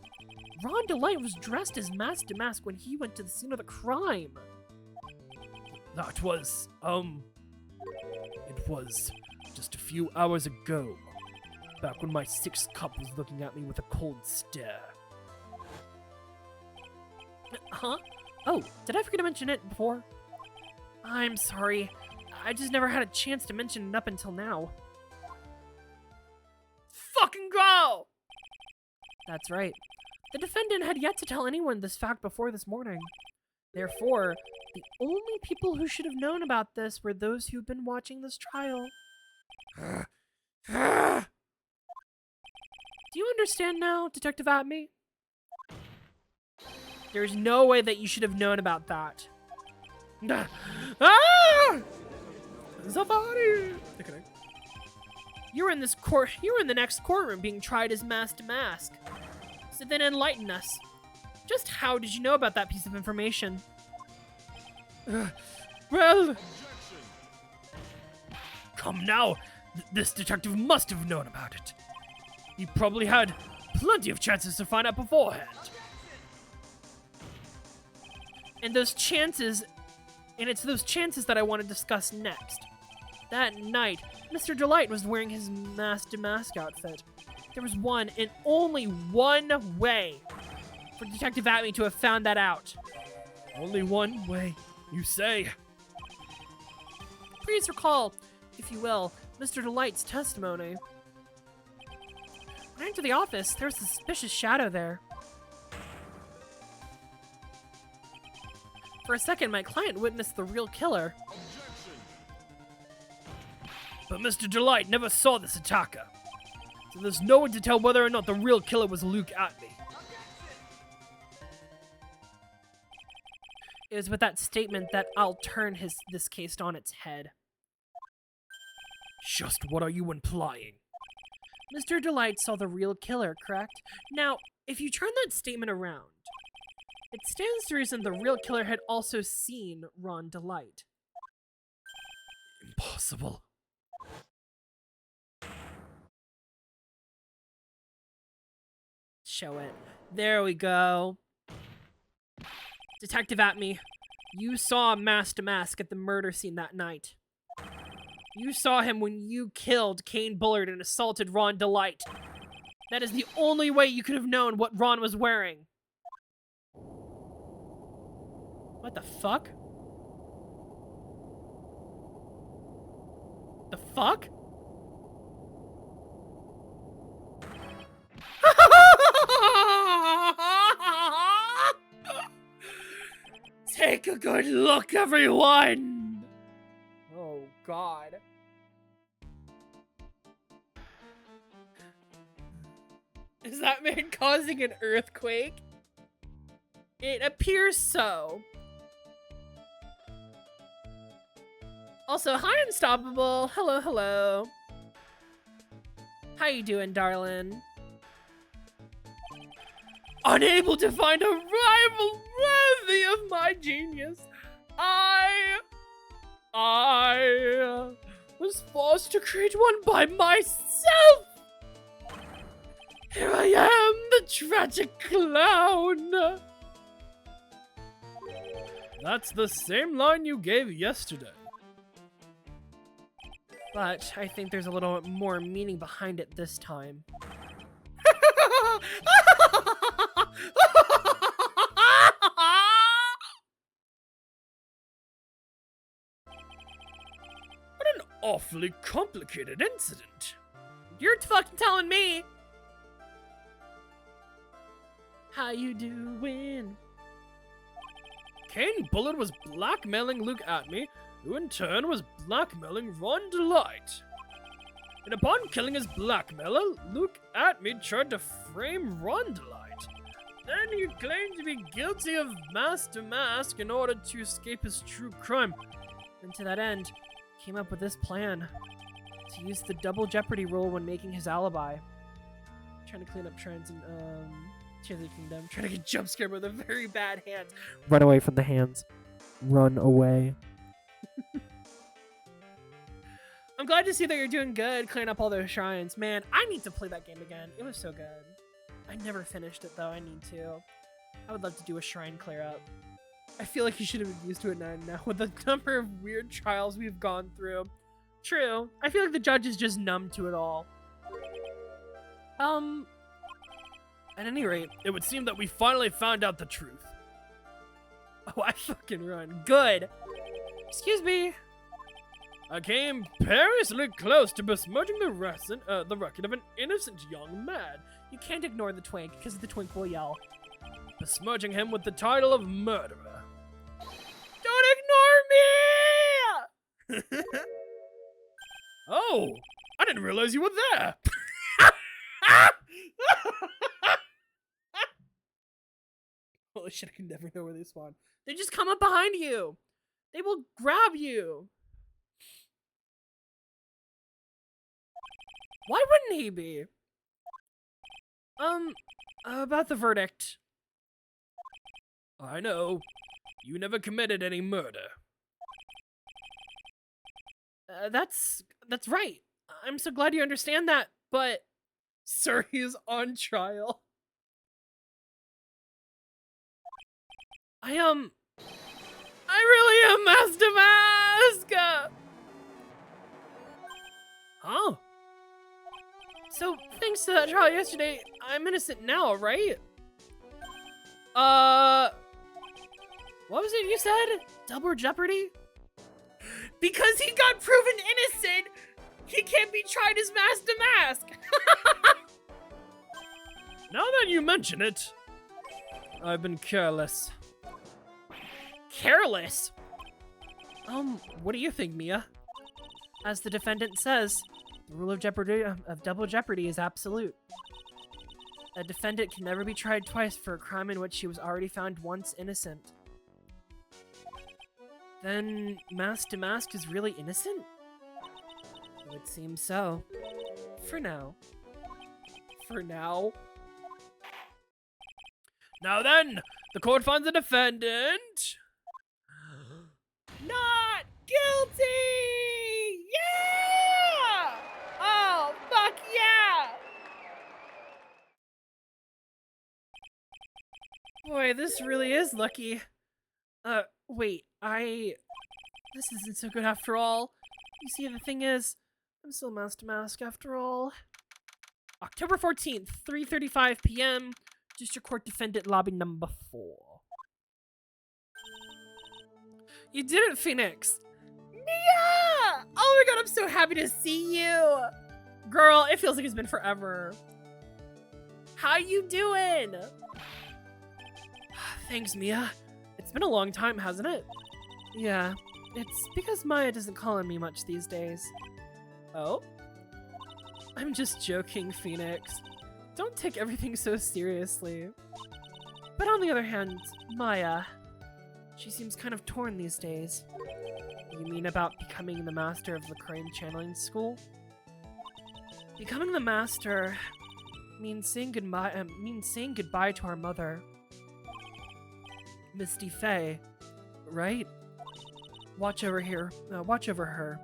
S1: Ron Delight was dressed as mask to mask when he went to the scene of the crime?
S2: That was, it was just a few hours ago, back when my sixth cup was looking at me with a cold stare.
S1: Huh? Oh, did I forget to mention it before? I'm sorry. I just never had a chance to mention it up until now.
S2: Fucking go!
S1: That's right. The defendant had yet to tell anyone this fact before this morning. Therefore, the only people who should have known about this were those who've been watching this trial. Do you understand now, Detective Atme? There's no way that you should have known about that.
S2: Ah! Safari! Okay.
S1: You were in the next courtroom being tried as mask to mask. So then enlighten us. Just how did you know about that piece of information?
S2: Well,
S3: Objection.
S2: come now. This detective must have known about it. He probably had plenty of chances to find out beforehand.
S1: And it's those chances that I want to discuss next. That night, Mr. Delight was wearing his mask-to-mask outfit. There was one and only one way for Detective Atme to have found that out.
S2: Only one way, you say?
S1: Please recall, if you will, Mr. Delight's testimony. When I entered the office, there was a suspicious shadow there. For a second, my client witnessed the real killer.
S3: Objection.
S2: But Mr. Delight never saw this attacker. So there's no one to tell whether or not the real killer was Luke Atme.
S1: It was with that statement that I'll turn this case on its head.
S2: Just what are you implying?
S1: Mr. Delight saw the real killer, correct? Now, if you turn that statement around, it stands to reason the real killer had also seen Ron Delight.
S2: Impossible.
S1: Show it. There we go. Detective Atme, you saw Mask to Mask at the murder scene that night. You saw him when you killed Kane Bullard and assaulted Ron Delight. That is the only way you could have known what Ron was wearing. What the fuck? The fuck?
S2: Take a good look, everyone!
S1: Oh, God. Is that man causing an earthquake? It appears so. Also, hi, Unstoppable. Hello, hello. How you doing, darling?
S2: Unable to find a rival worthy of my genius, I was forced to create one by myself. Here I am, the tragic clown. That's the same line you gave yesterday.
S1: But I think there's a little more meaning behind it this time.
S2: What an awfully complicated incident.
S1: You're fucking telling me. How you doing?
S2: Kane Bullard was blackmailing Luke Atme, who in turn was blackmailing Ron Delight. And upon killing his blackmailer, Luke Atme tried to frame Ron Delight. Then he claimed to be guilty of Mask to Mask in order to escape his true crime.
S1: And to that end, came up with this plan. To use the double jeopardy rule when making his alibi. Trying to clean up trends in, Tears of the Kingdom. Trying to get jump scared with a very bad hand. Run away from the hands. Run away. I'm glad to see that you're doing good, cleaning up all those shrines. Man, I need to play that game again. It was so good. I never finished it, though. I need to. I would love to do a shrine clear up. I feel like you should have been used to it now with the number of weird trials we've gone through. True. I feel like the judge is just numb to it all. At any rate,
S2: It would seem that we finally found out the truth.
S1: oh, I fucking run. Good. Excuse me.
S2: I came perilously close to besmirching the record of an innocent young man,
S1: You can't ignore the twink, because the twink will yell.
S2: besmirching him with the title of murderer.
S1: Don't ignore me!
S2: Oh, I didn't realize you were there.
S1: Holy shit, I can never know where they spawn. They just come up behind you. They will grab you. Why wouldn't he be? About the verdict.
S2: I know. You never committed any murder.
S1: That's right. I'm so glad you understand that, but sir, he is on trial. I really am Mask to Mask!
S2: Huh?
S1: So, thanks to that trial yesterday, I'm innocent now, right? What was it you said? Double jeopardy? Because he got proven innocent, he can't be tried as mask to mask.
S2: Now that you mention it, I've been careless.
S1: Careless? What do you think, Mia? As the defendant says, the rule of double jeopardy is absolute. A defendant can never be tried twice for a crime in which she was already found once innocent. Then mask to mask is really innocent? It would seem so. For now. For now?
S2: Now then, the court finds the defendant
S1: Not guilty! Yeah! Oh, fuck yeah! Boy, this really is lucky. Wait, this isn't so good after all. You see, the thing is, I'm still mask to mask after all. October 14th, 3:35 p.m., District Court Defendant Lobby number 4. You did it, Phoenix! Nia! Oh my god, I'm so happy to see you! Girl, it feels like it's been forever. How you doing? Thanks, Mia. It's been a long time, hasn't it? Yeah, it's because Maya doesn't call on me much these days. Oh? I'm just joking, Phoenix. Don't take everything so seriously. But on the other hand, Maya, she seems kind of torn these days. You mean about becoming the master of the Crane Channeling School? Becoming the master means saying goodbye to our mother, Misty Faye, right? Watch over her.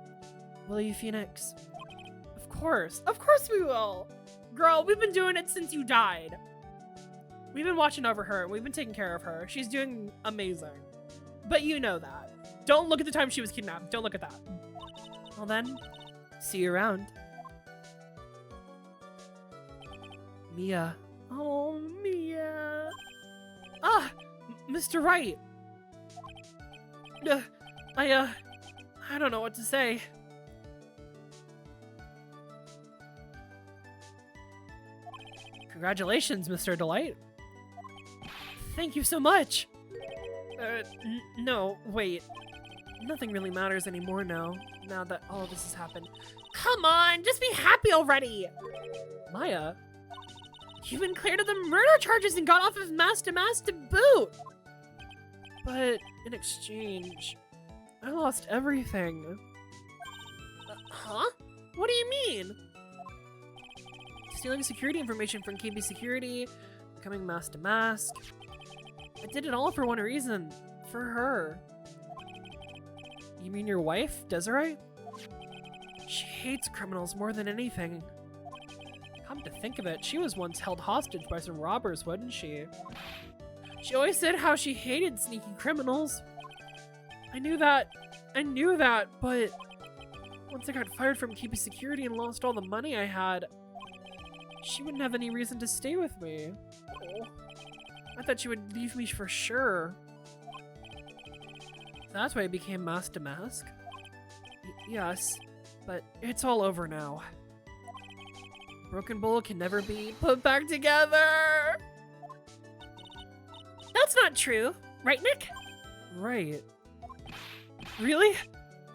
S1: Will you, Phoenix? Of course we will! Girl, we've been doing it since you died. We've been watching over her, and we've been taking care of her. She's doing amazing. But you know that. Don't look at the time she was kidnapped. Don't look at that. Well then, see you around. Mia. Oh, Mia. Ah, Mr. Wright. I don't know what to say. Congratulations, Mr. Delight. Thank you so much. No, wait. Nothing really matters anymore now that all this has happened. Come on, just be happy already! Maya, you've been cleared of the murder charges and got off of mask to boot! But in exchange, I lost everything. Huh? What do you mean? Stealing security information from KB Security, becoming mask to mask. I did it all for one reason. For her. You mean your wife, Desiree? She hates criminals more than anything. Come to think of it, she was once held hostage by some robbers, wasn't she? She always said how she hated sneaky criminals. I knew that, but once I got fired from KB Security and lost all the money I had, she wouldn't have any reason to stay with me. Oh. I thought she would leave me for sure. That's why I became mask to mask. Yes, but it's all over now. Broken Bull can never be put back together. That's not true, right, Nick? Right. Really?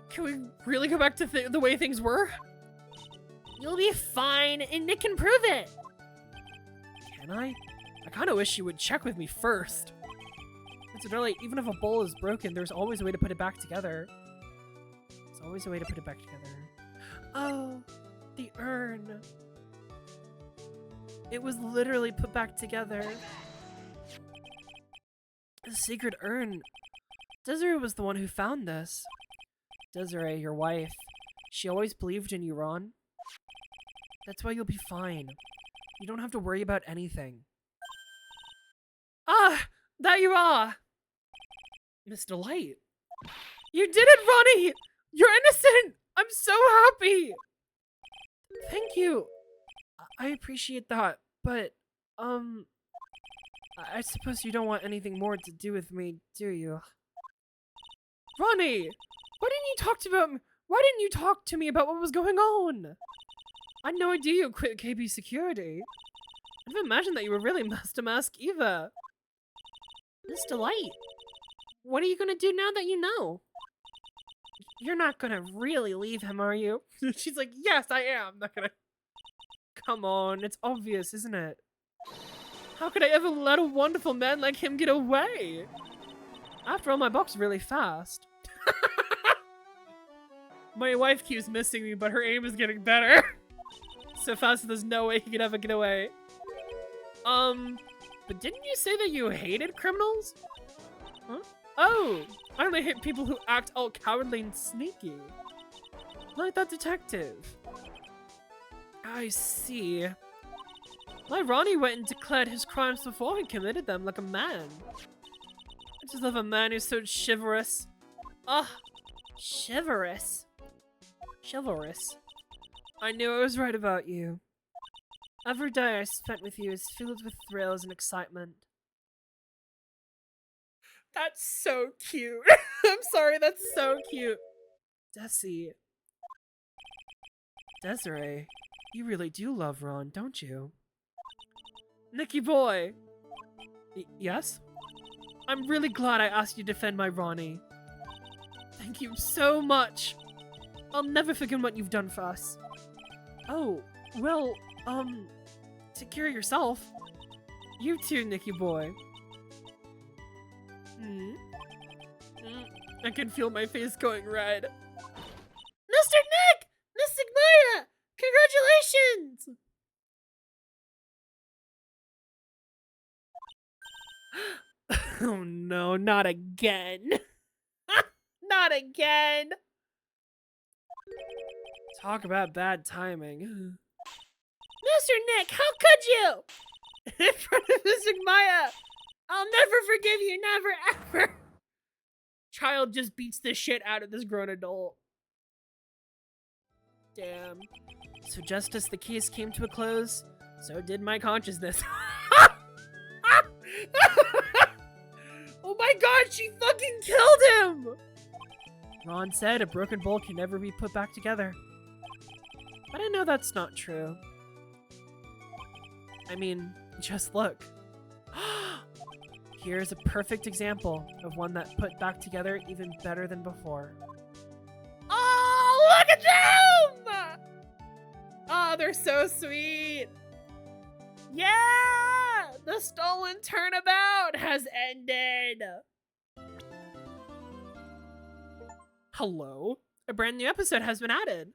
S1: Can we really go back to the way things were? You'll be fine, and Nick can prove it. Can I? I kind of wish you would check with me first. Incidentally, even if a bowl is broken, there's always a way to put it back together. There's always a way to put it back together. Oh, the urn. It was literally put back together. The secret urn. Desiree was the one who found this. Desiree, your wife. She always believed in you, Ron. That's why you'll be fine. You don't have to worry about anything. Ah! That you are! Miss Delight. You did it, Ronnie! You're innocent! I'm so happy! Thank you. I appreciate that, but, I suppose you don't want anything more to do with me, do you? Ronnie! Why didn't you talk to me about what was going on? I had no idea you quit KB Security. I didn't imagine that you were really Master Mask either. Mr. Light, what are you gonna do now that you know? You're not gonna really leave him, are you? She's like, yes, I am. Not gonna... Come on, it's obvious, isn't it? How could I ever let a wonderful man like him get away? After all, my box is really fast. My wife keeps missing me, but her aim is getting better. So fast that there's no way he could ever get away. But didn't you say that you hated criminals? Huh? Oh, I only hate people who act all cowardly and sneaky. Like that detective. I see. My Ronnie went and declared his crimes before he committed them like a man. I just love a man who's so chivalrous. Ah, chivalrous. Chivalrous. I knew I was right about you. Every day I spent with you is filled with thrills and excitement. That's so cute. I'm sorry, that's so cute. Desi. Desiree, you really do love Ron, don't you? Nicky boy! Yes? I'm really glad I asked you to defend my Ronnie. Thank you so much. I'll never forget what you've done for us. Oh, well, take care of yourself. You too, Nicky boy. I can feel my face going red. Mr. Nick! Miss Sigmaya! Congratulations! Oh no, not again. Not again. Talk about bad timing. Mr. Nick, how could you? In front of Miss Sigmaya! I'll never forgive you, never ever! Child just beats the shit out of this grown adult. Damn. So just as the case came to a close, so did my consciousness. Oh my god, she fucking killed him! Ron said a broken bowl can never be put back together. But I know that's not true. I mean, just look. Here's a perfect example of one that put back together even better than before. Oh, look at them! Oh, they're so sweet. Yeah! The stolen turnabout has ended. Hello? A brand new episode has been added.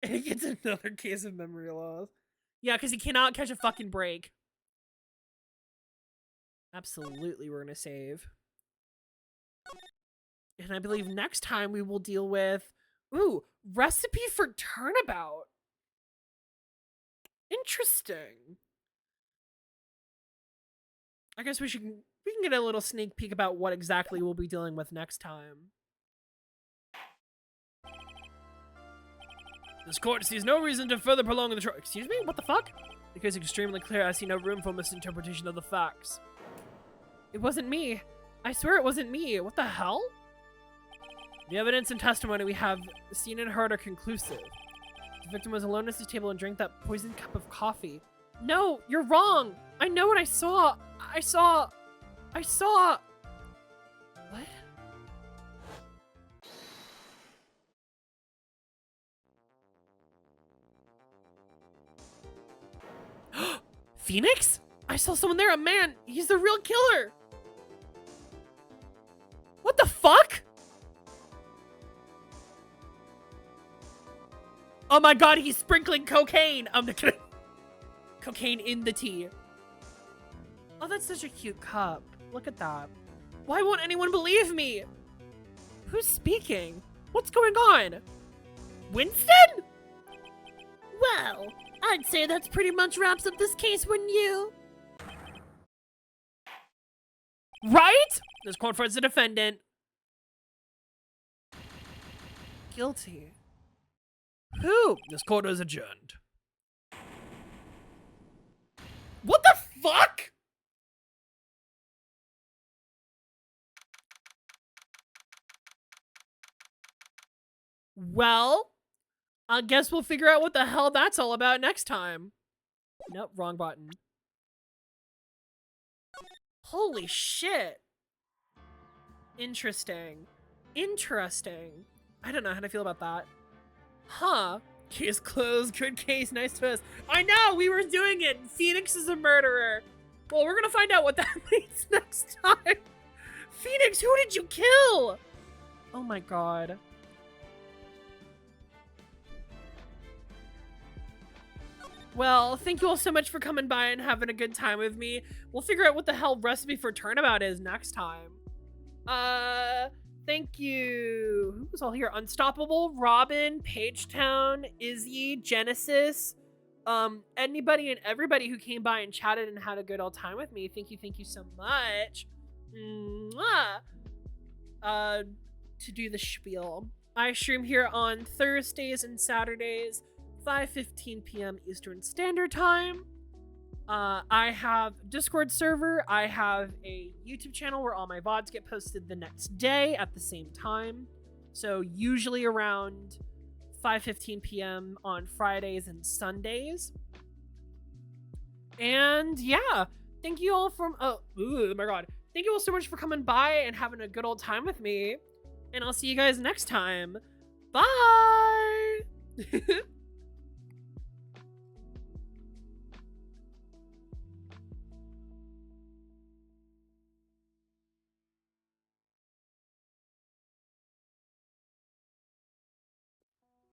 S1: It gets another case of memory loss. Yeah, because he cannot catch a fucking break. Absolutely, we're gonna save. And I believe next time we will deal with... Ooh, recipe for turnabout. Interesting. I guess we can get a little sneak peek about what exactly we'll be dealing with next time.
S2: This court sees no reason to further prolong the trial. Excuse me? What the fuck? The case is extremely clear. I see no room for misinterpretation of the facts.
S1: It wasn't me. I swear it wasn't me. What the hell?
S2: The evidence and testimony we have seen and heard are conclusive.
S1: The victim was alone at his table and drank that poisoned cup of coffee. No, you're wrong. I know what I saw. I saw. What? Phoenix? I saw someone there, a man. He's the real killer. What the fuck? Oh my god, he's sprinkling cocaine. I'm not gonna... Cocaine in the tea. Oh, that's such a cute cup. Look at that. Why won't anyone believe me? Who's speaking? What's going on? Winston? Well, I'd say that's pretty much wraps up this case, wouldn't you? Right?
S2: This court finds the defendant
S1: guilty. Who?
S2: This court is adjourned.
S1: What the fuck? Well, I guess we'll figure out what the hell that's all about next time. Nope, wrong button. Holy shit. Interesting. Interesting. I don't know how to feel about that. Huh. Case closed. Good case. Nice twist. I know! We were doing it! Phoenix is a murderer. Well, we're gonna find out what that means next time. Phoenix, who did you kill? Oh my god. Well, thank you all so much for coming by and having a good time with me. We'll figure out what the hell Recipe for Turnabout is next time. Thank you. Who was all here? Unstoppable, Robin, Pagetown, Izzy, Genesis, anybody and everybody who came by and chatted and had a good old time with me. Thank you so much. Mwah. To do the spiel. I stream here on Thursdays and Saturdays, 5:15 p.m. Eastern Standard Time. I have Discord server. I have a YouTube channel where all my VODs get posted the next day at the same time. So usually around 5:15 p.m. on Fridays and Sundays. And yeah, thank you all oh my god. Thank you all so much for coming by and having a good old time with me. And I'll see you guys next time. Bye!